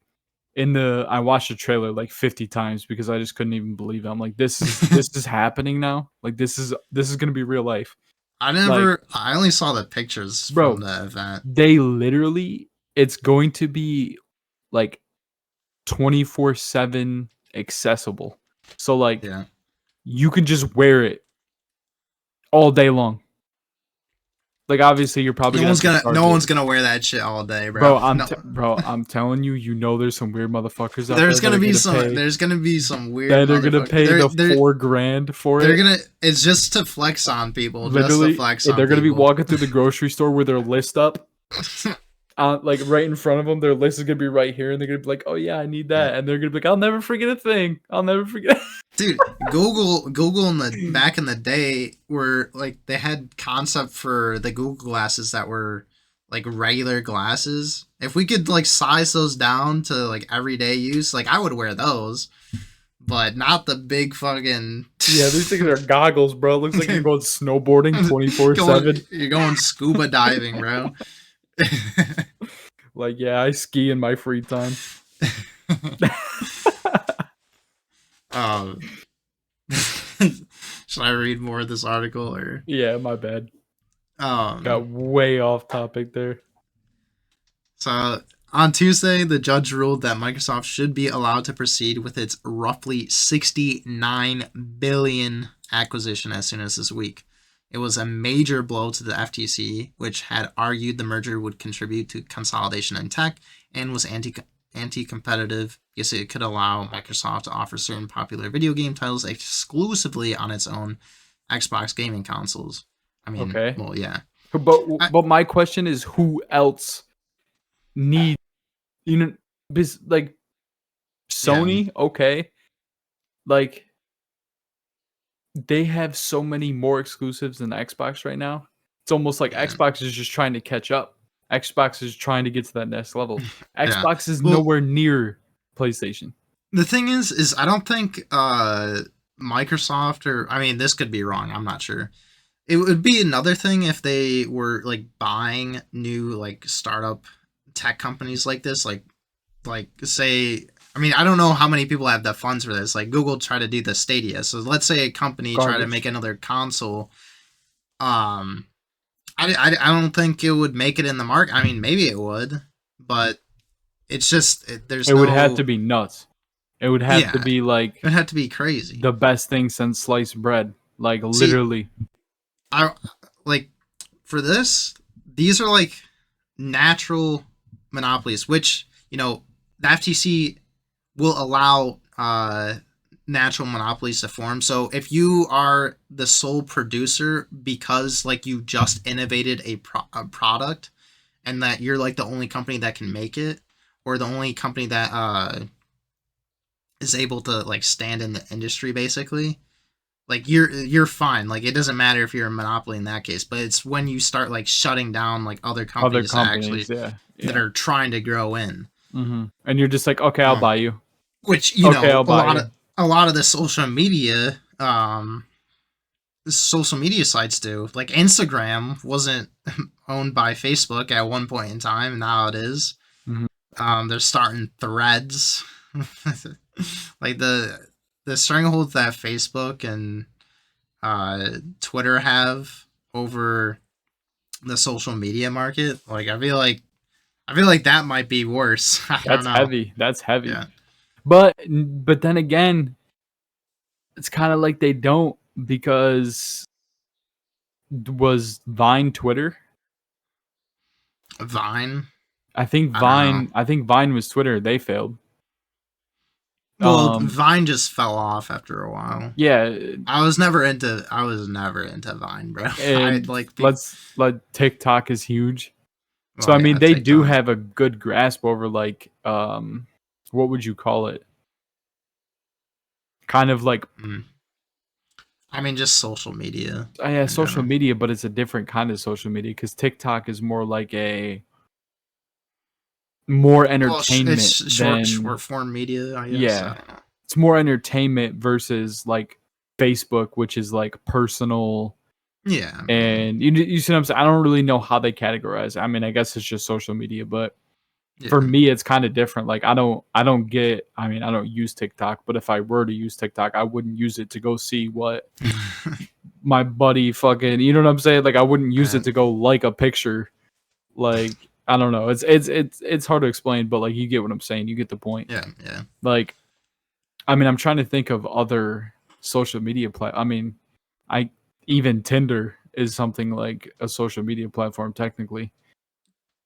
I watched the trailer like 50 times because I just couldn't even believe it. I'm like, this is happening now. Like this is gonna be real life. I only saw the pictures Bro, from the event. They literally, it's going to be like 24/7 accessible. So like Yeah. you can just wear it all day long. Like obviously you're probably No one's have to charge no it. one's gonna wear that shit all day, bro. Bro, I'm telling you, there's some weird motherfuckers out There's there. gonna be some weird. that are gonna pay the they're, $4,000 for They're it. gonna. It's just to flex on people. Literally, just to flex on they're gonna be people. walking through the grocery store with their list up. like right in front of them. Their list is gonna be right here, and they're gonna be like, "Oh yeah, I need that," and they're gonna be like, "I'll never forget a thing. I'll never forget." Dude, Google in the back in the day were like they had concept for the Google glasses that were like regular glasses. If we could like size those down to like everyday use, like I would wear those, but not the big fucking. Yeah, these things are goggles, bro. Looks like you're going snowboarding 24/7. You're going scuba diving, bro. Like, yeah, I ski in my free time. Should I read more of this article or? Yeah, my bad. Got way off topic there. So on Tuesday, the judge ruled that Microsoft should be allowed to proceed with its roughly $69 billion acquisition as soon as this week. It was a major blow to the FTC, which had argued the merger would contribute to consolidation in tech and was anti-competitive because it could allow Microsoft to offer certain popular video game titles exclusively on its own Xbox gaming consoles. I mean, Okay. well, yeah. But my question is, who else needs, like Sony? Okay, like they have so many more exclusives than Xbox right now. It's almost like Xbox is just trying to catch up. Xbox is trying to get to that next level. Xbox is nowhere near PlayStation. The thing is I don't think Microsoft, or I mean, this could be wrong. I'm not sure. It would be another thing if they were like buying new like startup tech companies like this, like say, I mean, I don't know how many people have the funds for this. Like Google tried to do the Stadia. So let's say a company try to make another console. I don't think it would make it in the market. I mean, maybe it would, but it's just it would have to be nuts. It would have to be like it would have to be crazy. The best thing since sliced bread, like literally. I like for this. These are like natural monopolies, which the FTC will allow natural monopolies to form. So if you are the sole producer because like you just innovated a product and that you're like the only company that can make it, or the only company that is able to like stand in the industry, basically, like you're fine. Like it doesn't matter if you're a monopoly in that case, but it's when you start like shutting down like other companies that are trying to grow in. Mm-hmm. And you're just like, okay, I'll buy you. Which a lot of the social media sites do. Like Instagram wasn't owned by Facebook at one point in time, and now it is. Mm-hmm. They're starting Threads. Like the stranglehold that Facebook and Twitter have over the social media market. Like I feel like that might be worse. That's heavy. That's heavy. Yeah. But then again, it's kind of like they don't, because was Vine Twitter? Vine? I think Vine was Twitter. They failed. Well, Vine just fell off after a while. Yeah. I was never into Vine, bro. TikTok is huge. So I mean, they do have a good grasp over like what would you call it? Kind of like I mean, just social media. Yeah, social media, but it's a different kind of social media, because TikTok is more like a more entertainment. It's short form media, I guess. Yeah. It's more entertainment versus like Facebook, which is like personal. Yeah. And you see what I'm saying? I don't really know how they categorize it. I mean, I guess it's just social media, but for me, it's kind of different. Like I don't use TikTok, but if I were to use TikTok, I wouldn't use it to go see what my buddy fucking, you know what I'm saying? Like I wouldn't use it to go like a picture. Like, I don't know. It's hard to explain, but like you get what I'm saying. You get the point. Yeah, yeah. Like, I mean, I'm trying to think of other social media even Tinder is something like a social media platform technically.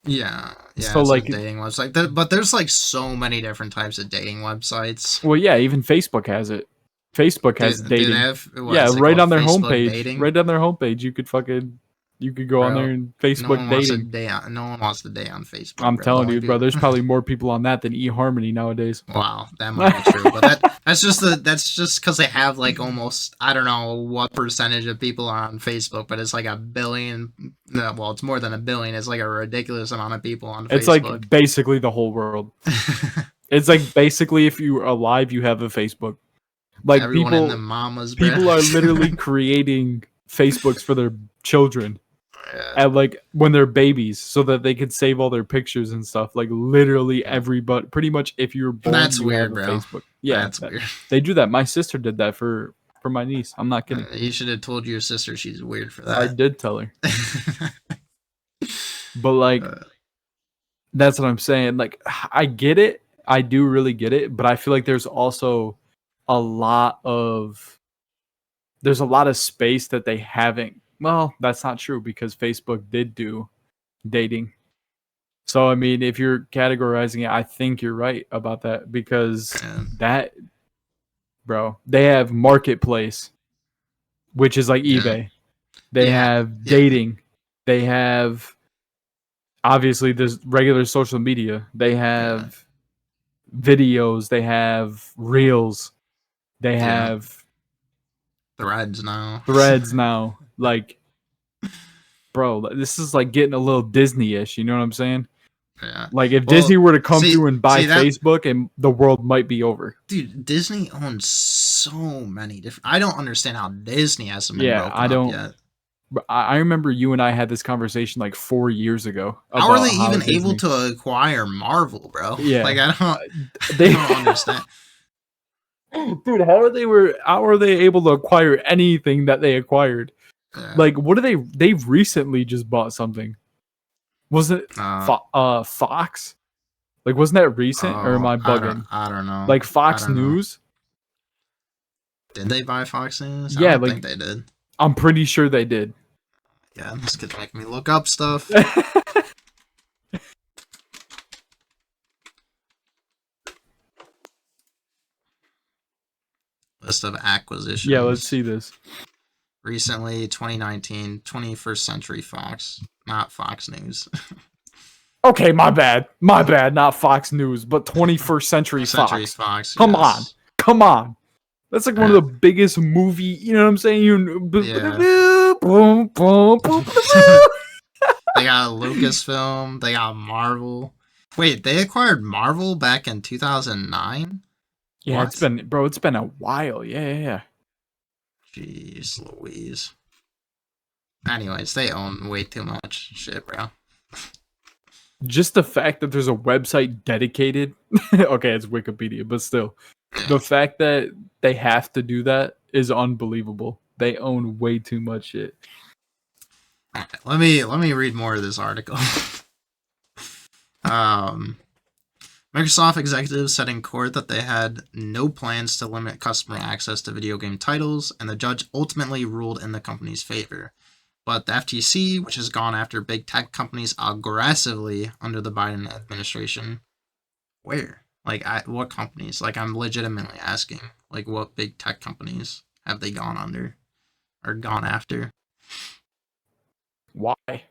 Yeah. So like a dating website, but there's like so many different types of dating websites. Well, yeah, even Facebook has it. Facebook has dating. Do they have, right on their homepage. Right on their homepage, you could fucking You could go on Bro, there and No Facebook one wants to dating. date on. No one wants to date on Facebook. I'm bro. telling Only you, bro. people- There's probably more people on that than eHarmony nowadays. Wow, that might be true, but that's just because they have like almost I don't know what percentage of people are on Facebook, but it's like a billion. No, well, it's more than a billion. It's like a ridiculous amount of people on It's Facebook. like basically the whole world. It's like basically if you're alive, you have a Facebook. Like everyone in the people, mamas. Bro. people are literally creating Facebooks for their children. Yeah. And like when they're babies, so that they could save all their pictures and stuff. Like literally everybody, pretty much if you were born, That's you weird, have a bro. Facebook. Yeah, That's weird. They do that. My sister did that for my niece. I'm not kidding. You should have told your sister she's weird for I that. did tell her, but like that's what I'm saying. Like I get it. I do really get it, but I feel like there's also a lot of space that they haven't. Well, that's not true because Facebook did do dating. So I mean, if you're categorizing it, I think you're right about that because that, bro, they have marketplace, which is like eBay. They have dating. They have obviously there's regular social media. They have videos. They have reels. They have threads now. Like, bro, this is like getting a little Disney-ish. You know what I'm saying? Yeah. Like if Disney were to come through and buy that, Facebook, and the world might be over. Dude, Disney owns so many different. I don't understand how Disney hasn't been broken I don't. up yet. I remember you and I had this conversation like 4 years ago. How are they about even Disney- able to acquire Marvel, bro? Yeah. Like I They don't understand. Dude, how are they able to acquire anything that they acquired? Yeah. Like, what do they've recently just bought something? Was it Fox? Like, wasn't that recent or am I bugging? I don't know. Like Fox I don't know. News? Did they buy Fox News? Yeah, I don't like- think they did. I'm pretty sure they did. Yeah, this could make me look up stuff. List of acquisitions. Yeah, let's see this. Recently, 2019, 21st Century Fox, not Fox News. Okay, my bad. Not Fox News, but 21st Century Century Fox. Fox. Come yes. on. That's like one of the biggest movie, you know what I'm saying? They got Lucasfilm. They got Marvel. Wait, they acquired Marvel back in 2009? Yeah, What? it's been a while. Yeah. Jeez Louise. Anyways, they own way too much shit, bro. Just the fact that there's a website dedicated. Okay, it's Wikipedia, but still. The fact that they have to do that is unbelievable. They own way too much shit. Let me read more of this article. Microsoft executives said in court that they had no plans to limit customer access to video game titles, and the judge ultimately ruled in the company's favor. But the FTC, which has gone after big tech companies aggressively under the Biden administration, where? Like, what companies? Like, I'm legitimately asking, like, what big tech companies have they gone under or gone after? Why? I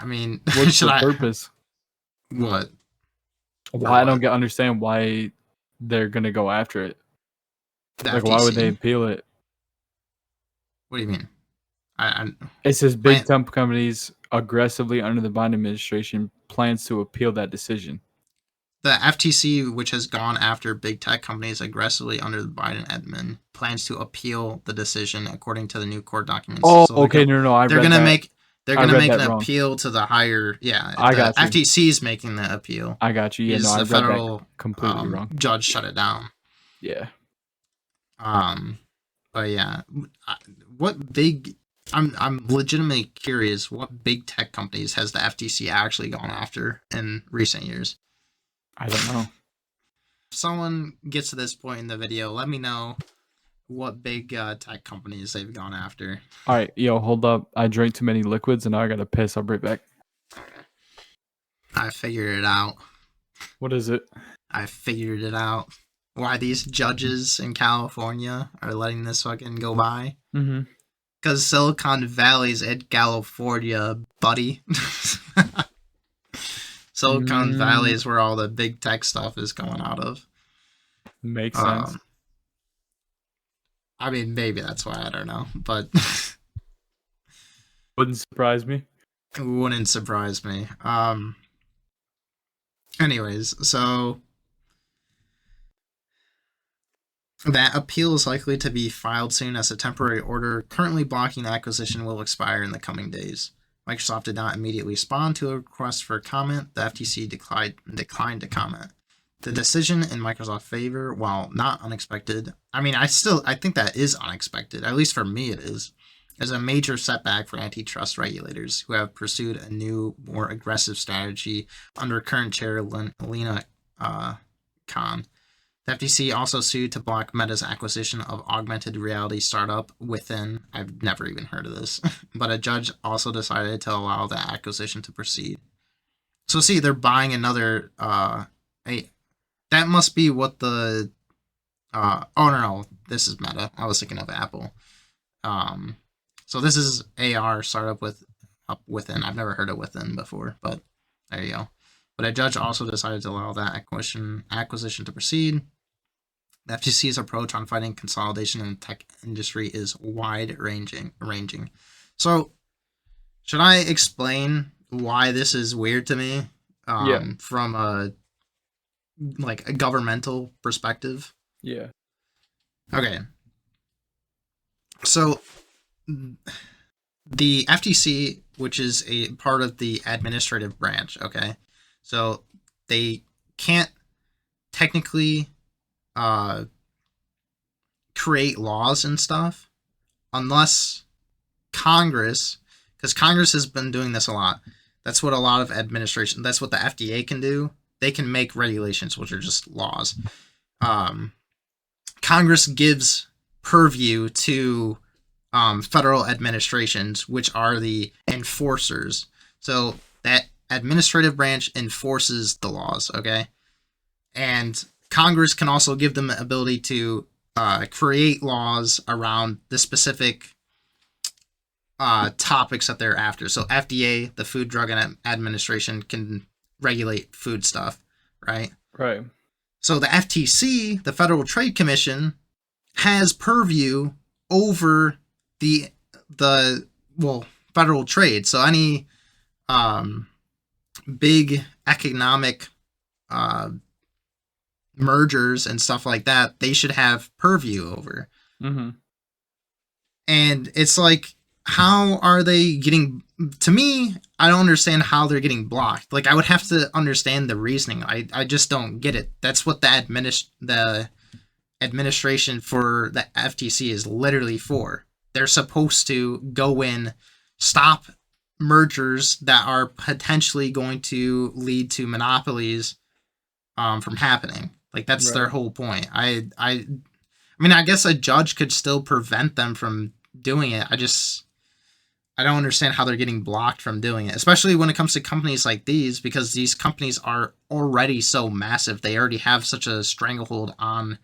mean, What's the purpose? What? Why I don't understand why they're gonna go after it. The Like, why would FTC? they appeal it? What do you mean? It says big tech companies aggressively under the Biden administration plans to appeal that decision. The FTC, which has gone after big tech companies aggressively under the Biden admin, plans to appeal the decision according to the new court documents. Oh, So they're okay, gonna- no, They're gonna make I an read that wrong. appeal to the higher. Yeah, I the got you. FTC is making the appeal. I got you. Yeah, Because no, I the read that federal completely wrong. judge shut it down. Yeah. But yeah, what big? I'm legitimately curious. What big tech companies has the FTC actually gone after in recent years? I don't know. If someone gets to this point in the video, let me know what big tech companies they've gone after. All right, yo, hold up. I drank too many liquids and now I gotta piss. I'll be right back. I figured it out. What is it? I figured it out. Why these judges in California are letting this fucking go by. Mm-hmm. Because Silicon Valley's in California, buddy. Silicon Valley is where all the big tech stuff is going out of. Makes sense. I mean, maybe that's why, I don't know. But Wouldn't surprise me. it wouldn't surprise me. Anyways, so that appeal is likely to be filed soon, as a temporary order currently blocking the acquisition will expire in the coming days. Microsoft did not immediately respond to a request for comment. The FTC declined to comment. The decision in Microsoft's favor, while not unexpected, I mean, I think that is unexpected, at least for me it is a major setback for antitrust regulators who have pursued a new, more aggressive strategy under current chair Lena Khan. The FTC also sued to block Meta's acquisition of augmented reality startup Within. I've never even heard of this, but a judge also decided to allow the acquisition to proceed. So see, they're buying another. That must be what the. Oh no, this is Meta. I was thinking of Apple. So this is AR startup Within. I've never heard of Within before, but there you go. But a judge also decided to allow that acquisition to proceed. The FTC's approach on fighting consolidation in the tech industry is wide-ranging. So, should I explain why this is weird to me? From a governmental perspective. Yeah. Okay. So, the FTC, which is a part of the administrative branch, okay? So they can't technically create laws and stuff unless Congress, because Congress has been doing this a lot. That's what a lot of administration, that's what the FDA can do. They can make regulations, which are just laws. Congress gives purview to federal administrations, which are the enforcers. So that administrative branch enforces the laws, okay? And Congress can also give them the ability to create laws around the specific topics that they're after. So FDA, the Food, Drug, and Administration, can regulate food stuff, right? Right. So the FTC, the Federal Trade Commission, has purview over the federal trade. So any big economic mergers and stuff like that, they should have purview over. Mm-hmm. And it's like, how are they getting? To me, I don't understand how they're getting blocked. Like, I would have to understand the reasoning. I just don't get it. That's what the administration for the FTC is literally for. They're supposed to go in, stop mergers that are potentially going to lead to monopolies from happening. Like, that's Right. their whole point. I mean, I guess a judge could still prevent them from doing it. I don't understand how they're getting blocked from doing it, especially when it comes to companies like these, because these companies are already so massive. They already have such a stranglehold on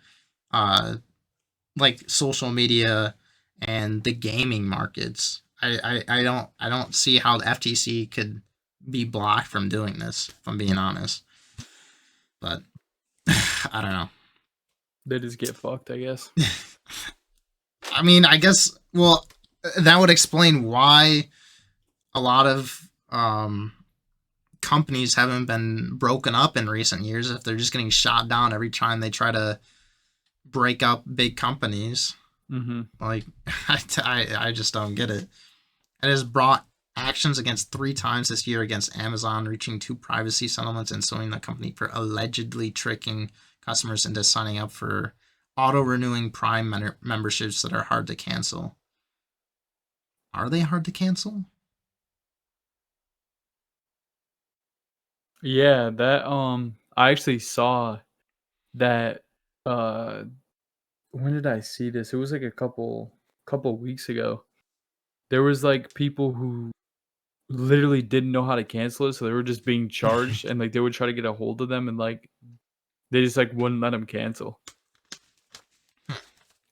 like social media and the gaming markets. I don't see how the FTC could be blocked from doing this, if I'm being honest. But I don't know. They just get fucked, I guess. I mean, I guess, well, that would explain why a lot of companies haven't been broken up in recent years, if they're just getting shot down every time they try to break up big companies. Mm-hmm. Like, I just don't get it. It has brought actions against 3 times this year against Amazon, reaching 2 privacy settlements and suing the company for allegedly tricking customers into signing up for auto-renewing Prime memberships that are hard to cancel. Are they hard to cancel? Yeah, that I actually saw that when did I see this? It was like a couple weeks ago. There was like people who literally didn't know how to cancel it, so they were just being charged and like they would try to get a hold of them and like they just like wouldn't let them cancel.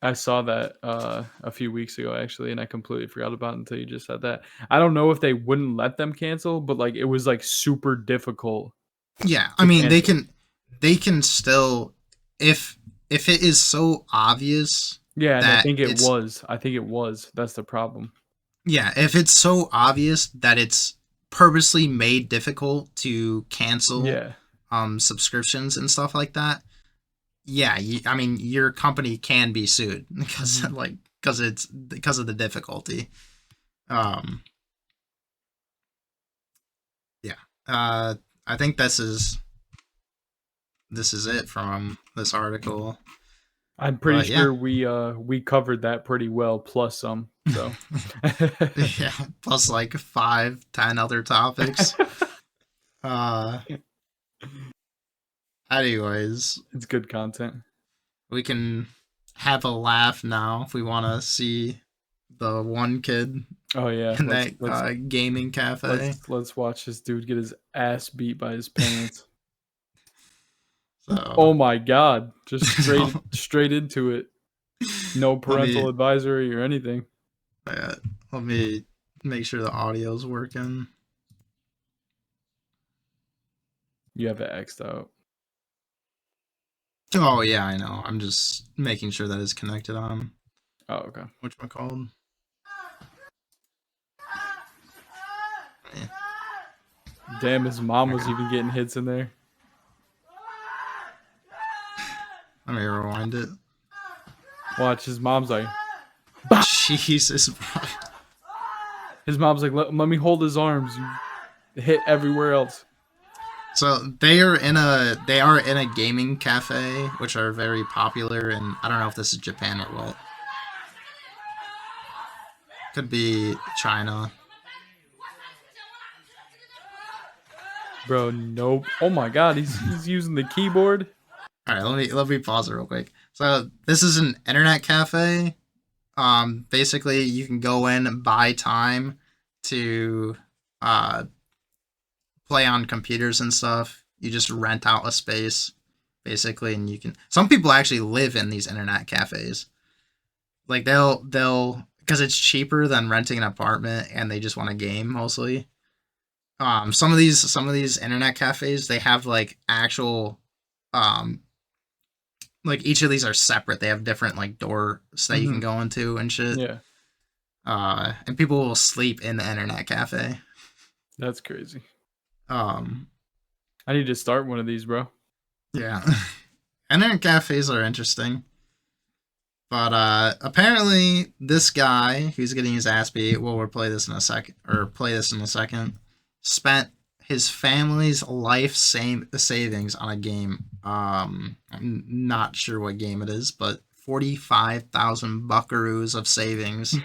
I saw that a few weeks ago actually, and I completely forgot about it until you just said that. I don't know if they wouldn't let them cancel, but like it was like super difficult. Yeah, I to mean cancel. they can still if it is so obvious Yeah, and I that think it it's was. I think it was. That's the problem. yeah, if it's so obvious that it's purposely made difficult to cancel Yeah. subscriptions and stuff like that, yeah, I mean your company can be sued because because of the difficulty. Yeah. I think this is it from this article. I'm pretty But, yeah. sure we covered that pretty well, plus some. So Yeah, plus like 5-10 other topics. Anyways, it's good content. we can have a laugh now if we want to see the one kid Oh yeah, in that gaming cafe. let's watch this dude get his ass beat by his parents. So, Oh my god, just straight into it. No parental advisory or anything. let me make sure the audio's working. You have it X'd out. Oh yeah, I know. I'm just making sure that it's connected on. Oh, okay. Whatchamacalled? Yeah. Damn, his mom was even getting hits in there. Let me rewind it. Watch, his mom's like, Jesus, bro. his mom's like, let me hold his arms. You hit everywhere else. So they are in a gaming cafe, which are very popular, and I don't know if this is Japan or what. Could be China. Bro, nope. Oh my god, he's using the keyboard. All right, let me pause it real quick. So this is an internet cafe. Basically, you can go in and buy time to play on computers and stuff. You just rent out a space, basically, and you can. Some people actually live in these internet cafes. Like they'll because it's cheaper than renting an apartment, and they just want to game mostly. Some of these internet cafes, they have like actual like each of these are separate. They have different like doors that you can go into and shit. Yeah. And people will sleep in the internet cafe. That's crazy. I need to start one of these, bro. Yeah. Internet cafes are interesting. But apparently this guy who's getting his ass beat, we'll play this in a second, spent his family's life savings on a game. I'm not sure what game it is, but 45,000 buckaroos of savings.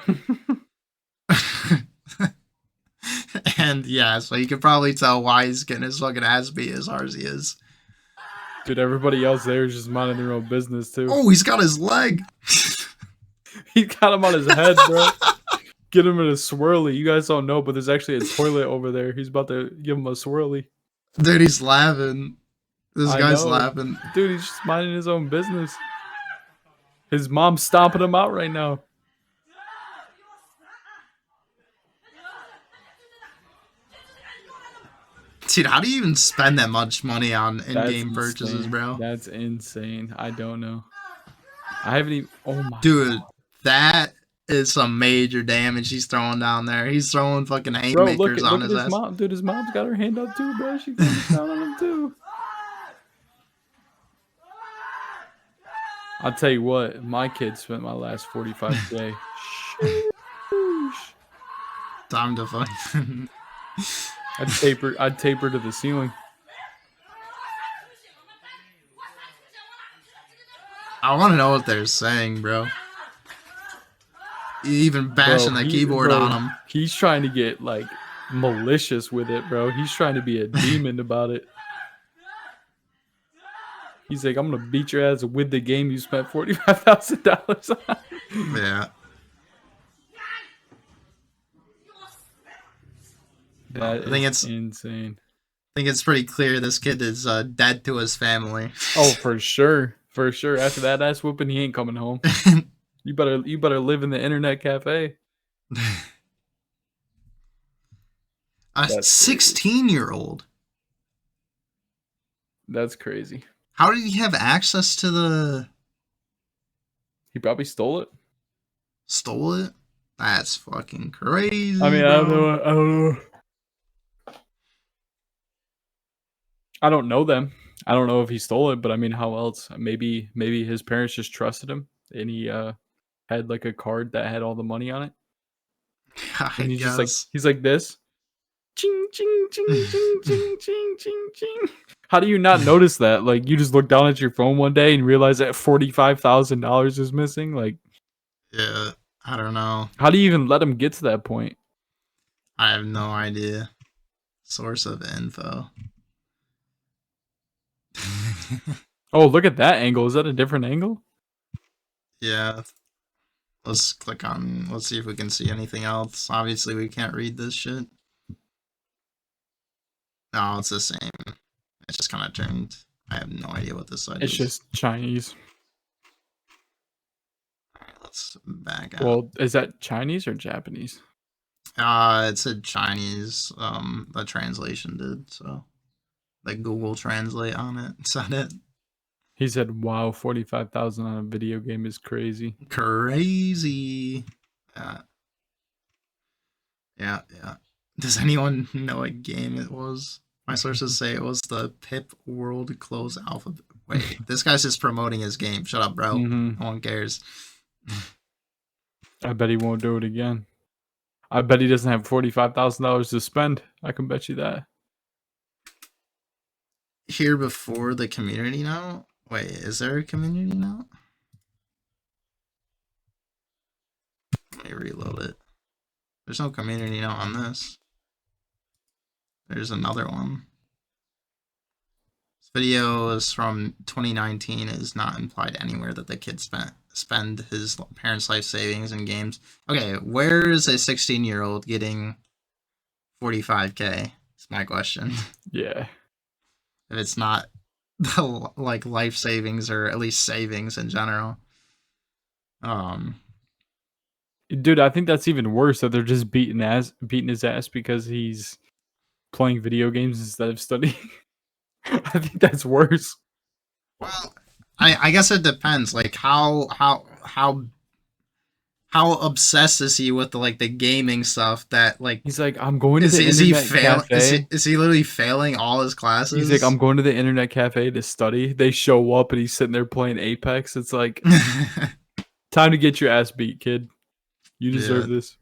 And yeah, so you can probably tell why he's getting his fucking ass beat as hard as he is. Dude, everybody else there is just minding their own business too. Oh, he's got his leg. He got him on his head, bro. Get him in a swirly. You guys don't know, but there's actually a toilet over there. He's about to give him a swirly. Dude, he's laughing. This guy's laughing. Dude, he's just minding his own business. His mom's stomping him out right now. Dude, how do you even spend that much money on in-game purchases, bro? That's insane. I don't know. I haven't even... Oh my Dude, God. that is some major damage he's throwing down there. He's throwing fucking haymakers on his ass. Mom. Dude, his mom's got her hand up too, bro. She comes down on him too. I'll tell you what, my kid spent my last 45K. Time to fucking... I'd taper to the ceiling. I want to know what they're saying, bro. Even bashing the keyboard on him. He's trying to get like malicious with it, bro. He's trying to be a demon about it. He's like, I'm gonna beat your ass with the game you spent $45,000 on. Yeah. That is insane. I think it's pretty clear this kid is dead to his family. Oh, for sure. For sure. After that ass whooping, he ain't coming home. You better live in the internet cafe. A That's crazy. 16-year-old. That's crazy. How did he have access to the... He probably stole it. Stole it? That's fucking crazy, I mean, I don't bro. know. I don't know. I don't know them. I don't know if he stole it, but I mean, how else? Maybe his parents just trusted him, and he had like a card that had all the money on it, I and he's just guess. he's like this, ching ching ching ching ching ching ching ching. How do you not notice that? Like, you just look down at your phone one day and realize that $45,000 is missing. Like, Yeah, I don't know. how do you even let him get to that point? I have no idea. Source of info. Oh, look at that angle. Is that a different angle? Yeah. Let's click on... Let's see if we can see anything else. Obviously, we can't read this shit. No, it's the same. It's just kind of turned... I have no idea what this site It's is. just Chinese. Alright, let's back out. Well, is that Chinese or Japanese? It said Chinese. The translation did, so... Like Google Translate on it said it. He said, "Wow, 45,000 on a video game is crazy." Crazy. Yeah. Does anyone know what game it was? My sources say it was the Pip World Close Alpha. Wait, this guy's just promoting his game. Shut up, bro. Mhm. No one cares. I bet he won't do it again. I bet he doesn't have $45,000 to spend. I can bet you that. Here before the community note? Wait, is there a community note? Let me reload it. There's no community note on this. There's another one. This video is from 2019. It is not implied anywhere that the kid spend his parents' life savings in games. Okay, where is a 16-year-old getting 45K? That's my question. Yeah. If it's not like life savings or at least savings in general. Dude, I think that's even worse, that they're just beating his ass because he's playing video games instead of studying. I think that's worse. Well, I guess it depends. Like how obsessed is he with the gaming stuff that like He's like, I'm going to is the he internet failing? cafe. Is he literally failing all his classes? He's like, I'm going to the internet cafe to study. They show up and he's sitting there playing Apex. It's like, time to get your ass beat, kid. You deserve this.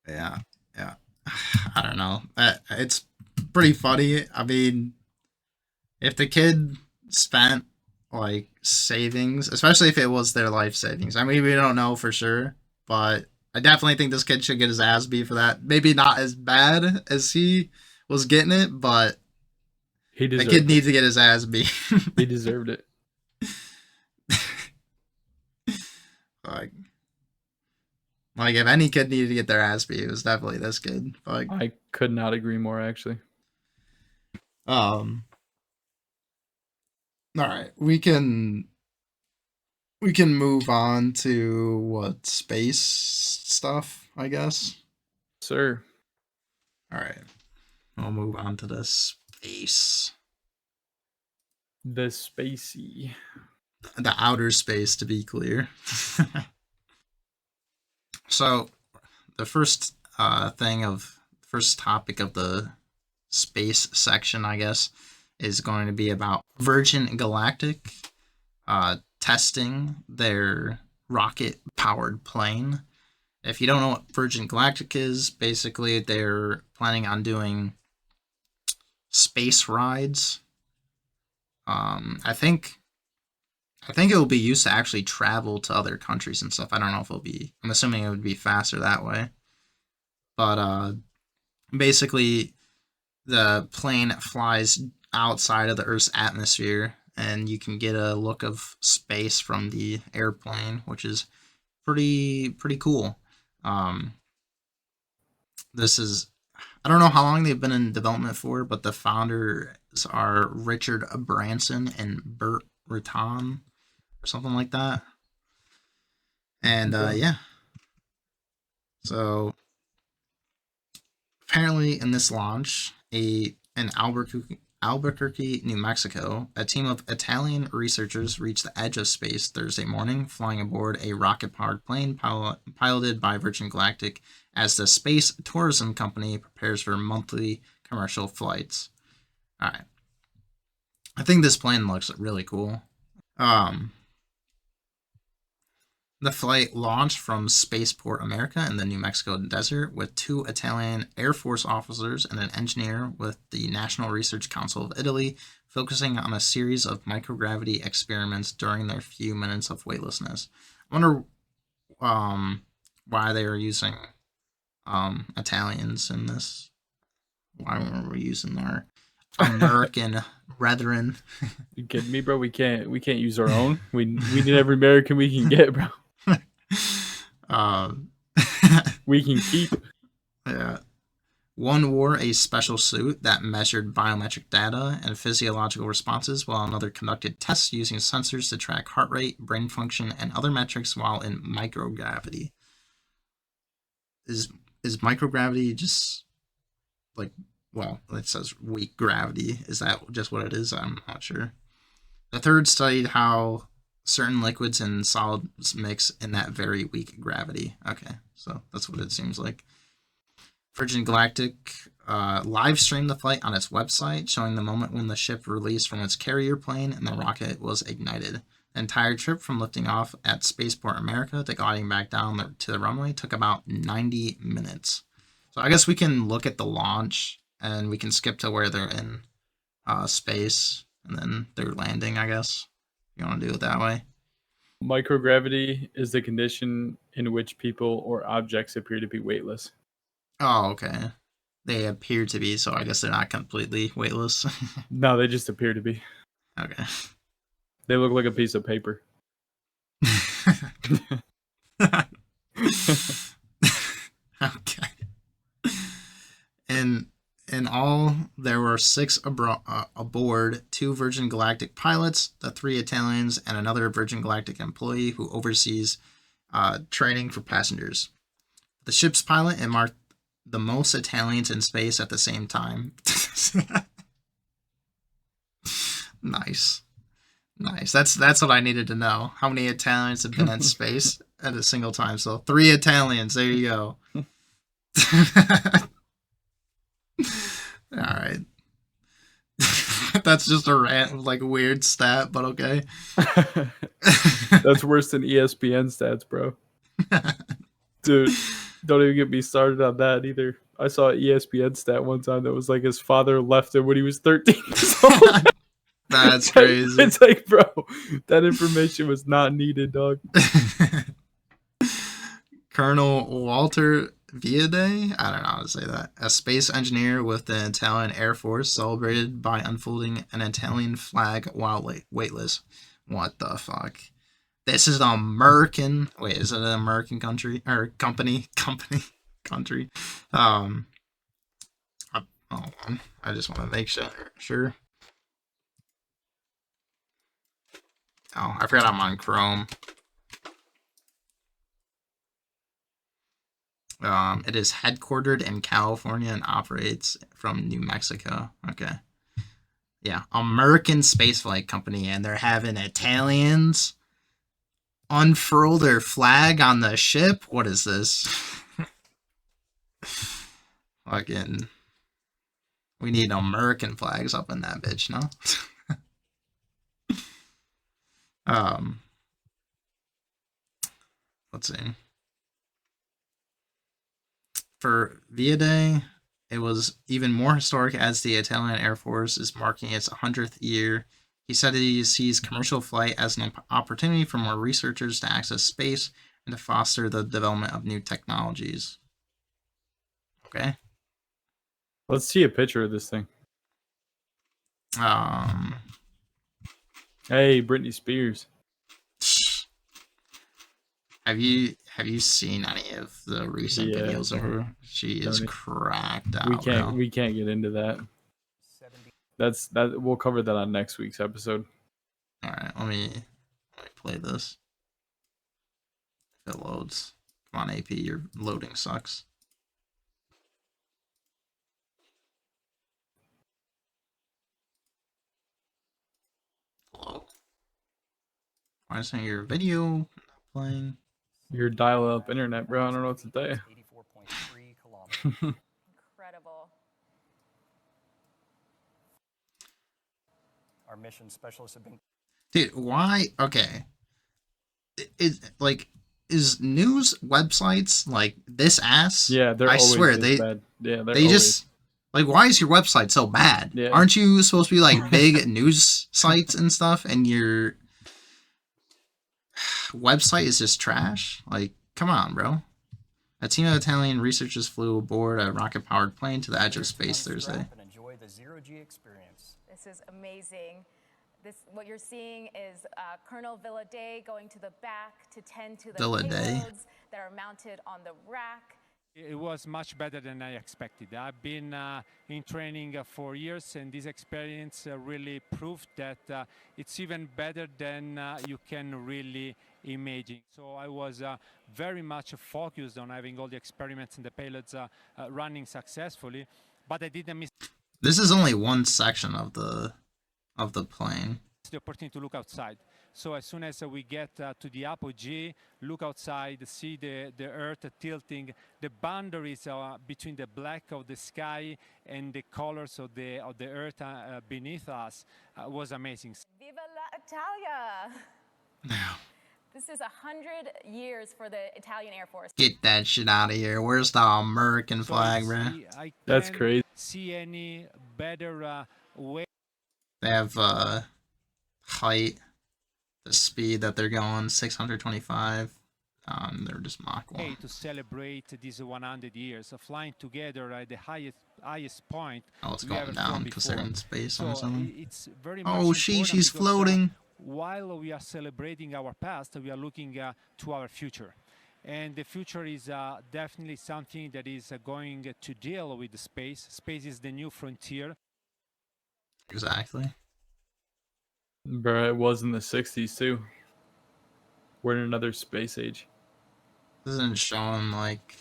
Yeah. I don't know. It's pretty funny. I mean, if the kid spent like savings, especially if it was their life savings. I mean, we don't know for sure, but I definitely think this kid should get his ass beat for that. Maybe not as bad as he was getting it, but the kid needs to get his ass beat. He deserved it. Like if any kid needed to get their ass beat, it was definitely this kid. Like, I could not agree more, actually. all right, we can move on to what space stuff, I guess. Sir. All right, we'll move on to the space. The spacey. The outer space, to be clear. So, the first topic of the space section, I guess, is going to be about Virgin Galactic testing their rocket-powered plane. If you don't know what Virgin Galactic is, basically they're planning on doing space rides. I think it will be used to actually travel to other countries and stuff. I don't know if it'll be... I'm assuming it would be faster that way. But basically, the plane flies outside of the Earth's atmosphere, and you can get a look of space from the airplane, which is pretty cool. This is... I don't know how long they've been in development for, but the founders are Richard Branson and Bert Rutan. or something like that. And yeah. So apparently in this launch, in Albuquerque, New Mexico, a team of Italian researchers reached the edge of space Thursday morning, flying aboard a rocket-powered plane piloted by Virgin Galactic as the space tourism company prepares for monthly commercial flights. All right. I think this plane looks really cool. The flight launched from Spaceport America in the New Mexico desert with 2 Italian Air Force officers and an engineer with the National Research Council of Italy, focusing on a series of microgravity experiments during their few minutes of weightlessness. I wonder why they were using Italians in this. Why were we using our American brethren? You kidding me, bro? We can't use our own. We need every American we can get, bro. We can keep. Yeah. One wore a special suit that measured biometric data and physiological responses, while another conducted tests using sensors to track heart rate, brain function, and other metrics while in microgravity. Is microgravity just like, well, it says weak gravity. Is that just what it is? I'm not sure. The third studied how certain liquids and solids mix in that very weak gravity. Okay, so that's what it seems like. Virgin Galactic live streamed the flight on its website, showing the moment when the ship released from its carrier plane and the rocket was ignited. The entire trip from lifting off at Spaceport America to gliding back down to the runway took about 90 minutes. So I guess we can look at the launch and we can skip to where they're in space and then they're landing, I guess. You want to do it that way? Microgravity is the condition in which people or objects appear to be weightless. Oh, okay. They appear to be, so I guess they're not completely weightless. No, they just appear to be. Okay. They look like a piece of paper. Okay. In all, there were 6 aboard, 2 Virgin Galactic pilots, the 3 Italians, and another Virgin Galactic employee who oversees training for passengers. The ship's pilot, it marked the most Italians in space at the same time. Nice. That's what I needed to know. How many Italians have been in space at a single time? So 3 Italians. There you go. All right. That's just a weird stat, but okay. That's worse than ESPN stats, bro. Dude, don't even get me started on that either. I saw an ESPN stat one time that was like his father left him when he was 13 years old. That's crazy. It's like, bro, that information was not needed, dog. Colonel Walter Viade, I don't know how to say that, a space engineer with the Italian Air Force, celebrated by unfolding an Italian flag while weightless. What the fuck? This is an American. Wait, is it an American country or company? Country. Hold on. I just want to make sure. Oh, I forgot I'm on Chrome. It is headquartered in California and operates from New Mexico. Okay. Yeah, American Spaceflight Company, and they're having Italians unfurl their flag on the ship. What is this? Fucking, we need American flags up in that bitch, no? Let's see. For Viade, it was even more historic as the Italian Air Force is marking its 100th year. He said he sees commercial flight as an opportunity for more researchers to access space and to foster the development of new technologies. Okay. Let's see a picture of this thing. Hey, Britney Spears. Have you seen any of the recent videos of her? She is cracked out. We can't get into that. We'll cover that on next week's episode. All right, let me play this. If it loads. Come on, AP, your loading sucks. Hello? Why isn't your video not playing? Your dial-up internet, bro. I don't know what to tell you. 84.3 kilometers. Incredible. Our mission specialists have been. Dude, why? Okay. Is news websites like this ass? Yeah, they're I always swear this they bad. Yeah, they're they always. just like, why is your website so bad? Yeah. Aren't you supposed to be like big news sites and stuff, and your website is just trash? Like, come on, bro. A team of Italian researchers flew aboard a rocket-powered plane to the edge of space Thursday. And enjoy the zero-G experience. This is amazing. What you're seeing is Colonel Villaday going to the back to tend to the Villaday. payloads that are mounted on the rack. It was much better than I expected. I've been in training for years, and this experience really proved that it's even better than you can really imagine. So I was very much focused on having all the experiments and the payloads running successfully, but I didn't miss This is only one section of the plane. the opportunity to look outside. So as soon as we get to the apogee, look outside, see the Earth tilting, the boundaries between the black of the sky and the colors of the Earth beneath us was amazing. Viva la Italia! This is 100 years for the Italian Air Force. Get that shit out of here. Where's the American flag, bro? That's crazy. See any better way. They have height, the speed that they're going, 625. They're just Mach 1. To celebrate these 100 years of flying together at the highest point. Oh, it's we ever going down flown because they're before. in space So on something. it's very much Oh, she's important because, floating. while we are celebrating our past, we are looking to our future. And the future is definitely something that is going to deal with the space. Space is the new frontier. Exactly. Bro, it was in the 60s too. We're in another space age. This isn't showing like.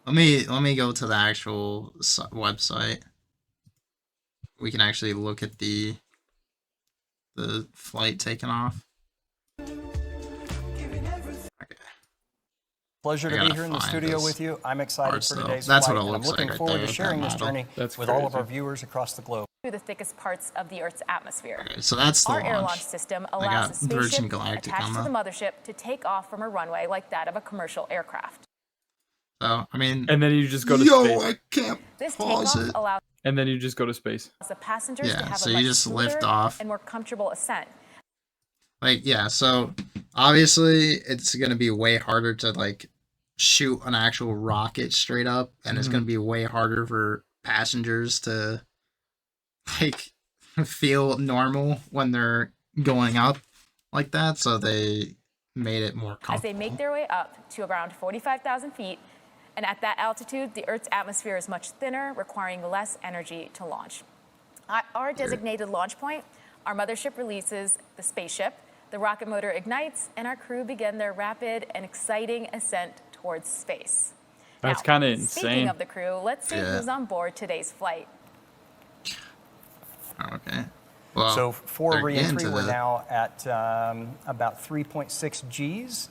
Let me go to the actual website. We can actually look at the flight taking off. Pleasure to I be gotta here in the find studio this with you. I'm excited part for still. today's That's flight, what it and I'm looks looking like right forward there to with sharing that this model. journey That's with all of crazy. our viewers across the globe. Through the thickest parts of the Earth's atmosphere. Okay, so that's the Our air launch launch. system I allows got the Virgin spaceship Galactic attached on to the mothership to take off from a runway like that of a commercial aircraft. So I mean, And then you just go to yo, space. I can't This pause takeoff it. allows And then you just go to space. the passengers Yeah, to have so a you much just lift smoother off. and more comfortable ascent. Like, yeah, so obviously it's gonna be way harder to like shoot an actual rocket straight up, and it's gonna be way harder for passengers to like feel normal when they're going up like that. So they made it more comfortable. As they make their way up to around 45,000 feet, and at that altitude, the Earth's atmosphere is much thinner, requiring less energy to launch. At our designated launch point, our mothership releases the spaceship, the rocket motor ignites, and our crew begin their rapid and exciting ascent towards space. That's Now, kinda Speaking insane. of the crew, let's see Yeah. who's on board today's flight. Okay. Well, So for they're getting re-entry, to we're the- now at about 3.6 Gs.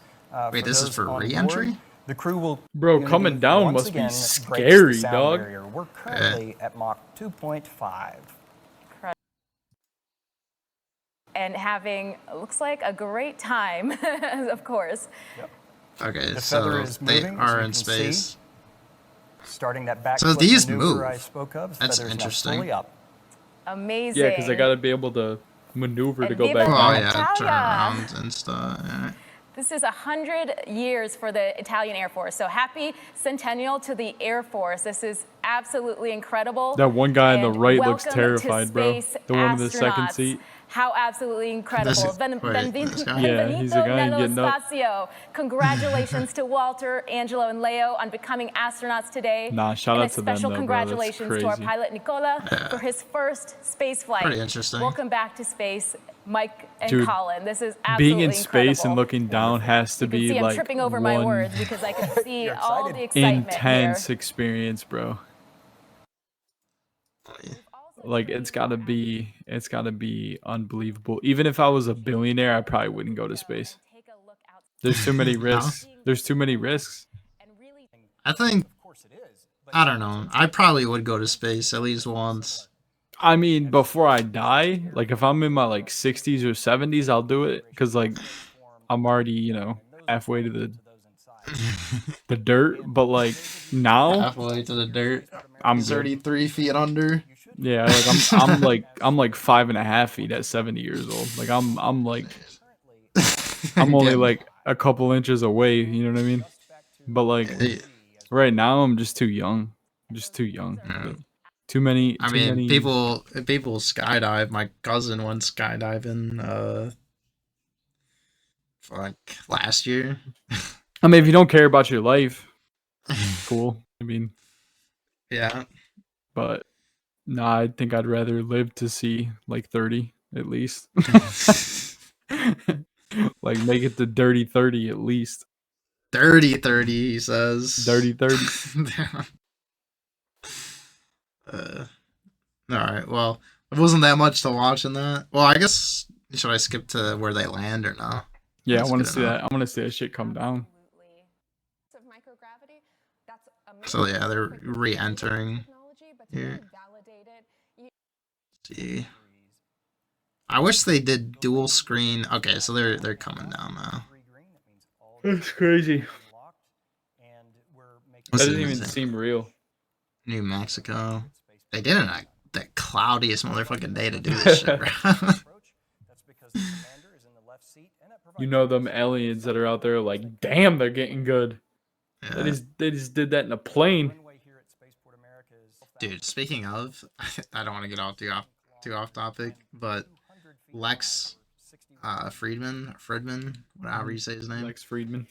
Wait, this is those for on re-entry? board. The crew will. Bro, unity coming down once must be again breaks the scary, sound dog. barrier. We're currently at Mach 2.5. And having, looks like, a great time, of course. Okay, The so feather is they moving, as are you in can see. space. Starting that back So flip these maneuver move. I spoke of. That's feather is now interesting. fully up. Amazing. Yeah, because I gotta be able to maneuver to And go Viva back Oh la down. yeah, turn Italia. around and stuff. Yeah. This is 100 years for the Italian Air Force. So happy centennial to the Air Force. This is absolutely incredible. That one guy on the And right looks welcome to terrified, bro. space, The one in the second astronauts. seat. How absolutely incredible. This guy? Yeah, he's the Benvenuto guy nello getting up. spazio. Congratulations to Walter, Angelo, and Leo on becoming astronauts today. Nah, shout and out to them, a special though, bro. That's congratulations to our crazy. pilot Nicola for his first space flight. Pretty interesting. Welcome back to space, Mike and Dude, Colin. This is absolutely being in space incredible. and looking down has to You can be see I'm like tripping over my one words because I can see all the excitement intense here. experience, bro. Like it's gotta be unbelievable. Even if I was a billionaire, I probably wouldn't go to space. There's too many risks. There's too many risks. I think, I don't know. I probably would go to space at least once. I mean, before I die, like if I'm in my like 60s or 70s, I'll do it because like I'm already, you know, halfway to the dirt. But like now, Halfway to the dirt. I'm He's good. already 3 feet under. Yeah, like I'm like 5.5 feet at 70 years old. Like I'm only like a couple inches away. You know what I mean? But like right now, I'm just too young. I'm just too young. Yeah. Too many. I mean, people skydive. My cousin went skydiving like last year. I mean, if you don't care about your life, cool. I mean, yeah. But nah, I think I'd rather live to see like 30 at least. Like make it to dirty 30 at least. Dirty 30, he says. Dirty 30. All right. Well, it wasn't that much to watch in that. Well, I guess should I skip to where they land or no? Yeah, That's I want good to see enough. that. I want to see that shit come down. So yeah, they're re-entering here. Let's see. I wish they did dual screen. Okay, so they're coming down now. That's crazy. That This doesn't is even seem real. New Mexico. They did it on the cloudiest motherfucking day to do this shit, bro. You know them aliens that are out there like, damn, they're getting good. Yeah. They just did that in a plane. Dude, speaking of, I don't want to get too off topic, but Lex Friedman, whatever you say his name. Lex Friedman.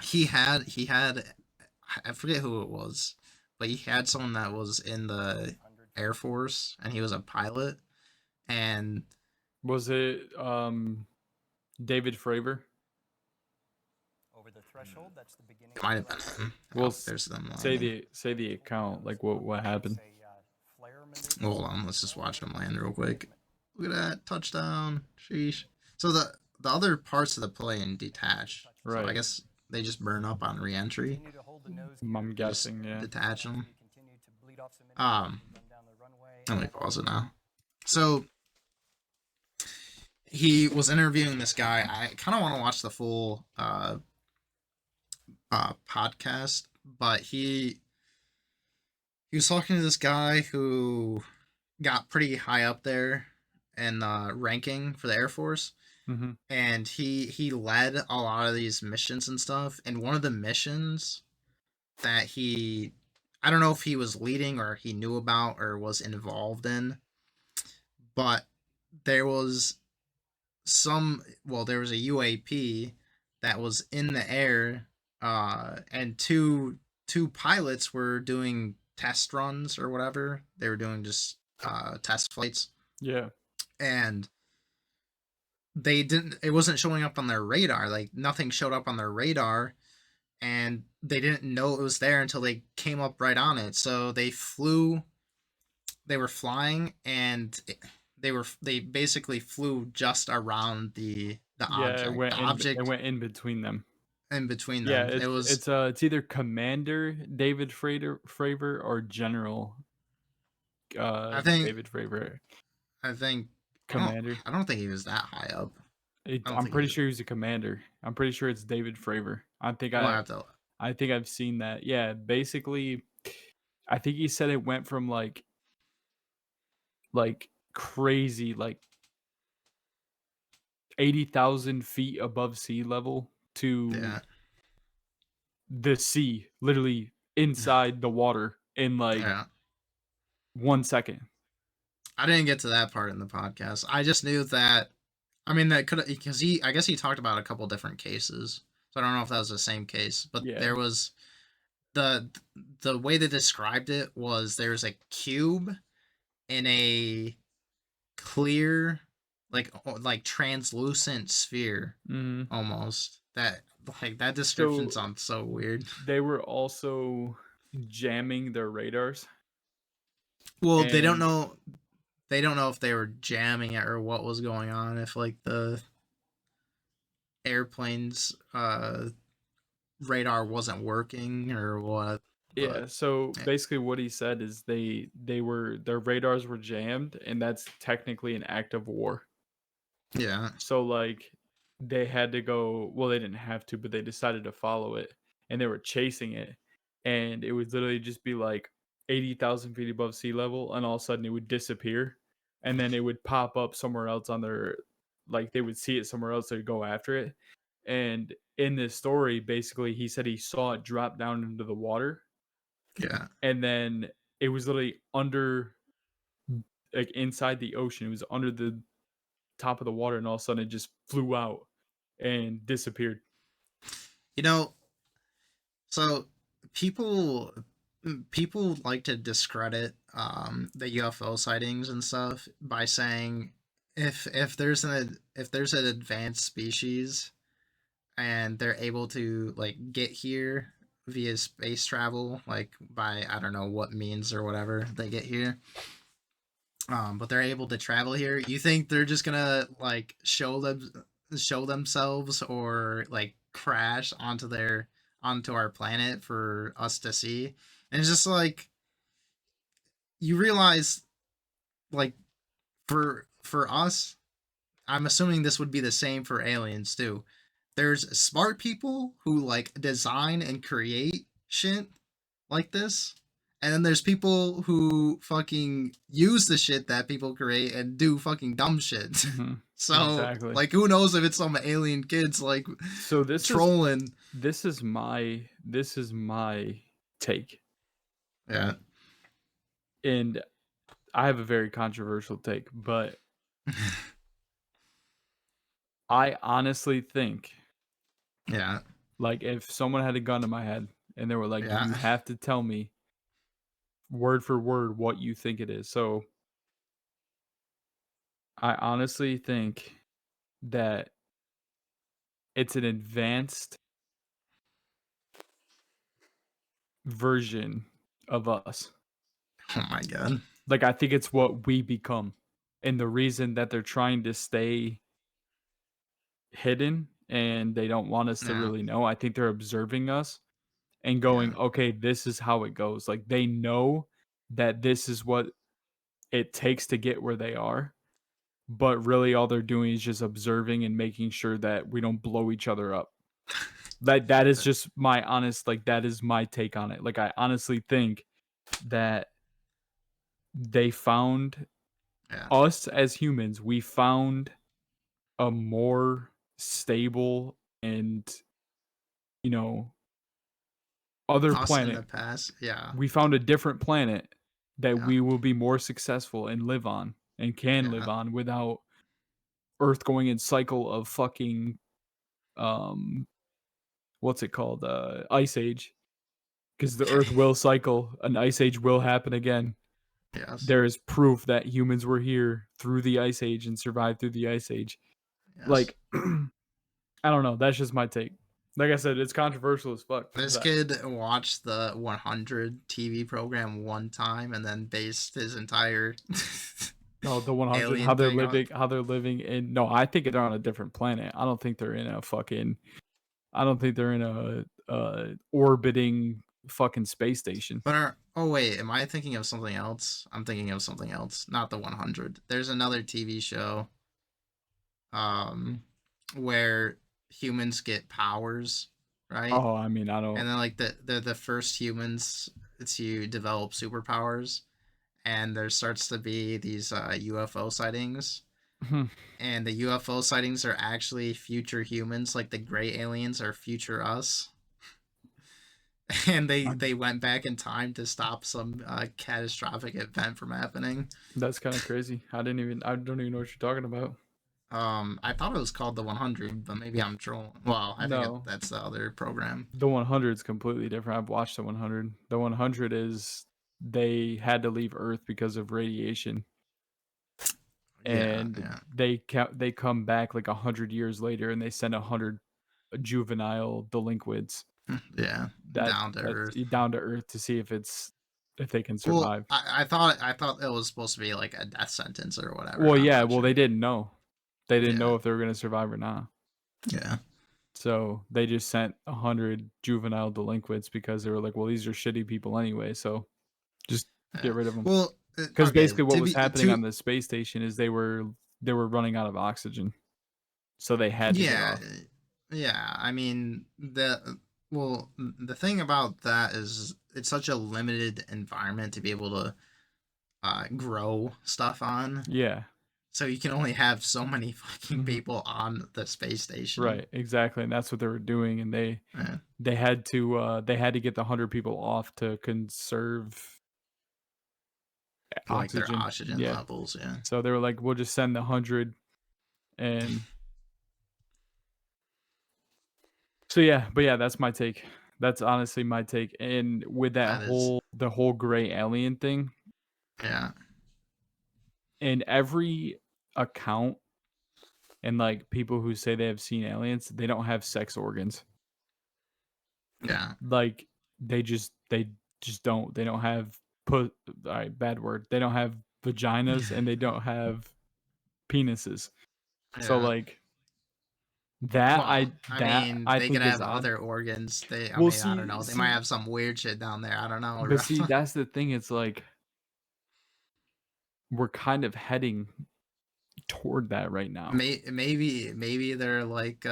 He had I forget who it was, but he had someone that was in the Air Force and he was a pilot. And was it David Fravor? It might have been him. Well, there's them. Say the account. Like what happened? Hold on, let's just watch him land real quick. Look at that touchdown! Sheesh. So the other parts of the plane detach. Right. So I guess they just burn up on re-entry. I'm guessing, yeah. Detach them. Let me pause it now. So he was interviewing this guy. I kind of want to watch the full podcast, but he was talking to this guy who got pretty high up there in the ranking for the Air Force. Mm-hmm. And he led a lot of these missions and stuff. And one of the missions that I don't know if he was leading or he knew about or was involved in, but there was there was a UAP that was in the air, and two pilots were doing test runs or whatever. They were doing just test flights. Yeah. And it wasn't showing up on their radar. Like nothing showed up on their radar, and they didn't know it was there until they came up right on it. So they were flying, and they basically flew just around the object. It went in between them. In between them. Yeah, it's either Commander David Fravor or General David Fravor. I think Commander. I don't think he was that high up. I'm pretty sure he's a commander. I'm pretty sure it's David Fravor. I think I've seen that. Yeah, basically, I think he said it went from like crazy, like 80,000 feet above sea level to the sea, literally inside the water in 1 second. I didn't get to that part in the podcast. I just knew that. I mean, that could because I guess he talked about a couple different cases. So I don't know if that was the same case, but Yeah. there was the way they described it was there's a cube in a clear, like translucent sphere, almost. That description sounds so weird. They were also jamming their radars. Well, they don't know. They don't know if they were jamming it or what was going on. If like the airplane's radar wasn't working or what. Yeah, so basically what he said is their radars were jammed, and that's technically an act of war. Yeah. So like they had to go, well, they didn't have to, but they decided to follow it, and they were chasing it, and it would literally just be like 80,000 feet above sea level, and all of a sudden it would disappear, and then it would pop up somewhere else on their, like they would see it somewhere else, they'd go after it. And in this story, basically he said he saw it drop down into the water. Yeah. And then it was literally under, like inside the ocean. It was under the top of the water, and all of a sudden it just flew out and disappeared. You know, so people like to discredit the UFO sightings and stuff by saying if there's an advanced species and they're able to like get here via space travel, like by I don't know what means or whatever they get here, but they're able to travel here, you think they're just gonna like show themselves or like crash onto our planet for us to see? And it's just like you realize, like for us, I'm assuming this would be the same for aliens too. There's smart people who like design and create shit like this, and then there's people who fucking use the shit that people create and do fucking dumb shit. So Exactly. like who knows if it's some alien kids like So this trolling. This is my take. Yeah. And I have a very controversial take, but I honestly think, yeah, like if someone had a gun to my head and they were like, Yeah. you have to tell me word for word what you think it is. So I honestly think that it's an advanced version of us. Oh my god. Like I think it's what we become. And the reason that they're trying to stay hidden and they don't want us to Yeah. really know, I think they're observing us and going, okay, this is how it goes. Like they know that this is what it takes to get where they are, but really all they're doing is just observing and making sure that we don't blow each other up. That is just my honest, like that is my take on it. Like I honestly think that they found us as humans, we found a more stable and, you know, other Us planet. in the past, yeah. We found a different planet that we will be more successful and live on and can live on without Earth going in cycle of fucking what's it called? Ice age. Because the Earth will cycle, an ice age will happen again. Yes. There is proof that humans were here through the ice age and survived through the ice age. Yes. Like I don't know, that's just my take. Like I said, it's controversial as fuck. This kid watched the 100 TV program one time and then based his entire the 100 alien how they're thing living how they're living in. No, I think they're on a different planet. I don't think they're in a fucking orbiting fucking space station. But oh wait, am I thinking of something else? I'm thinking of something else, not the 100. There's another TV show where humans get powers, right? Oh, I mean, I don't. And then like the first humans to develop superpowers, and there starts to be these UFO sightings. And the UFO sightings are actually future humans, like the gray aliens are future us. and they went back in time to stop some catastrophic event from happening. That's kind of crazy. I don't even know what you're talking about. I thought it was called the 100, but maybe I'm trolling. Well, I think No. that's the other program. The 100 is completely different. I've watched the 100. The 100 is they had to leave Earth because of radiation, and they come back like 100 years later, and they send 100 juvenile delinquents. Yeah, down to Earth to see if they can survive. Well, I thought it was supposed to be like a death sentence or whatever. Well, yeah. Well, they didn't know. They didn't know if they were going to survive or not. Yeah. So they just sent 100 juvenile delinquents because they were like, well, these are shitty people anyway, so just get rid of them. Well, because basically what was happening on the space station is they were running out of oxygen, so they had to get off. Yeah. I mean, the thing about that is it's such a limited environment to be able to grow stuff on. Yeah. So you can only have so many fucking people on the space station. Right, exactly, and that's what they were doing, and they had to get the 100 people off to conserve like their oxygen levels. Yeah. So they were like, we'll just send the 100, and so yeah, but yeah, that's my take. That's honestly my take. And with that the whole gray alien thing. Yeah. In every account, and like people who say they have seen aliens, they don't have sex organs. Yeah. Like they just don't. They don't have bad word. They don't have vaginas and they don't have penises. Yeah. So like that I I they think could have odd. other organs. I don't know. They might have some weird shit down there. I don't know. But see, that's the thing. It's like we're kind of heading toward that right now. Maybe they're like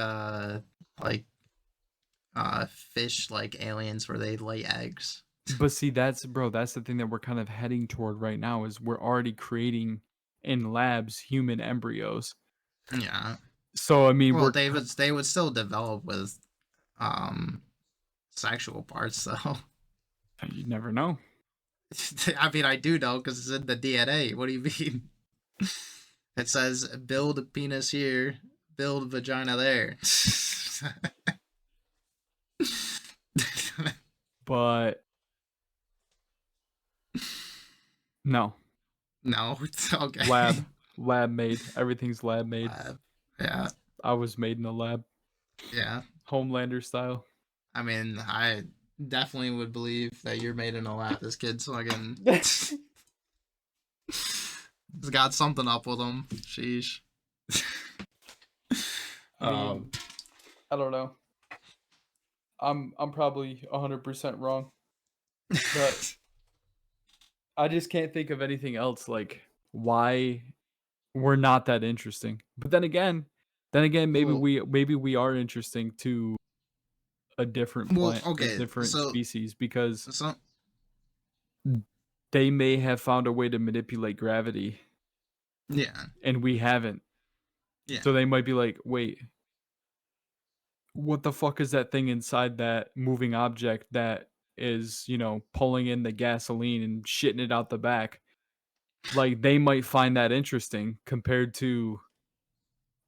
fish like aliens where they lay eggs. But see, that's the thing that we're kind of heading toward right now is we're already creating in labs human embryos. Yeah. So I mean, they would still develop with sexual parts though. You never know. I mean, I do know because it's in the DNA. What do you mean? It says build a penis here, build vagina there. But no. Okay. Lab made. Everything's lab made. Yeah. I was made in a lab. Yeah. Homelander style. I mean, I definitely would believe that you're made in a lab. This kid's fucking he's got something up with him. Sheesh. I don't know. I'm probably 100% wrong. But I just can't think of anything else like why we're not that interesting. But then again, maybe we are interesting to a different plant, a different species, because they may have found a way to manipulate gravity. Yeah. And we haven't. Yeah. So they might be like, wait, what the fuck is that thing inside that moving object that is, pulling in the gasoline and shitting it out the back? Like, they might find that interesting compared to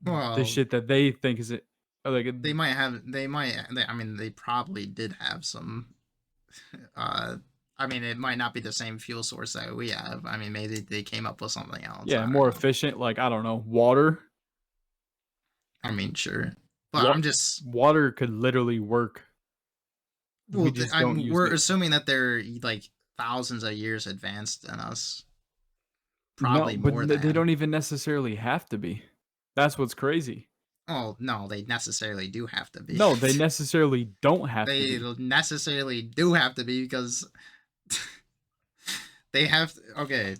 the shit that they think is it. Like, they probably did have some. I mean, it might not be the same fuel source that we have. I mean, maybe they came up with something else. Yeah, more efficient. Like, I don't know, water. I mean, sure, but water could literally work. Well, we're assuming that they're like thousands of years advanced than us. Probably more. But they don't even necessarily have to be. That's what's crazy. Oh, no, they necessarily do have to be. No, they necessarily don't have to be. They necessarily do have to be because they have to, okay.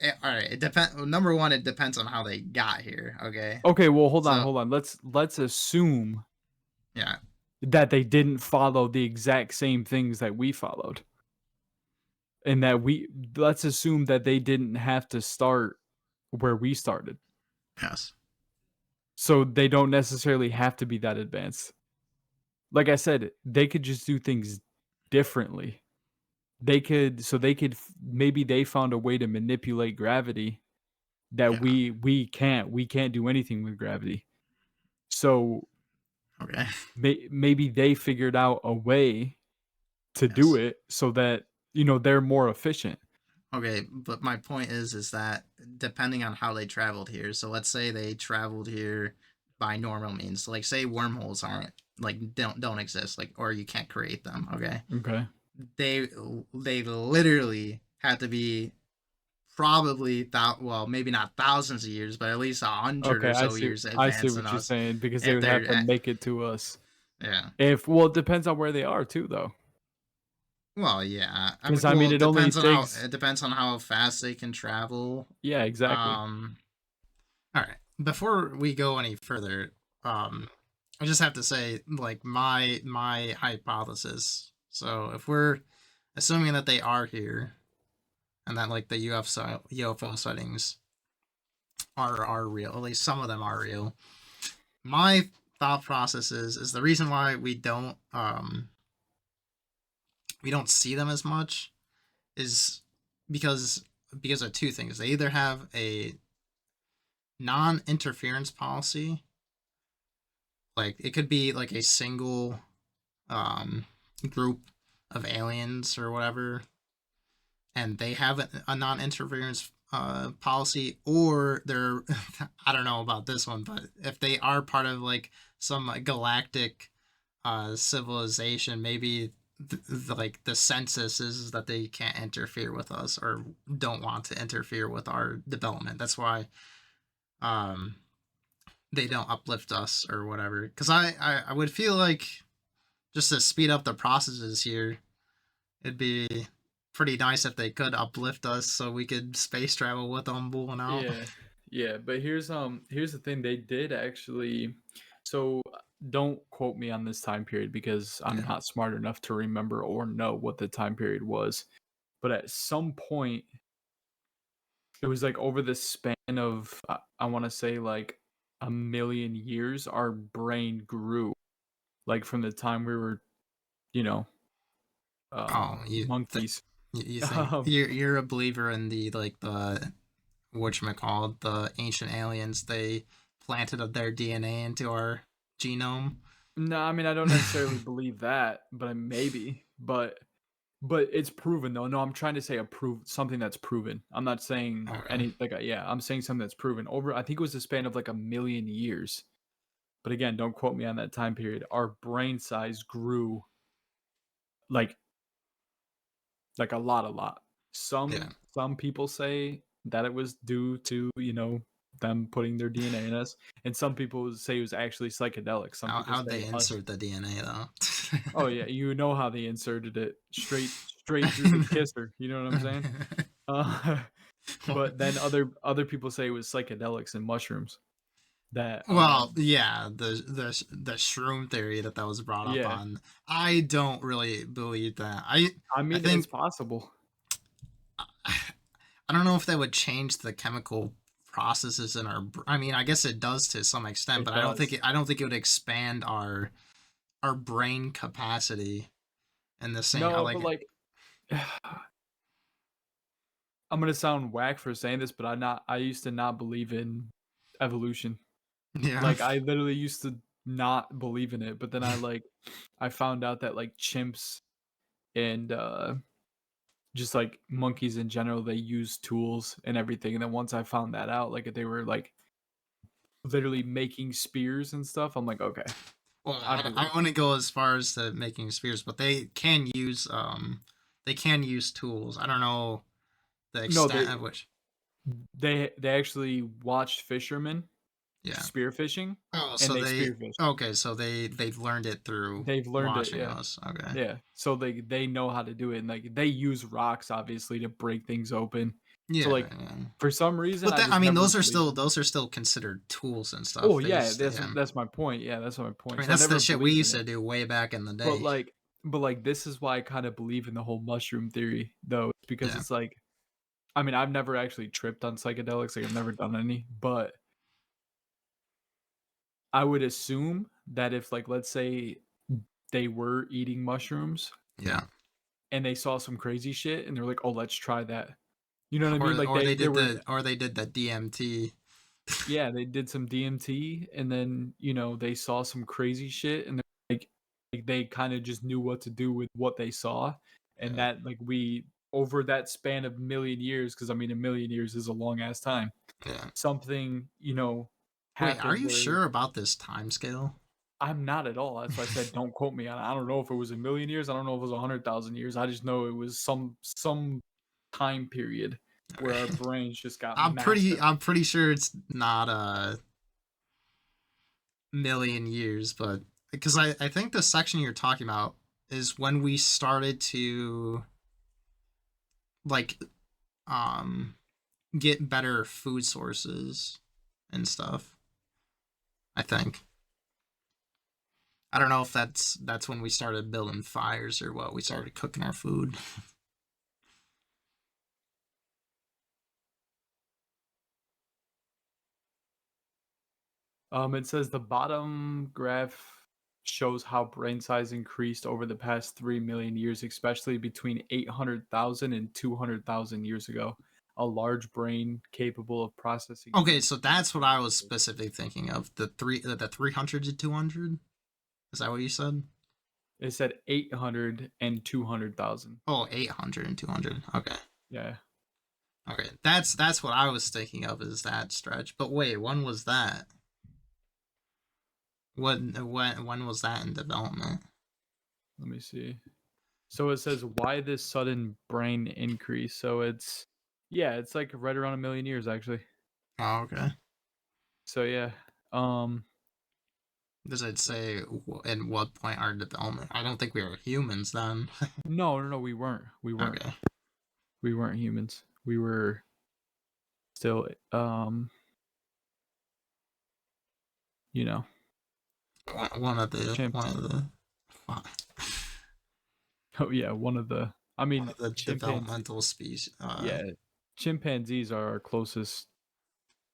All right, it depends. Number one, it depends on how they got here, okay? Okay, well, hold on. Let's assume that they didn't follow the exact same things that we followed. And that let's assume that they didn't have to start where we started. Yes. So they don't necessarily have to be that advanced. Like I said, they could just do things differently. Maybe they found a way to manipulate gravity that we can't do anything with gravity. So Okay. maybe they figured out a way to do it so that they're more efficient. Okay, but my point is that depending on how they traveled here, so let's say they traveled here by normal means, like say wormholes aren't like don't exist, like, or you can't create them. Okay, Okay. they literally had to be probably maybe not thousands of years, but at least 100 Okay, or so years I see advanced than what you're us. saying, because they If would have they're to make it to us. yeah. It depends on where they are too, though. Well, yeah. Because I mean, it it only depends on takes. it depends on how fast they can travel. Yeah, exactly. All right. Before we go any further, I just have to say, like, my hypothesis. So if we're assuming that they are here, and that like the UFO sightings are real, at least some of them are real. My thought process is the reason why we don't see them as much is because of two things. They either have a non-interference policy, like it could be like a single group of aliens or whatever, and they have a non-interference policy, or they're I don't know about this one, but if they are part of like some galactic civilization, maybe like the census is that they can't interfere with us or don't want to interfere with our development. That's why they don't uplift us or whatever. Because I would feel like, just to speed up the processes here, it'd be pretty nice if they could uplift us so we could space travel with them pulling out. Yeah, but here's the thing. They did actually. So don't quote me on this time period, because I'm not smart enough to remember or know what the time period was. But at some point, it was like over the span of I want to say like 1,000,000 years, our brain grew, like from the time we were, you know, monkeys. You think you're a believer in the like the whatchamacallit, the ancient aliens, they planted their DNA into our genome? No, I mean, I don't necessarily believe that, but maybe. But it's proven though. No, I'm trying to say something that's proven. I'm not saying I'm saying something that's proven over. I think it was a span of like 1,000,000 years. But again, don't quote me on that time period. Our brain size grew like a lot. Some people say that it was due to them putting their DNA in us, and some people say it was actually psychedelic. How'd they insert the DNA though? Oh yeah, you know how they inserted it straight through the kisser. You know what I'm saying? But then other people say it was psychedelics and mushrooms. That yeah, the shroom theory that was brought up on. I don't really believe that. I mean, think it's possible. I don't know if that would change the chemical processes in our. I mean, I guess it does to some extent, but I don't think it would expand our brain capacity in the same. No, but like, I'm gonna sound whack for saying this, but I used to not believe in evolution. Yeah. Like I literally used to not believe in it, but then I found out that like chimps and just like monkeys in general, they use tools and everything. And then once I found that out, like they were like literally making spears and stuff, I'm like, okay. Well, I wouldn't go as far as to making spears, but they can use tools. I don't know the extent of which. They actually watched fishermen spearfishing. Oh, so okay, so they've learned it through watching us. Okay. Yeah. So they know how to do it, and like they use rocks obviously to break things open. Yeah. So like for some reason, but I mean, those are still considered tools and stuff. Oh yeah, that's my point. Yeah, that's my point. I mean, that's the shit we used to do way back in the day. But like this is why I kind of believe in the whole mushroom theory, though, because it's like, I mean, I've never actually tripped on psychedelics. Like I've never done any, but I would assume that if, like, let's say they were eating mushrooms, and they saw some crazy shit and they're like, oh, let's try that. You know what I mean? Like or they did were, they did the DMT. yeah, they did some DMT, and then they saw some crazy shit, and like they kind of just knew what to do with what they saw, and that like we over that span of million years, because I mean a million years is a long ass time. Yeah. Something Wait, are you where, sure about this time scale? I'm not at all. That's why I said don't quote me on it. I don't know if it was a million years. I don't know if it was 100,000 years. I just know it was some time period where our brains just got I'm massive. pretty sure it's not a million years, but because I think the section you're talking about is when we started to like get better food sources and stuff. I think. I don't know if that's when we started building fires or what. We started cooking our food. It says the bottom graph shows how brain size increased over the past 3 million years, especially between 800,000 and 200,000 years ago. A large brain capable of processing. Okay, so that's what I was specifically thinking of. The 300 to 200? Is that what you said? It said 800 and 200,000. Oh, 800 and 200. Okay. Yeah. Okay, that's what I was thinking of, is that stretch. But wait, when was that? When was that in development? Let me see. So it says why this sudden brain increase. So it's like right around a million years actually. Oh, okay. So yeah. Does it say in what point our development? I don't think we were humans then. No, we weren't. Okay. We weren't humans. We were still one of the oh yeah, one of the developmental species. Yeah, chimpanzees are our closest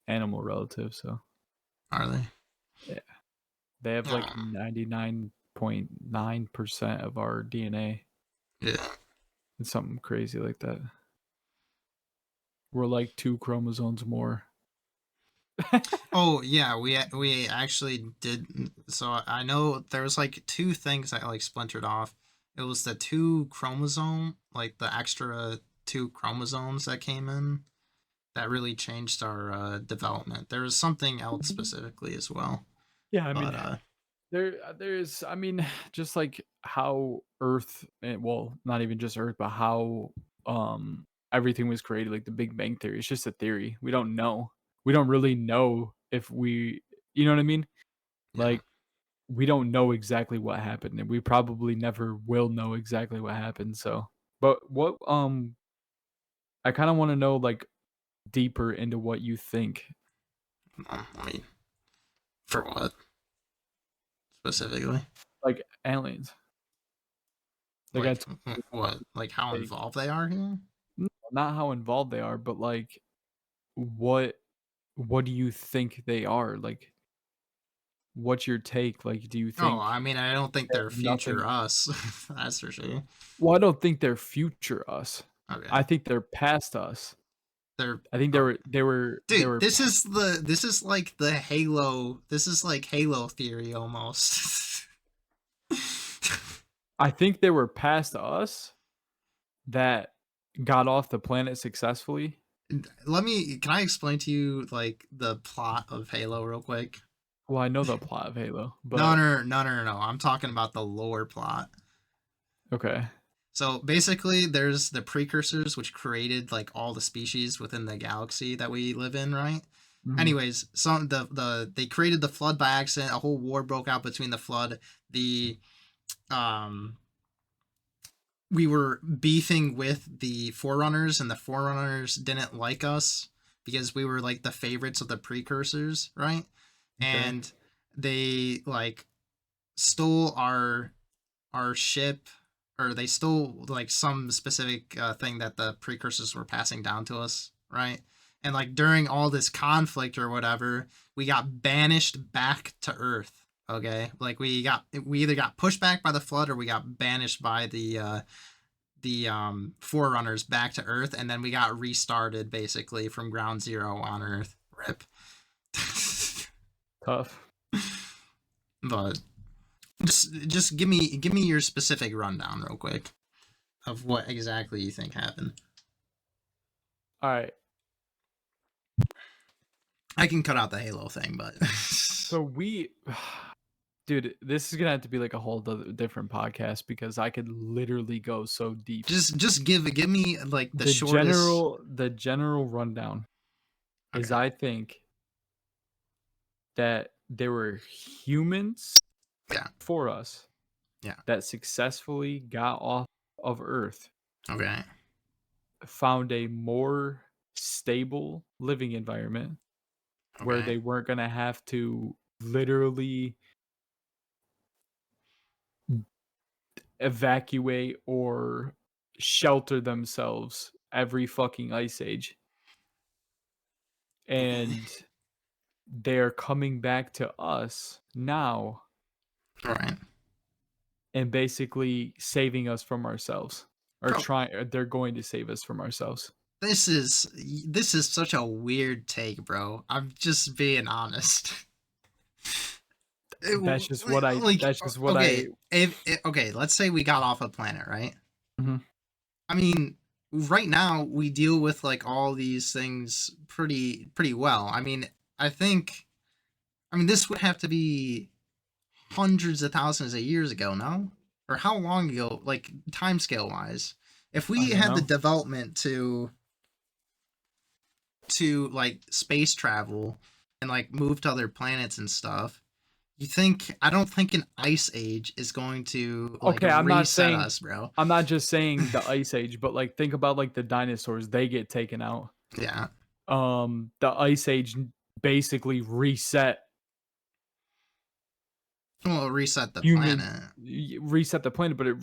animal relative. So are they? Yeah, they have like 99.9% of our DNA. Yeah, it's something crazy like that. We're like 2 chromosomes more. Oh yeah, we actually did. So I know there was like 2 things that like splintered off. It was the 2 chromosome, like the extra 2 chromosomes that came in, that really changed our development. There was something else specifically as well. Yeah, I mean, there's I mean, just like how Earth, well, not even just Earth, but how everything was created, like the Big Bang Theory. It's just a theory. We don't know. We don't really know if you know what I mean? Like, we don't know exactly what happened, and we probably never will know exactly what happened. So, but what I kind of want to know like deeper into what you think. I mean, for what specifically? Like aliens. Like what? Like how involved they are here? Not how involved they are, but like what do you think they are? Like, what's your take? Like, do you think? Oh, I mean, I don't think they're future us. That's for sure. Well, I don't think they're future us. Okay. I think they're past us. I think they were. Dude, this is like the Halo. This is like Halo theory almost. I think they were past us that got off the planet successfully. Can I explain to you like the plot of Halo real quick? Well, I know the plot of Halo, but no. I'm talking about the lore plot. Okay. So basically, there's the precursors which created like all the species within the galaxy that we live in, right? Mm-hmm. Anyways, they created the flood by accident. A whole war broke out between the flood. We were beefing with the Forerunners, and the Forerunners didn't like us because we were like the favorites of the precursors, right? Okay. And they like stole our ship, or they stole like some specific thing that the precursors were passing down to us, right? And like during all this conflict or whatever, we got banished back to Earth. Okay, like we either got pushed back by the flood or we got banished by the Forerunners back to Earth, and then we got restarted basically from ground zero on Earth. Rip. Tough. But just give me your specific rundown real quick of what exactly you think happened. All right. I can cut out the Halo thing, but So dude, this is gonna have to be like a whole different podcast because I could literally go so deep. just give me like the shortest general rundown is Okay. I think that there were humans for us that successfully got off of Earth, Okay. found a more stable living environment where Okay. they weren't gonna have to literally evacuate or shelter themselves every fucking ice age. And they're coming back to us now Right. and basically saving us from ourselves. Or they're going to save us from ourselves. This is such a weird take, bro. I'm just being honest. That's just what I okay, let's say we got off a planet, right? Mhm. I mean, right now we deal with like all these things pretty well. I mean, this would have to be hundreds of thousands of years ago, no? Or how long ago, like timescale wise? If we had the development to like space travel and like move to other planets and stuff, I don't think an ice age is going to like I'm not reset saying us, bro. I'm not just saying the ice age, but like think about like the dinosaurs, they get taken out. Yeah. The ice age basically reset reset the planet. Reset the planet, but it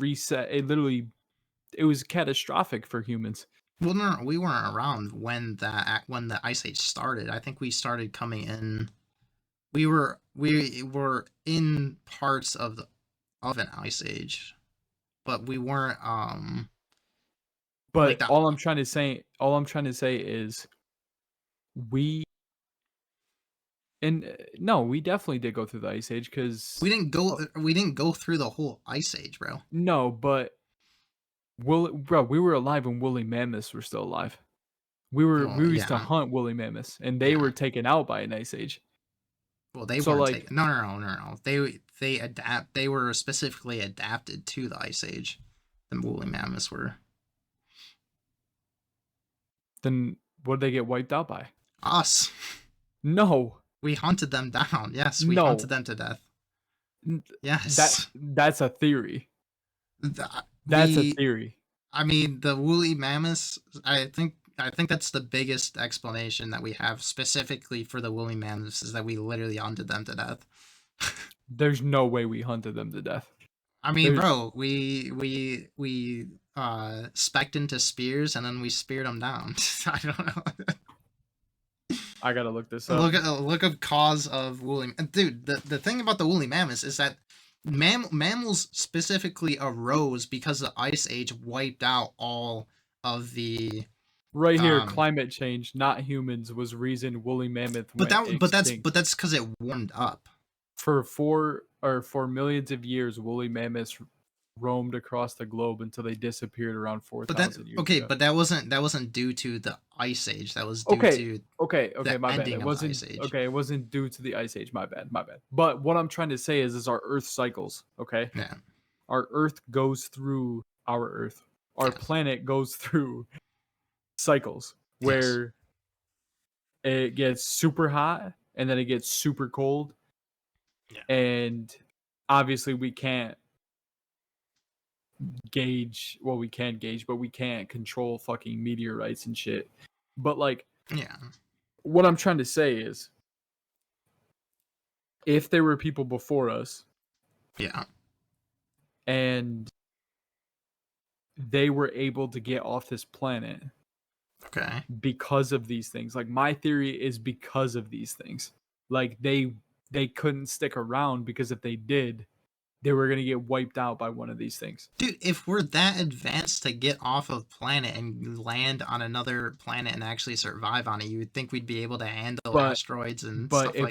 was catastrophic for humans. Well, no, we weren't around when the ice age started. I think we started coming in. We were in parts of an ice age, but we weren't. But like all I'm trying to say is we definitely did go through the ice age because we didn't go through the whole ice age, bro. No, but we were alive when woolly mammoths were still alive. We used to hunt woolly mammoths, and they were taken out by an ice age. Well, they weren't taken. No. They were specifically adapted to the ice age. The woolly mammoths were. Then what did they get wiped out by? Us. No. We hunted them down. Yes, we hunted them to death. Yes. That's a theory. That's a theory. I mean, the woolly mammoths, I think that's the biggest explanation that we have specifically for the woolly mammoths is that we literally hunted them to death. There's no way we hunted them to death. I mean, bro, we specced into spears and then we speared them down. I don't know. I gotta look this up. Look up cause of woolly. Dude, the thing about the woolly mammoths is that mammals specifically arose because the ice age wiped out all of the. Right here, climate change, not humans, was reason woolly mammoth. But that's because it warmed up. For millions of years, woolly mammoths roamed across the globe until they disappeared around 4,000 years ago. But that wasn't due to the ice age. That was due to the my bad. It wasn't the ice age. Okay, it wasn't due to the ice age. My bad. But what I'm trying to say is our Earth cycles. Okay. Yeah. Our Earth goes through our Earth. Our planet goes through cycles where it gets super hot and then it gets super cold. Yeah. And obviously we can't gauge, well, we can gauge, but we can't control fucking meteorites and shit. But like, what I'm trying to say is, if there were people before us, and they were able to get off this planet, because of these things, like my theory is because of these things, like they couldn't stick around because if they did, they were gonna get wiped out by one of these things. Dude, if we're that advanced to get off of planet and land on another planet and actually survive on it, you would think we'd be able to handle asteroids and stuff like that.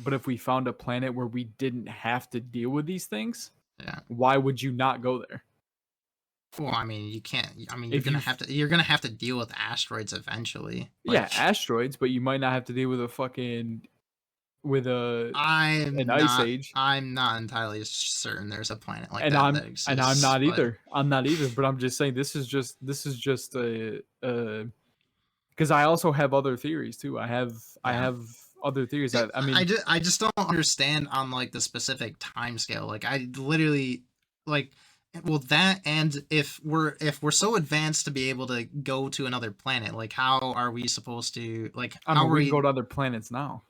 But if we found a planet where we didn't have to deal with these things, yeah, why would you not go there? Well, I mean, you can't. I mean, you're gonna have to deal with asteroids eventually. Yeah, asteroids, but you might not have to deal with an ice age. I'm not entirely certain there's a planet like and that I'm that exists. and I'm not either. I'm not either. But I'm just saying this is just a because I also have other theories too. I have other theories that I mean I just don't understand on like the specific time scale. Like I literally like. Well, that and if we're so advanced to be able to go to another planet, like how are we supposed to like? I how mean, are we can go to other planets now.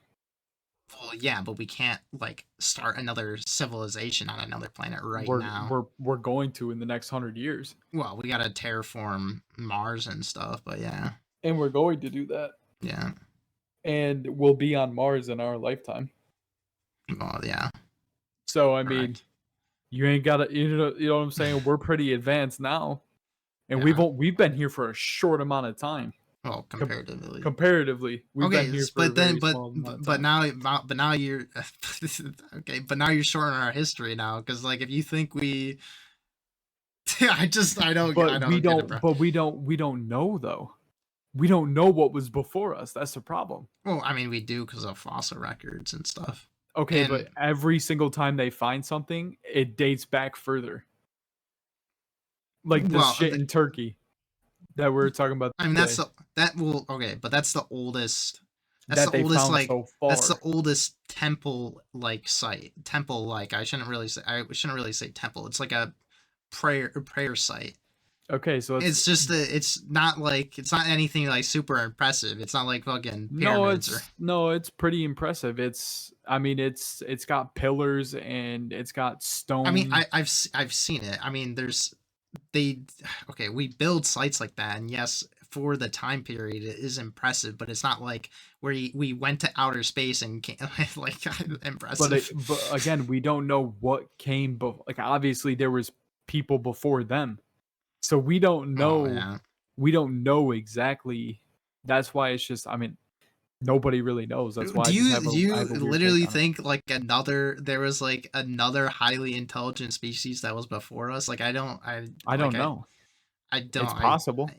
Well, yeah, but we can't like start another civilization on another planet now. We're going to in the next 100 years. Well, we gotta terraform Mars and stuff, but yeah. And we're going to do that. Yeah. And we'll be on Mars in our lifetime. Well, yeah. So I mean. You ain't got to, you know what I'm saying? We're pretty advanced now, and we've been here for a short amount of time. Well, comparatively. Comparatively, we've been here for but now you're okay. But now you're shortening our history now, because like if you think we, I don't. But we don't know though. We don't know what was before us. That's the problem. Well, I mean, we do because of fossil records and stuff. Okay, but every single time they find something, it dates back further. Like this shit in Turkey that we're talking about. I mean, but that's the oldest. That's the oldest, like that's the oldest temple-like site. Temple-like. I shouldn't really say temple. It's like a prayer site. Okay, so it's not anything like super impressive. It's not like fucking pyramids. It's pretty impressive. It's got pillars and it's got stone. I mean, I've seen it. I mean, we build sites like that, and yes, for the time period, it is impressive. But it's not like where we went to outer space and came, like impressive. But again, we don't know what came before. Like obviously, there was people before them. So we don't know. Oh, yeah. We don't know exactly. That's why it's just. I mean, nobody really knows. That's why. Do you literally think like there was like another highly intelligent species that was before us? Like I don't know. I don't. It's possible.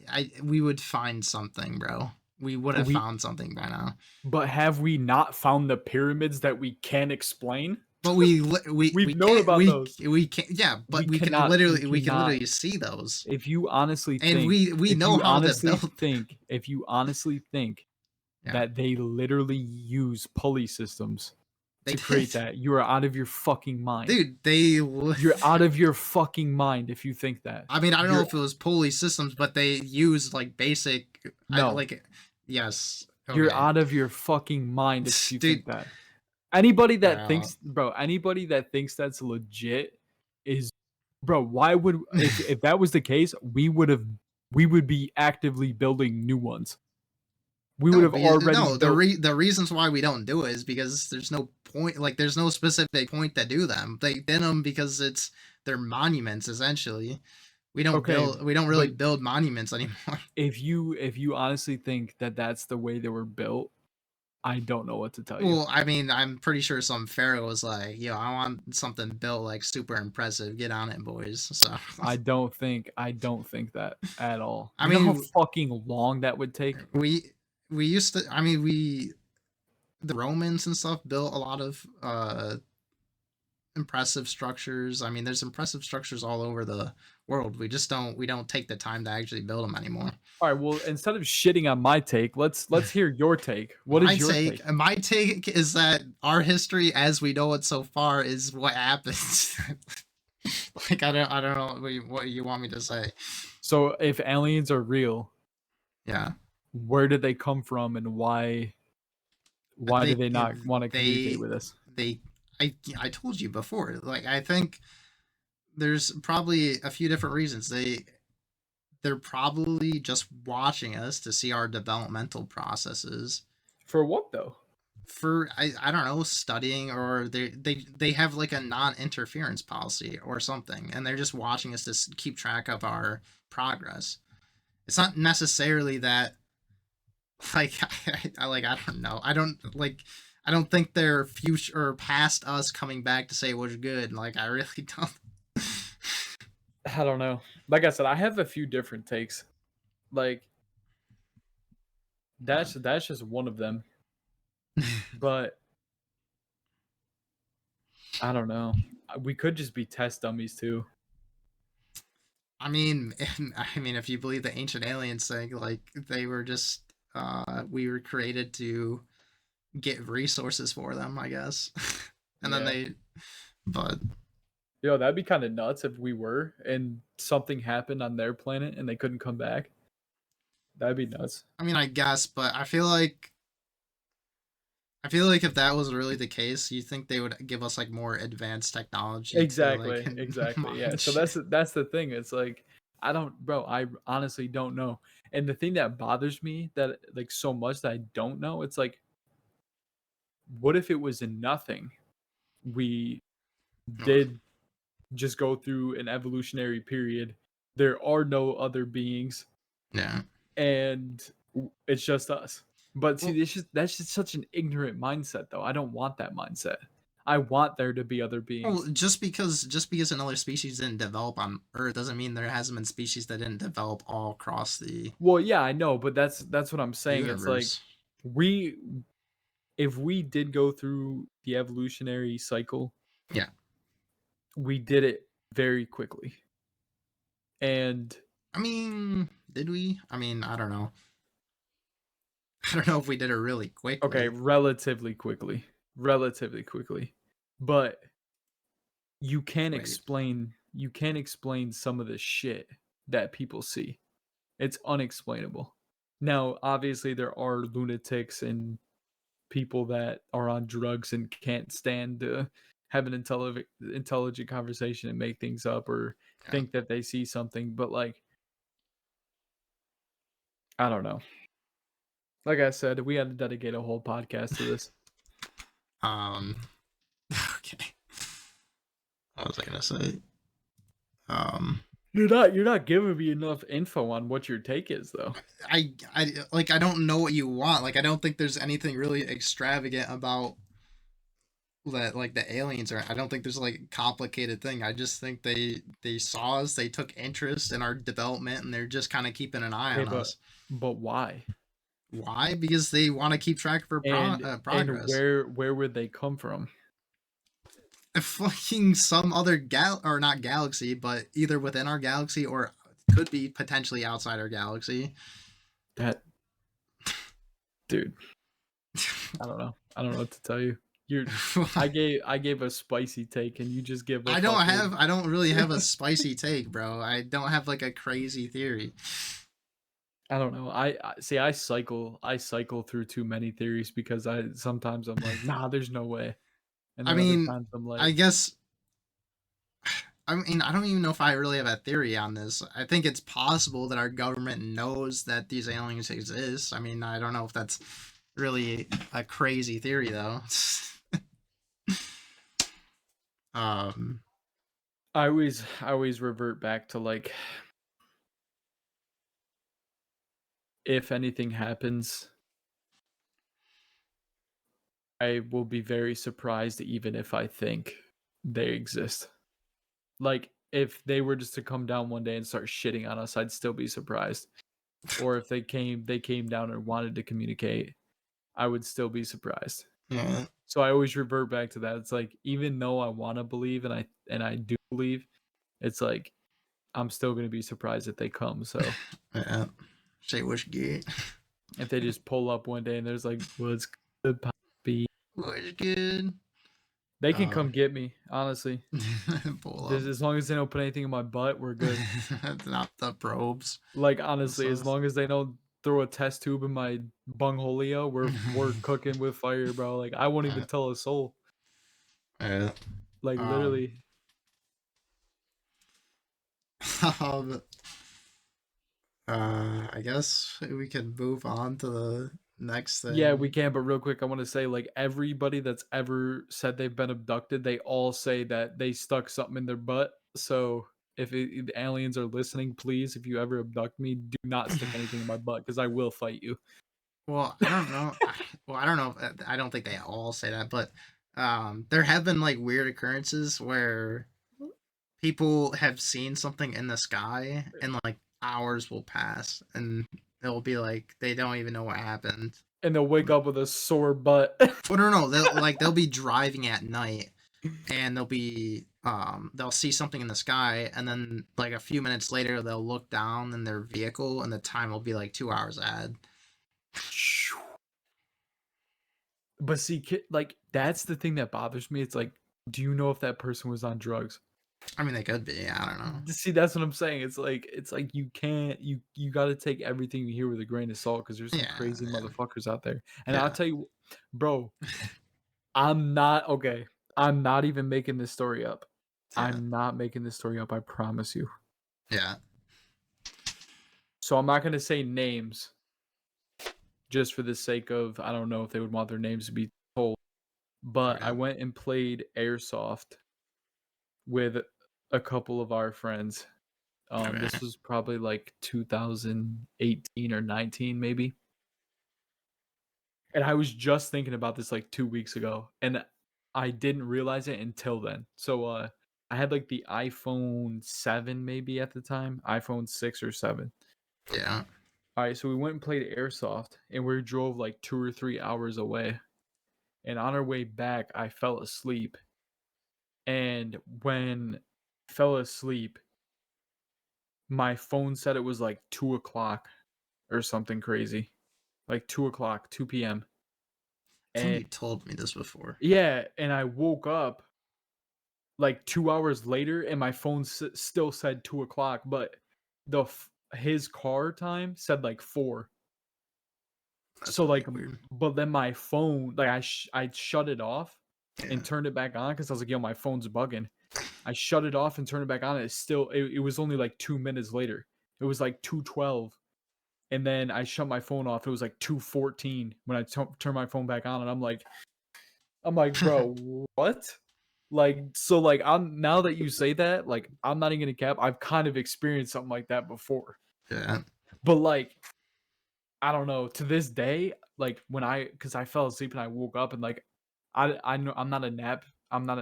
We would find something, bro. We would have found something by now. But have we not found the pyramids that we can explain? But we've known about those. We can, yeah, but we can literally see those. If you honestly think, and we know how to build. If you honestly think that they literally use pulley systems to create that, you are out of your fucking mind, dude. You're out of your fucking mind if you think that. I mean, I don't know if it was pulley systems, but they use like basic. Yes. Okay. You're out of your fucking mind if you think that. Anybody that thinks that's legit is, bro. Why would if that was the case, we would be actively building new ones. We would have already. No, the reasons why we don't do it is because there's no point. Like there's no specific point to do them. They did them because they're monuments essentially. We don't really build monuments anymore. If you honestly think that that's the way they were built, I don't know what to tell you. Well, I mean, I'm pretty sure some pharaoh was like, "Yo, I want something built like super impressive. Get on it, boys." So I don't think that at all. I mean, how fucking long that would take. We used to. I mean, the Romans and stuff built a lot of impressive structures. I mean, there's impressive structures all over the world. We don't take the time to actually build them anymore. All right, well, instead of shitting on my take, let's hear your take. What is your take? My take is that our history as we know it so far is what happens. Like I don't know what you want me to say. So if aliens are real, yeah, where did they come from and why do they not want to communicate with us? I told you before. Like I think there's probably a few different reasons. They're probably just watching us to see our developmental processes. For what though? for I don't know, studying, or they have like a non-interference policy or something, and they're just watching us to keep track of our progress. It's not necessarily that like I don't know. I don't think they're future or past us coming back to say what's good. Like I really don't. I don't know. Like I said, I have a few different takes. Like that's just one of them. But I don't know. We could just be test dummies too. I mean, if you believe the ancient aliens thing, like they were just we were created to get resources for them, I guess. And then Yeah. but Yo, that'd be kind of nuts if we were and something happened on their planet and they couldn't come back. That'd be nuts. I mean, I guess, but I feel like if that was really the case, you think they would give us like more advanced technology Exactly. to, like, Exactly. Yeah. mine So shit. that's the thing. It's like I honestly don't know. And the thing that bothers me that like so much that I don't know, it's like what if it was in nothing? We did just go through an evolutionary period. There are no other beings Yeah. and it's just us. But see, Well, that's just such an ignorant mindset, though. I don't want that mindset. I want there to be other well, beings. just because another species didn't develop on Earth doesn't mean there hasn't been species that didn't develop all across the Well, yeah, I know, but that's what I'm saying. It's like universe. we, if we did go through the evolutionary cycle, Yeah. we did it very quickly, and I mean, did we? I mean, I don't know. I don't know if we did it really okay, quickly. relatively quickly, but you can't Wait. explain some of the shit that people see. It's unexplainable. Now, obviously there are lunatics and people that are on drugs and can't stand to have an intelligent conversation and make things up or Yeah. think that they see something, but like I don't know. Like I said, we had to dedicate a whole podcast to this. Okay. What was I gonna say? You're not giving me enough info on what your take is, though. I like I don't know what you want. Like I don't think there's anything really extravagant about that, like the aliens are. I don't think there's like a complicated thing. I just think they saw us, they took interest in our development, and they're just kind of keeping an eye Okay, on us. but why? Why? Because they want to keep track of our And progress. where would they come from? Fucking some other or not galaxy, but either within our galaxy or could be potentially outside our galaxy. That dude, I don't know. I don't know what to tell you. I gave a spicy take, and you just give. I don't really have a spicy take, bro. I don't have like a crazy theory. I don't know. I see. I cycle through too many theories because sometimes I'm like, nah, there's no way, and I then other mean, times I'm like, I guess. I mean, I don't even know if I really have a theory on this. I think it's possible that our government knows that these aliens exist. I mean, I don't know if that's really a crazy theory, though. I always revert back to like, if anything happens, I will be very surprised, even if I think they exist. Like, if they were just to come down one day and start shitting on us, I'd still be surprised. Or if they came down and wanted to communicate, I would still be surprised. Yeah. So I always revert back to that. It's like, even though I want to believe and I do believe, it's like I'm still going to be surprised if they come. So Yeah. Say what's good. if they just pull up one day and there's like, what's good, Poppy? What's good? They can come get me, honestly. Pull up. As long as they don't put anything in my butt, we're good. Not the probes. Like, honestly, as long as they don't throw a test tube in my bungholio, we're cooking with fire, bro. Like, I won't even tell a soul. Yeah. Like, literally. I guess we can move on to the next thing. Yeah, we can, but real quick, I want to say, like, everybody that's ever said they've been abducted, they all say that they stuck something in their butt. So if the aliens are listening, please, if you ever abduct me, do not stick anything in my butt, because I will fight you. Well, I don't know. I don't know. I don't think they all say that, but there have been like weird occurrences where people have seen something in the sky, and like hours will pass, and it'll be like they don't even know what happened. And they'll wake up with a sore butt. Well, no, they'll be driving at night, and they'll see something in the sky, and then like a few minutes later they'll look down in their vehicle, and the time will be like 2 hours ahead. But see, like, that's the thing that bothers me. It's like, do you know if that person was on drugs? I mean, they could be. I don't know. See, that's what I'm saying. It's like you can't, you got to take everything you hear with a grain of salt, because there's some crazy motherfuckers out there. And I'll tell you, bro, I'm not even making this story up. I'm not making this story up. I promise you. Yeah. So I'm not going to say names, just for the sake of, I don't know if they would want their names to be told. But I went and played airsoft with a couple of our friends. This was probably like 2018 or 19, maybe. And I was just thinking about this like 2 weeks ago, and I didn't realize it until then. So I had like the iPhone 7 maybe at the time, iPhone 6 or 7. Yeah. All right, so we went and played airsoft, and we drove like 2 or 3 hours away. And on our way back, I fell asleep. And when I fell asleep, my phone said it was like 2 o'clock or something crazy. Like 2 o'clock, 2 p.m. I think you told me this before. Yeah, and I woke up like 2 hours later, and my phone still said 2 o'clock, but his car time said like 4. That's so like weird. But then my phone, like I shut it off and turned it back on, because I was like, yo, my phone's bugging. I shut it off and turned it back on, and it was only like 2 minutes later. It was like 2:12, and then I shut my phone off. It was like 2:14 when I turned my phone back on, and I'm like, bro, what? Like, so like, now that you say that, like, I'm not even gonna cap, I've kind of experienced something like that before. Yeah. But like, I don't know, to this day, like, because I fell asleep and I woke up, and like, I know I'm not a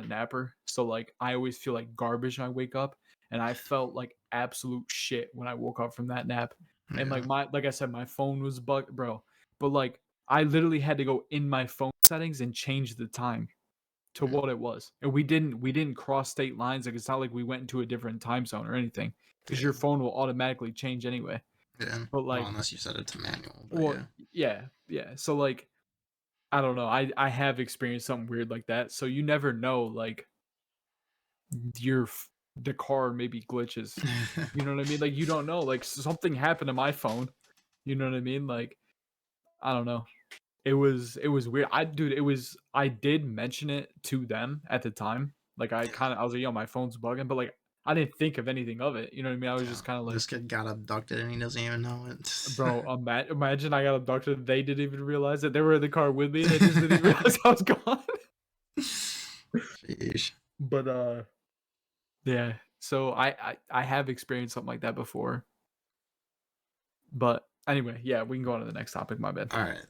napper, so like, I always feel like garbage when I wake up, and I felt like absolute shit when I woke up from that nap. And like, like I said, my phone was bugged, bro. But like, I literally had to go in my phone settings and change the time to what it was. And we didn't cross state lines. Like, it's not like we went into a different time zone or anything, because your phone will automatically change anyway. Yeah. But like, well, unless you set it to manual. Well, yeah. So like, I don't know. I have experienced something weird like that. So you never know. Like, the car maybe glitches. You know what I mean? Like, you don't know. Like, something happened to my phone. You know what I mean? Like, I don't know. It was weird. I did mention it to them at the time. Like, I was like, yo, my phone's bugging, but like, I didn't think of anything of it. You know what I mean? I was just kind of like, this kid got abducted and he doesn't even know it. Bro, imagine I got abducted. They didn't even realize it. They were in the car with me. They just didn't realize I was gone. Sheesh. But yeah. So I have experienced something like that before. But anyway, yeah, we can go on to the next topic. My bad. All right.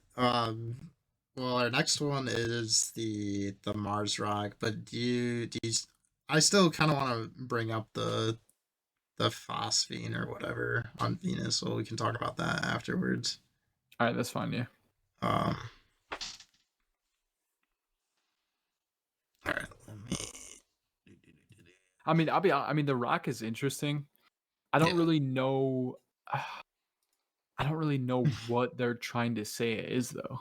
Well, our next one is the Mars rock, but I still kind of want to bring up the phosphine or whatever on Venus, so we can talk about that afterwards. All right, that's fine. Yeah. All right. I mean, the rock is interesting. I don't really know. I don't really know what they're trying to say it is, though.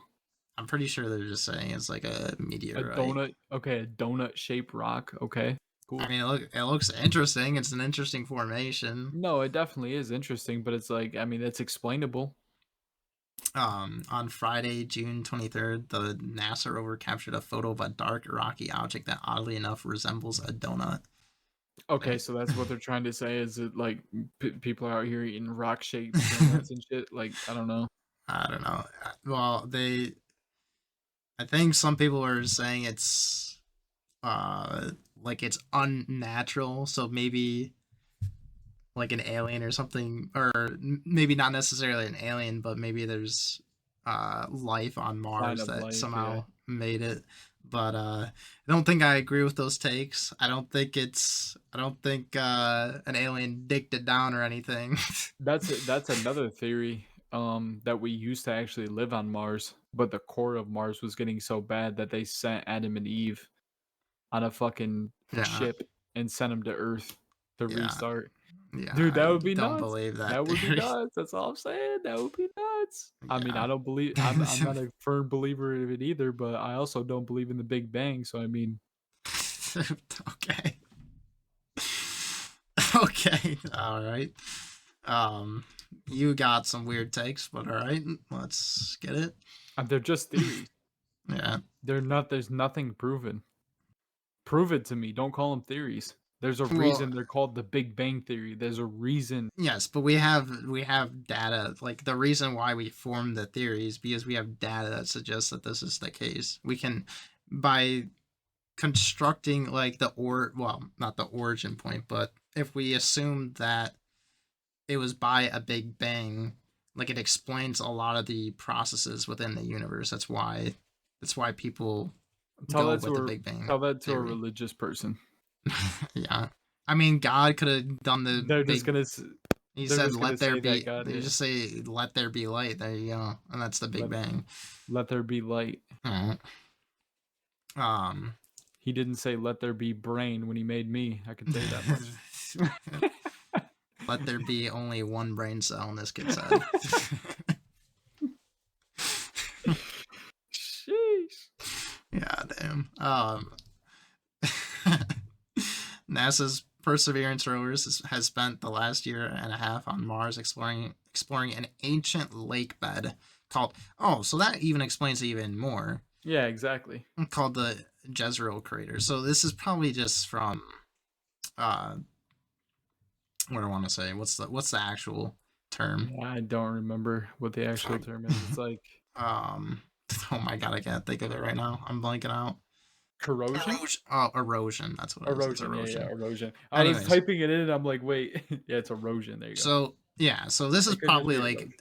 I'm pretty sure they're just saying it's like a meteorite. A donut. Okay, a donut-shaped rock. Okay. Cool. I mean, it looks interesting. It's an interesting formation. No, it definitely is interesting, but it's like, I mean, it's explainable. On Friday, June 23rd, the NASA rover captured a photo of a dark, rocky object that oddly enough resembles a donut. Okay, so that's what they're trying to say, is it like people are out here eating rock-shaped donuts and shit? Like, I don't know. I don't know. Well, I think some people are saying it's like it's unnatural, so maybe like an alien or something, or maybe not necessarily an alien, but maybe there's life on Sign Mars of that life, somehow made it. But I don't think I agree with those takes. I don't think an alien dicked it down or anything. That's another theory. That we used to actually live on Mars, but the core of Mars was getting so bad that they sent Adam and Eve on a fucking Yeah. ship and sent them to Earth to Yeah. restart. Yeah, Dude, that I would be don't nuts. believe that That would be theory. nuts. That's all I'm saying. That would be nuts. I mean, Yeah. I don't believe. I'm not a firm believer of it either, but I also don't believe in the Big Bang. So I mean, Okay. Okay. All right. You got some weird takes, but all right, let's get it. they're just theories. Yeah. They're not. There's nothing proven. Prove it to me. Don't call them theories. There's a Well- reason they're called the Big Bang Theory. There's a reason. Yes, but we have data. Like the reason why we form the theories because we have data that suggests that this is the case. We can by constructing like not the origin point, but if we assume that it was by a big bang, like it explains a lot of the processes within the universe. That's why people Tell go that with to the a Big Bang. tell that to a theory. religious person. Yeah, I mean, God could have done the. They're big, just gonna. He they're said, just gonna "Let there say be." that God They is. just say, "Let there be light." There you go, and that's the Big Bang. Let there be light. Alright. He didn't say let there be brain when he made me. I can tell you that much. Let there be only one brain cell in this kid said. Sheesh. Yeah, damn. NASA's Perseverance rovers has spent the last year and a half on Mars exploring an ancient lake bed called. Oh, so that even explains it even more. Yeah, exactly. Called the Jezreel crater. So this is probably just from what do I want to say? What's the actual term? Yeah, I don't remember what the actual term is. It's like Oh my god, I can't think of it right now. I'm blanking out. corrosion. Erosion. That's what it is. It's Erosion. erosion. Yeah, erosion. I was Anyways. typing it in and I'm like, wait, yeah, it's erosion. There you go. So yeah, so this is It could just probably be like erosion.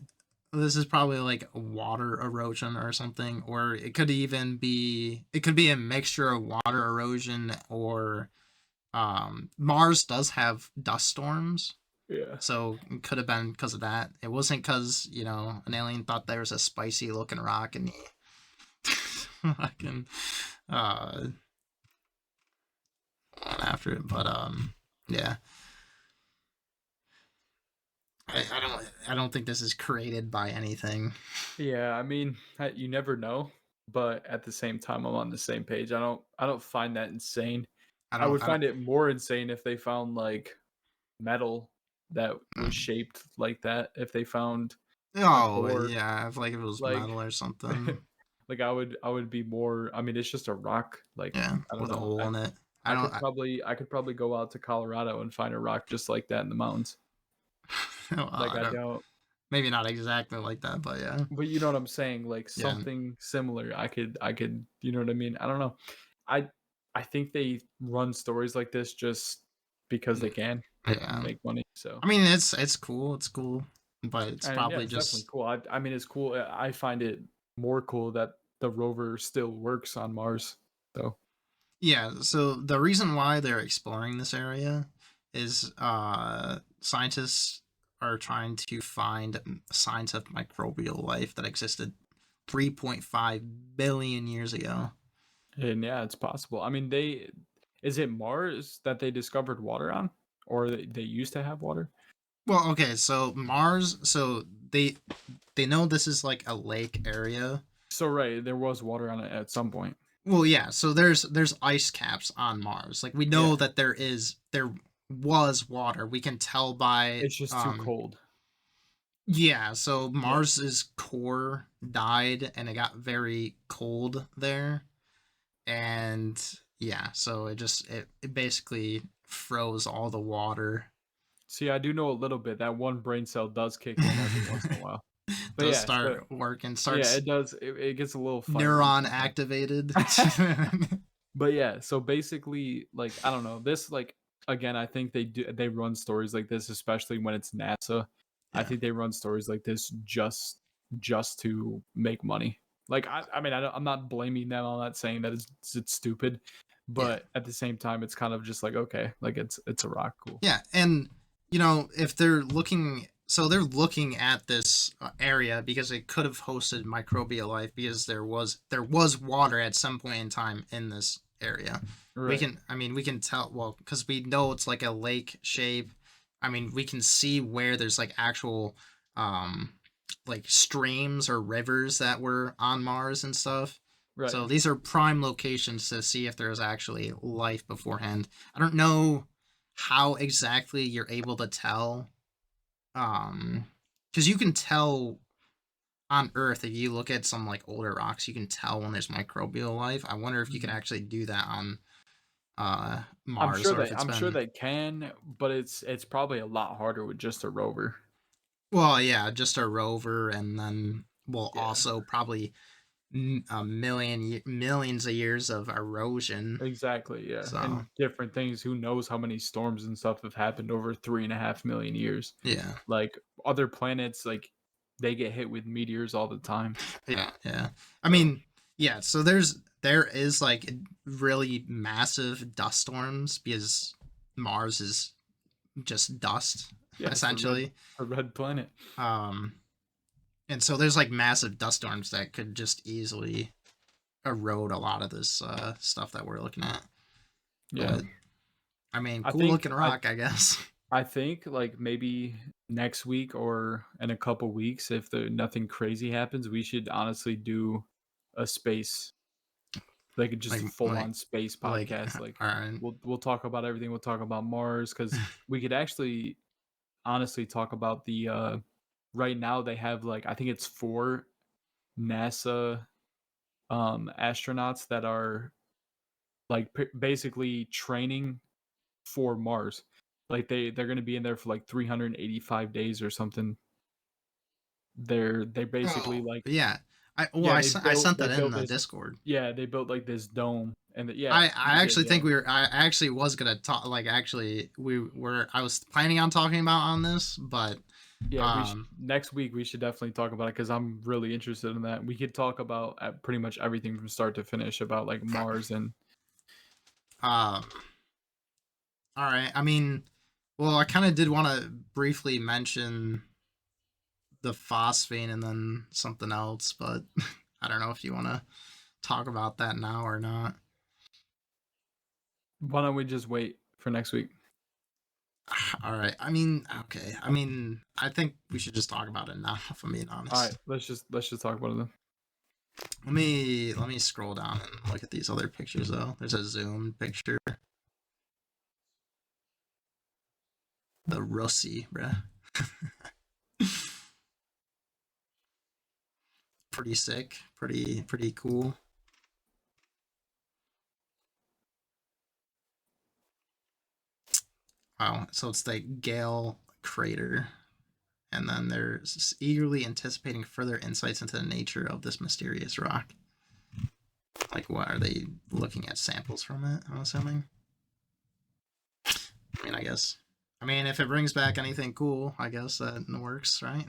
this is probably like water erosion or something, or it could be a mixture of water erosion or Mars does have dust storms. Yeah. So it could have been because of that. It wasn't because, an alien thought there was a spicy looking rock and he fucking went after it. But yeah. I don't think this is created by anything. Yeah, I mean, you never know, but at the same time, I'm on the same page. I don't find that insane. I would find it more insane if they found like metal that was shaped like that. If they found core, yeah, if it was like- metal or something. like I would be more. I mean, it's just a rock. Like Yeah, I don't with a know. hole in it. I could probably go out to Colorado and find a rock just like that in the mountains. Well, Like I don't. Maybe not exactly like that, but yeah. But you know what I'm saying, like Yeah. something similar. I could, you know what I mean? I don't know. I think they run stories like this just because they can Yeah. make money. So I mean, it's cool. It's cool, but it's and probably it's just definitely cool. I mean, it's cool. I find it more cool that the rover still works on Mars. So yeah. So the reason why they're exploring this area is scientists are trying to find signs of microbial life that existed 3.5 billion years ago. and yeah, it's possible. I mean, is it Mars that they discovered water on, or they used to have water? Well, okay, so Mars, so they know this is like a lake area. So right, there was water on it at some point. Well, yeah, so there's ice caps on Mars. Like we know Yeah. that there was water. We can tell by It's just too cold. Yeah, so Mars's core died and it got very cold there. And yeah, so it basically froze all the water. See, I do know a little bit. That one brain cell does kick in every once in a while. But does yeah, start working, yeah, starts it does. It gets a little funny. neuron activated. But yeah, so basically, like, I don't know. This, like, again, I think they run stories like this, especially when it's NASA. I Yeah. think they run stories like this just to make money. Like, I mean, I'm not blaming them. I'm not saying that it's stupid, but at the same time, it's kind of just like, okay, like it's a rock, cool. Yeah, and you know, if they're looking, so they're looking at this area because it could have hosted microbial life because there was water at some point in time in this area. Right. We can tell, well, because we know it's like a lake shape. I mean, we can see where there's like actual like streams or rivers that were on Mars and stuff. Right. So these are prime locations to see if there's actually life beforehand. I don't know how exactly you're able to tell, because you can tell on Earth if you look at some like older rocks, you can tell when there's microbial life. I wonder if you can actually do that on Mars. I'm sure they can, but it's probably a lot harder with just a rover. Well, yeah, just a rover, and then we'll also probably millions of years of erosion. Exactly, yeah. So. And different things. Who knows how many storms and stuff have happened over 3.5 million years? Yeah. Like other planets, like they get hit with meteors all the time. Yeah. I mean, yeah. So there is like really massive dust storms because Mars is just dust, essentially. A red planet. And so there's like massive dust storms that could just easily erode a lot of this stuff that we're looking at. Yeah. But, I mean, cool looking rock, I guess. I think like maybe next week or in a couple weeks, if nothing crazy happens, we should honestly do a space, like just a full on space podcast. Like all right. we'll talk about everything. We'll talk about Mars because we could actually honestly talk about the right now they have like I think it's 4 NASA astronauts that are like basically training for Mars. Like they're going to be in there for like 385 days or something. They basically I sent that in the Discord. Yeah, they built like this dome, and I actually think I actually was gonna talk. Like actually, I was planning on talking about on this, but yeah, next week we should definitely talk about it because I'm really interested in that. We could talk about pretty much everything from start to finish about like Mars and. All right. I mean, well, I kind of did want to briefly mention the phosphine and then something else, but I don't know if you want to talk about that now or not. Why don't we just wait for next week? All right. I mean, okay. I mean, I think we should just talk about it now, if I'm being honest. All right. Let's just talk about it then. Let me scroll down and look at these other pictures though. There's a zoomed picture. The Russie, bruh. Pretty sick. Pretty cool. Wow. So it's the Gale crater. And then they're eagerly anticipating further insights into the nature of this mysterious rock. Like, what are they looking at samples from it? I'm assuming. I mean, I guess. I mean, if it brings back anything cool, I guess that works, right?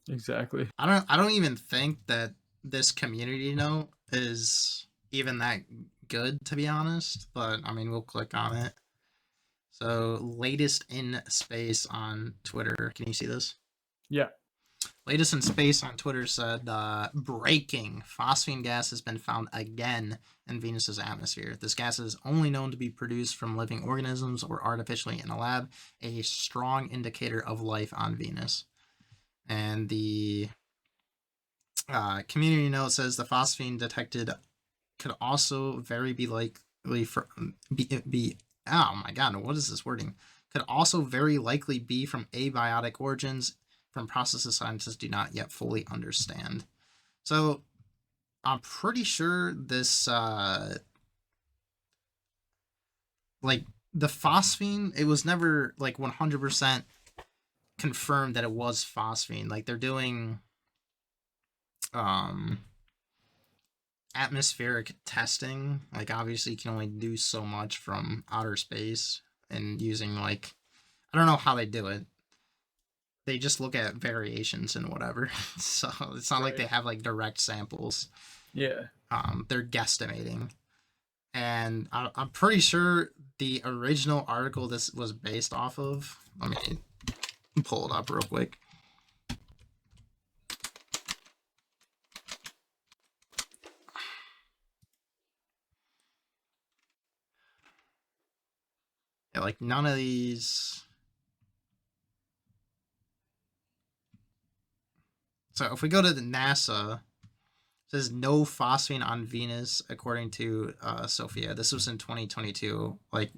Exactly. I don't even think that this community note is even that good, to be honest. But I mean, we'll click on it. So, latest in space on Twitter. Can you see this? Yeah. Latest in space on Twitter said, breaking. Phosphine gas has been found again in Venus's atmosphere. This gas is only known to be produced from living organisms or artificially in a lab, a strong indicator of life on Venus. And the community note says the phosphine detected could also be likely oh my god, what is this wording? Could also very likely be from abiotic origins, from processes scientists do not yet fully understand. So I'm pretty sure this like the phosphine, it was never like 100% confirmed that it was phosphine. Like they're doing um atmospheric testing. Like, obviously you can only do so much from outer space, and using, like, I don't know how they do it. They just look at variations and whatever. So it's not like they have like direct samples. Yeah. They're guesstimating. And I'm pretty sure the original article this was based off of, let me pull it up real quick. Yeah, like, none of these. So if we go to the NASA, it says no phosphine on Venus, according to Sophia. This was in 2022. Like,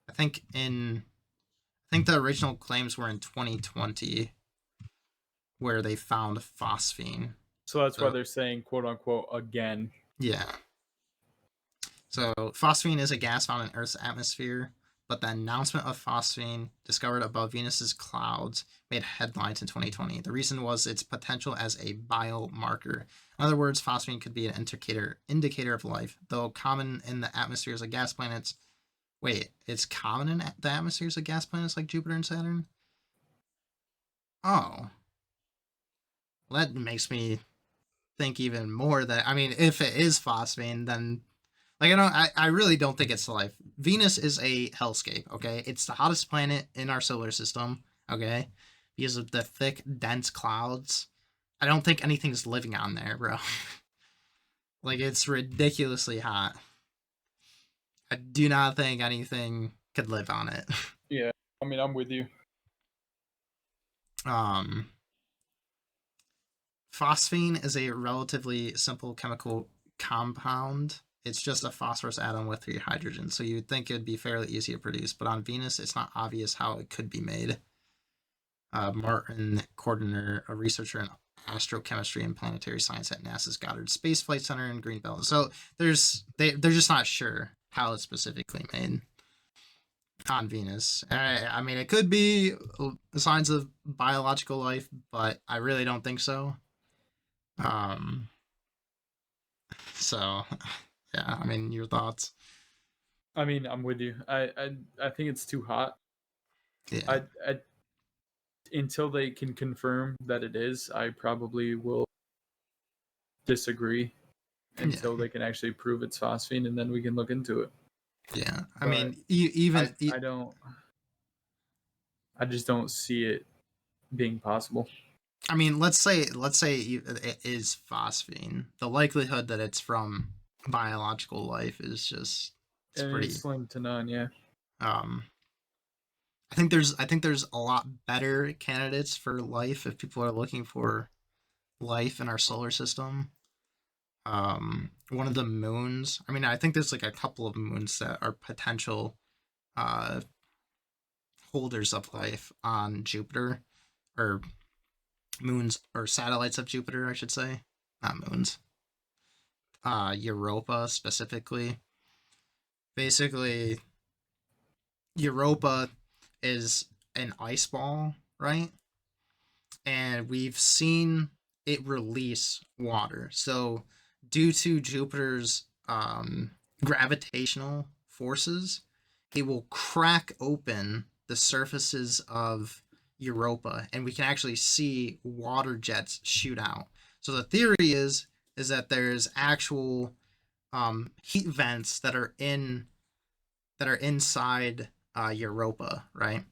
I think the original claims were in 2020, where they found phosphine. So that's why they're saying, quote unquote, again. Yeah. So phosphine is a gas found in Earth's atmosphere, but the announcement of phosphine discovered above Venus's clouds made headlines in 2020. The reason was its potential as a biomarker. In other words, phosphine could be an indicator of life, though common in the atmospheres of gas planets. Wait, it's common in the atmospheres of gas planets like Jupiter and Saturn? Oh. Well, that makes me think even more that, I mean, if it is phosphine, then, like, I really don't think it's life. Venus is a hellscape, okay? It's the hottest planet in our solar system, okay? Because of the thick, dense clouds. I don't think anything's living on there, bro. Like, it's ridiculously hot. I do not think anything could live on it. Yeah, I mean, I'm with you. Phosphine is a relatively simple chemical compound. It's just a phosphorus atom with 3 hydrogens, so you'd think it'd be fairly easy to produce, but on Venus, it's not obvious how it could be made. Martin Cordner, a researcher in astrochemistry and planetary science at NASA's Goddard Space Flight Center in Greenbelt. So they're just not sure how it's specifically made on Venus. I mean, it could be signs of biological life, but I really don't think so. So, yeah, I mean, your thoughts? I mean, I'm with you. I think it's too hot. Yeah. I until they can confirm that it is, I probably will disagree until they can actually prove it's phosphine, and then we can look into it. Yeah, I But mean, I just don't see it being possible. I mean, let's say it is phosphine. The likelihood that it's from biological life is just pretty slim to none. Yeah. I think there's a lot better candidates for life if people are looking for life in our solar system. One of the moons. I mean, I think there's like a couple of moons that are potential holders of life on Jupiter, or moons or satellites of Jupiter, I should say, not moons. Europa specifically. Basically, Europa is an ice ball, right? And we've seen it release water. So, due to Jupiter's gravitational forces, it will crack open the surfaces of Europa, and we can actually see water jets shoot out. So the theory is that there's actual heat vents that are inside Europa, right?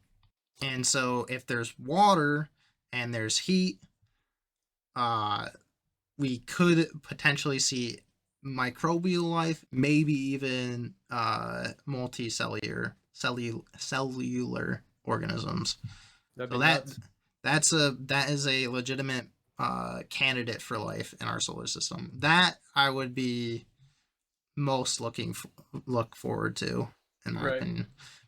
And so if there's water and there's heat, we could potentially see microbial life, maybe even multicellular cellular organisms. So that is a legitimate candidate for life in our solar system. That I would be most look forward to, in my opinion.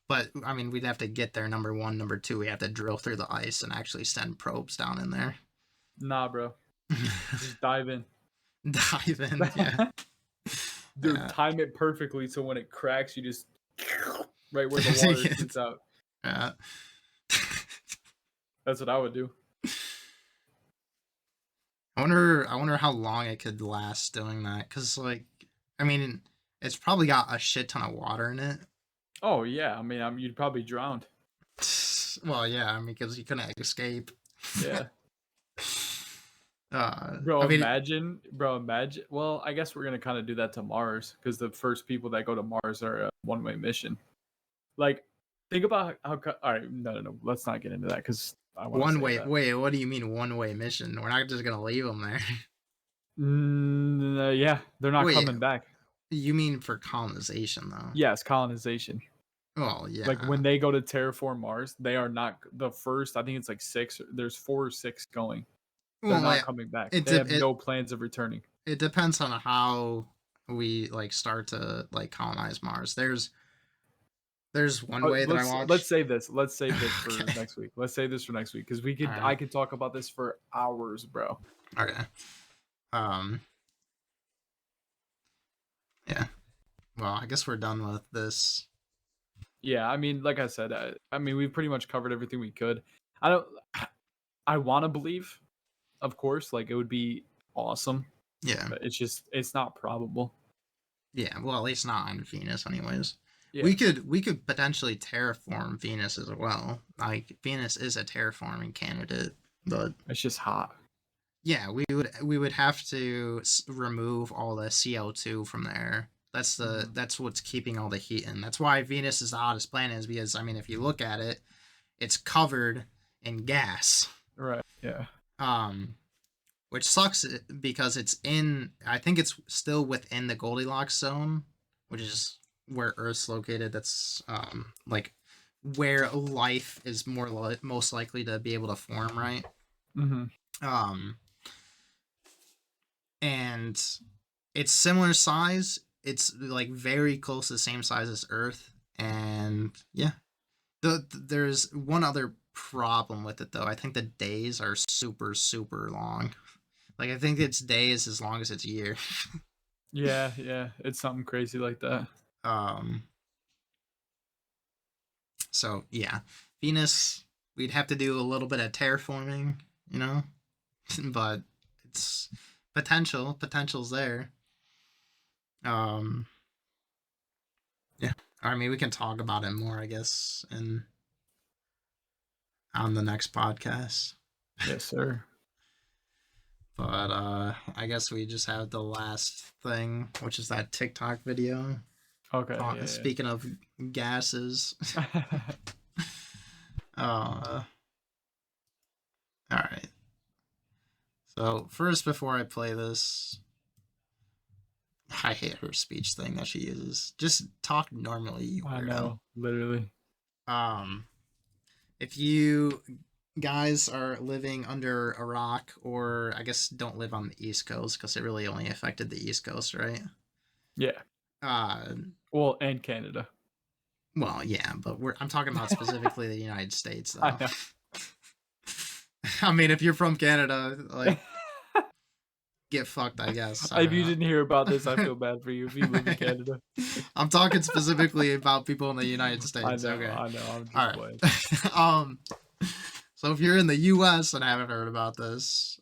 But I mean, we'd have to get there. Number one, number two, we have to drill through the ice and actually send probes down in there. Nah, bro. Just dive in. Dive in, yeah. Dude, time it perfectly so when it cracks, you just right where the water shoots out. Yeah. That's what I would do. I wonder how long it could last doing that. Because, like, I mean, it's probably got a shit ton of water in it. Oh yeah, I mean, you'd probably drown. Well, yeah, I mean, because you couldn't escape. Yeah. I mean, imagine. Well, I guess we're gonna kind of do that to Mars because the first people that go to Mars are a one-way mission. Like, think about how. All right, no. Let's not get into that because I want one way. Wait, what do you mean one-way mission? We're not just gonna leave them there. Yeah, they're not coming back. You mean for colonization, though? Yes, colonization. Well, yeah. Like when they go to terraform Mars, they are not the first. I think it's like 6. There's 4 or 6 going. They're not coming back. They have no plans of returning. It depends on how we like start to like colonize Mars. There's one way that I watched. Let's save this. Let's save this for next week. Let's save this for next week because I could talk about this for hours, bro. Okay. Yeah. Well, I guess we're done with this. Yeah, I mean, like I said, I mean, we've pretty much covered everything we could. I want to believe, of course, like it would be awesome. Yeah. But it's not probable. Yeah, well, at least not on Venus, anyways. Yeah. We could potentially terraform Venus as well. Like Venus is a terraforming candidate, but it's just hot. Yeah, we would have to remove all the CO2 from there. That's what's keeping all the heat in. That's why Venus is the hottest planet, is because, I mean, if you look at it, it's covered in gas. Right. Yeah. Which sucks because I think it's still within the Goldilocks zone, which is where Earth's located. That's like where life is most likely to be able to form, right? Mm-hmm. And it's similar size. It's like very close to the same size as Earth, and yeah. There's one other problem with it though. I think the days are super, super long. Like I think its days as long as its year. Yeah, it's something crazy like that. So yeah, Venus, we'd have to do a little bit of terraforming, you know, but it's potential's there. Yeah, I mean, we can talk about it more, I guess, on the next podcast. Yes, sir. But I guess we just have the last thing, which is that TikTok video. Okay. Speaking of gases. All right. So first, before I play this, I hate her speech thing that she uses. Just talk normally, you weirdo. I know, literally. If you guys are living under a rock, or I guess don't live on the East Coast, because it really only affected the East Coast, right? Yeah. Well, and Canada. Well, yeah, but I'm talking about specifically the United States, though. I know. I mean, if you're from Canada, like, get fucked, I guess. If you didn't hear about this, I feel bad for you if you live in Canada. I'm talking specifically about people in the United States. I know, okay. I'm just playing. So if you're in the U.S. and haven't heard about this,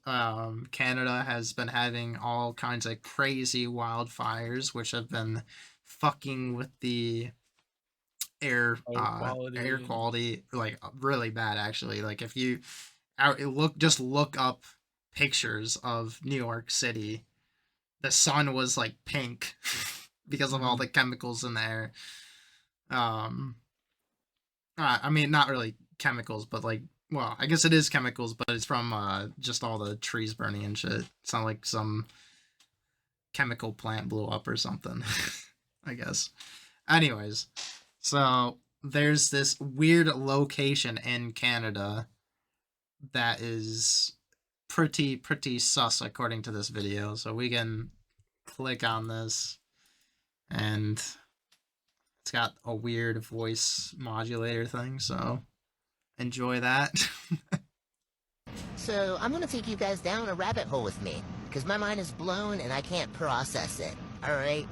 Canada has been having all kinds of crazy wildfires, which have been fucking with the air quality, like really bad, actually. Like if you look up pictures of New York City, the sun was like pink because of all the chemicals in the air. I mean, not really chemicals, but like, well, I guess it is chemicals, but it's from just all the trees burning and shit. It's not like some chemical plant blew up or something, I guess. Anyways, so there's this weird location in Canada that is pretty sus according to this video. So we can click on this, and it's got a weird voice modulator thing, so enjoy that. So I'm gonna take you guys down a rabbit hole with me, because my mind is blown and I can't process it, alright?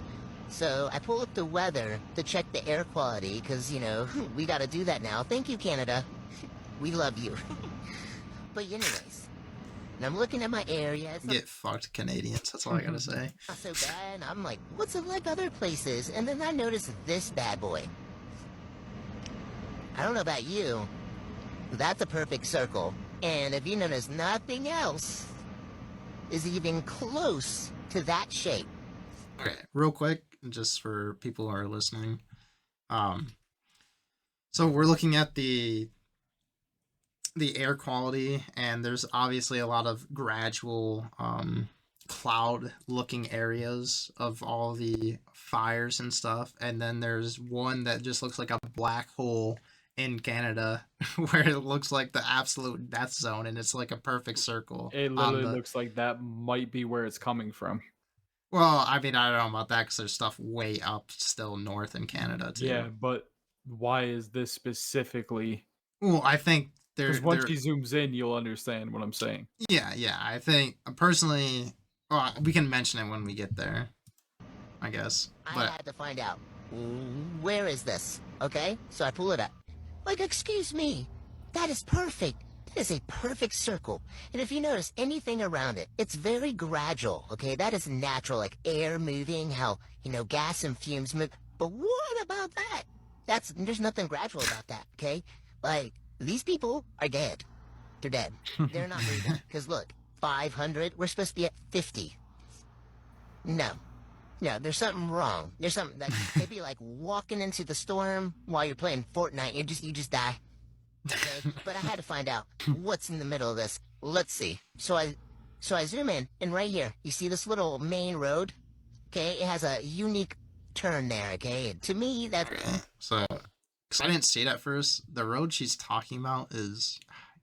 So I pull up the weather to check the air quality, because, you know, we gotta do that now. Thank you, Canada. We love you. But anyways, and I'm looking at my area. It's Get fucked, Canadians. That's all I gotta say. not so bad. I'm like, what's it like other places? And then I noticed this bad boy. I don't know about you. That's a perfect circle. And if you notice, nothing else is even close to that shape. Okay, real quick, just for people who are listening. So we're looking at the air quality, and there's obviously a lot of gradual cloud looking areas of all the fires and stuff, and then there's one that just looks like a black hole in Canada where it looks like the absolute death zone, and it's like a perfect circle. It literally looks like that might be where it's coming from. Well, I mean, I don't know about that because there's stuff way up still north in Canada too. Yeah, but why is this specifically? Well, I think because once he zooms in, you'll understand what I'm saying. Yeah, I think personally, well, we can mention it when we get there, I guess. I had to find out, where is this? Okay, so I pull it up. Like, excuse me, that is perfect. That is a perfect circle. And if you notice anything around it, it's very gradual, okay? That is natural, like air moving, how, gas and fumes move. But what about that? There's nothing gradual about that, okay? Like, these people are dead. They're dead. They're not moving. Because look, 500, we're supposed to be at 50. No, there's something wrong. There's something that it'd be like walking into the storm while you're playing Fortnite. You just die. Okay? But I had to find out what's in the middle of this. Let's see. So I zoom in, and right here, you see this little main road? Okay, it has a unique turn there, okay? To me, that's... Okay. So, because I didn't see it at first, the road she's talking about is...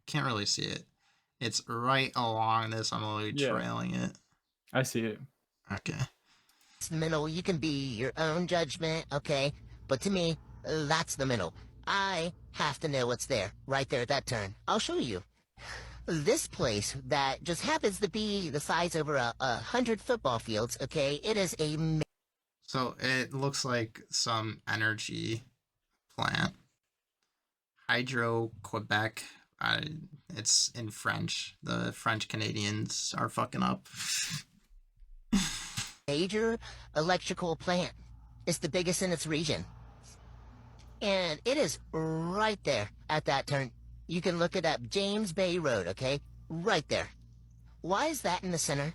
Can't really see it. It's right along this. I'm only trailing it. I see it. Okay. It's the middle. You can be your own judgment, okay? But to me, that's the middle. I have to know what's there, right there at that turn. I'll show you. This place that just happens to be the size over 100 football fields, okay? It is a... So it looks like some energy plant. Hydro Quebec. It's in French. The French Canadians are fucking up. Major electrical plant. It's the biggest in its region. And it is right there at that turn. You can look it up. James Bay Road, okay? Right there. Why is that in the center?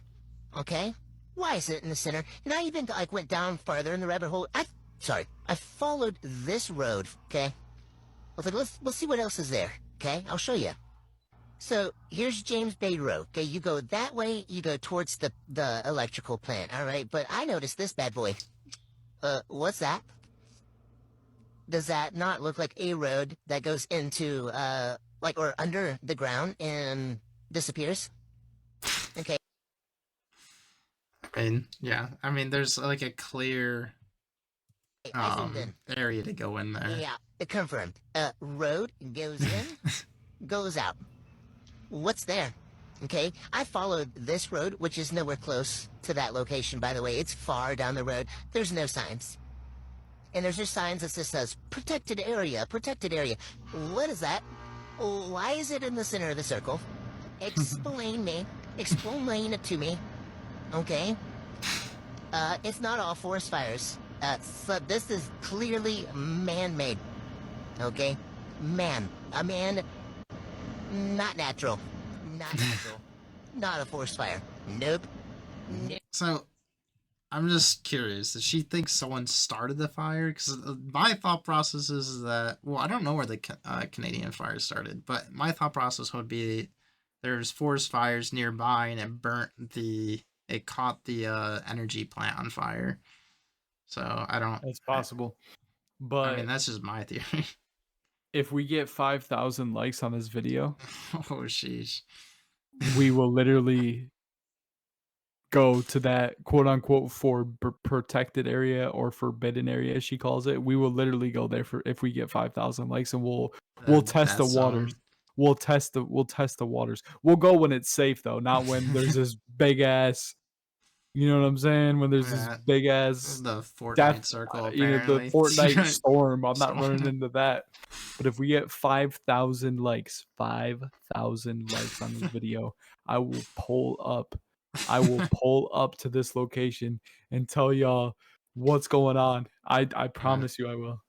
Okay? Why is it in the center? And I even went down farther in the rabbit hole. I followed this road, okay? I was like, let's see what else is there, okay? I'll show you. So here's James Bay Road, okay? You go that way, you go towards the electrical plant, all right? But I noticed this bad boy. What's that? Does that not look like a road that goes into, or under the ground and disappears? Okay. I mean, yeah. I mean, there's like a clear area to go in there. Yeah, confirmed. Road goes in, goes out. What's there? Okay, I followed this road, which is nowhere close to that location, by the way. It's far down the road. There's no signs. And there's just signs that just says, protected area, protected area. What is that? Why is it in the center of the circle? Explain it to me. Okay? It's not all forest fires. So this is clearly man-made. Okay? A man, not natural. Not natural. Not a forest fire. Nope. So, I'm just curious. Does she think someone started the fire? Because my thought process is that... Well, I don't know where the Canadian fire started, but my thought process would be there's forest fires nearby and it caught the energy plant on fire. So, I don't... It's possible. But I mean, that's just my theory. If we get 5,000 likes on this video... Oh, sheesh. We will literally go to that quote-unquote protected area or forbidden area, as she calls it. We will literally go there if we get 5,000 likes, and we'll test the waters. We'll test the waters. We'll go when it's safe though, not when there's this big ass. You know what I'm saying? When there's this big ass the Fortnite circle, the Fortnite storm. I'm not running into that. But if we get 5,000 likes, 5,000 likes on this video, I will pull up. I will pull up to this location and tell y'all what's going on. I promise you I will.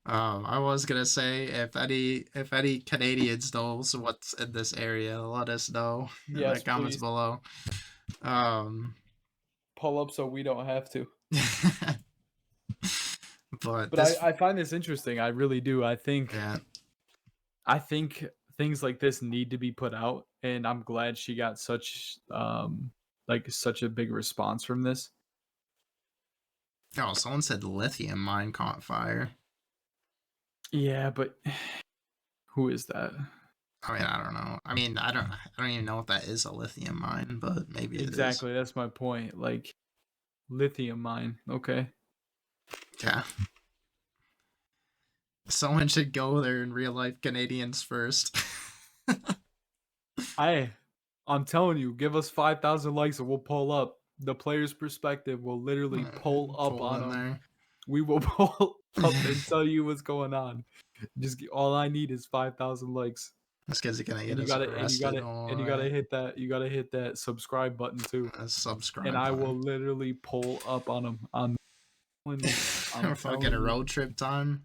I was gonna say if any Canadians knows what's in this area, let us know in Yes, the comments please. below. Pull up so we don't have to. But But I find this interesting. I really do. I think things like this need to be put out, and I'm glad she got such such a big response from this. Oh, someone said lithium mine caught fire. Yeah, but who is that? I mean, I don't know. I mean, I don't even know if that is a lithium mine, but maybe it is. Exactly, that's my point. Like, lithium mine. Okay. Yeah. Someone should go there in real life, Canadians first. I'm telling you, give us 5,000 likes and we'll pull up. The player's perspective will literally pull up on them. There. We will pull up and tell you what's going on. All I need is 5,000 likes. This kid's gonna get And us arrested. you gotta hit that. You gotta hit that subscribe button too. Subscribe. And I will literally pull up on them. I'm fucking a road trip time.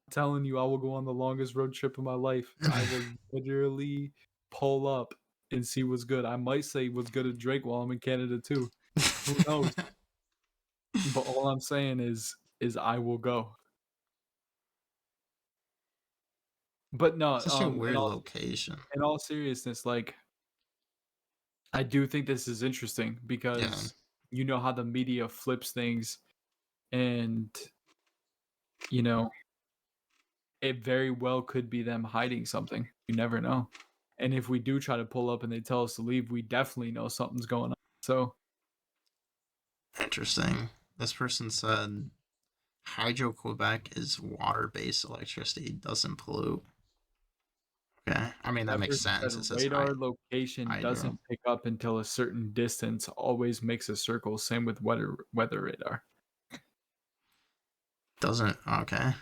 I'm telling you, I will go on the longest road trip of my life. I will literally pull up and see what's good. I might say what's good at Drake while I'm in Canada too. Who knows? But all I'm saying is I will go. But no, It's such a weird location. In all seriousness, like, I do think this is interesting because you know how the media flips things, and you know it very well could be them hiding something. You never know. And if we do try to pull up and they tell us to leave, we definitely know something's going on. So interesting. This person said Hydro-Quebec is water-based electricity, doesn't pollute. Okay, I mean that makes sense. It says radar location doesn't pick up until a certain distance. Always makes a circle. Same with weather radar. Doesn't okay.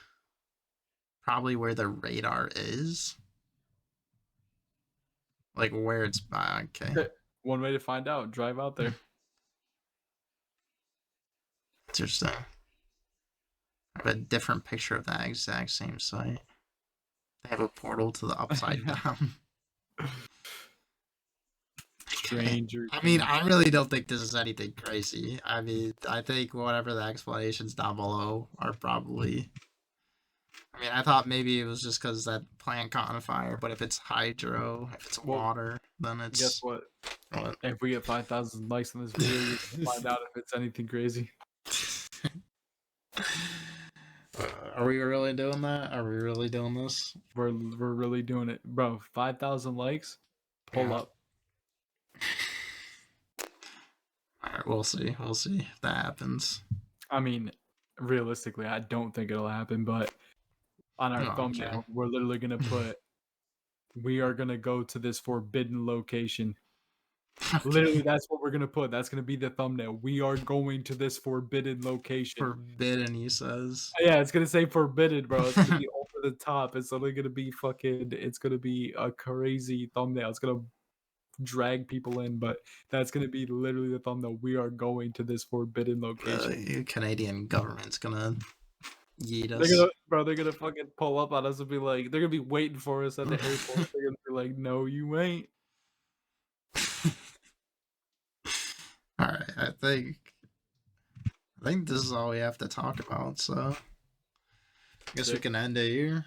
Probably where the radar is. Like where it's by. Okay. One way to find out: drive out there. Interesting. I have a different picture of that exact same site. They have a portal to the upside down. Stranger. I mean, I really don't think this is anything crazy. I mean, I think whatever the explanations down below are probably. I mean, I thought maybe it was just because that plant caught on fire, but if it's hydro, if it's water, then it's. Guess what? If we get 5,000 likes on this video, we can find out if it's anything crazy. Are we really doing that? Are we really doing this? We're really doing it, bro. 5,000 likes, pull up. All right, we'll see. We'll see if that happens. I mean, realistically, I don't think it'll happen, but on our thumbnail, we're literally gonna put, "We are gonna go to this forbidden location." Okay. Literally, that's what we're gonna put. That's gonna be the thumbnail. We are going to this forbidden location. Forbidden, he says. Yeah, it's gonna say forbidden, bro. It's gonna be over the top. It's only gonna be fucking. It's gonna be a crazy thumbnail. It's gonna drag people in, but that's gonna be literally the thumbnail. We are going to this forbidden location. The Canadian government's gonna yeet us. They're gonna fucking pull up on us and be like, they're gonna be waiting for us at the airport. They're gonna be like, "No, you ain't." All right, I think this is all we have to talk about. So I guess we can end it here.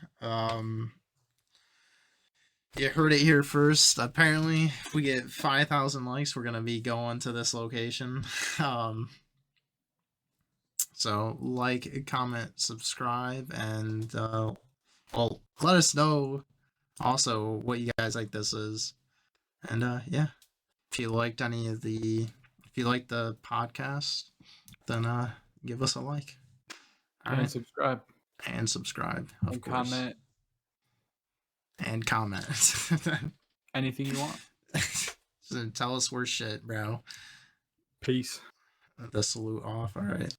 You heard it here first. Apparently, if we get 5,000 likes, we're gonna be going to this location. So like, comment, subscribe, and well, let us know also what you guys think this is. And yeah, if you liked if you like the podcast, then give us a like. And subscribe. And subscribe, of course. Comment. And comment. Anything you want. So tell us we're shit, bro. Peace. The salute off. All right.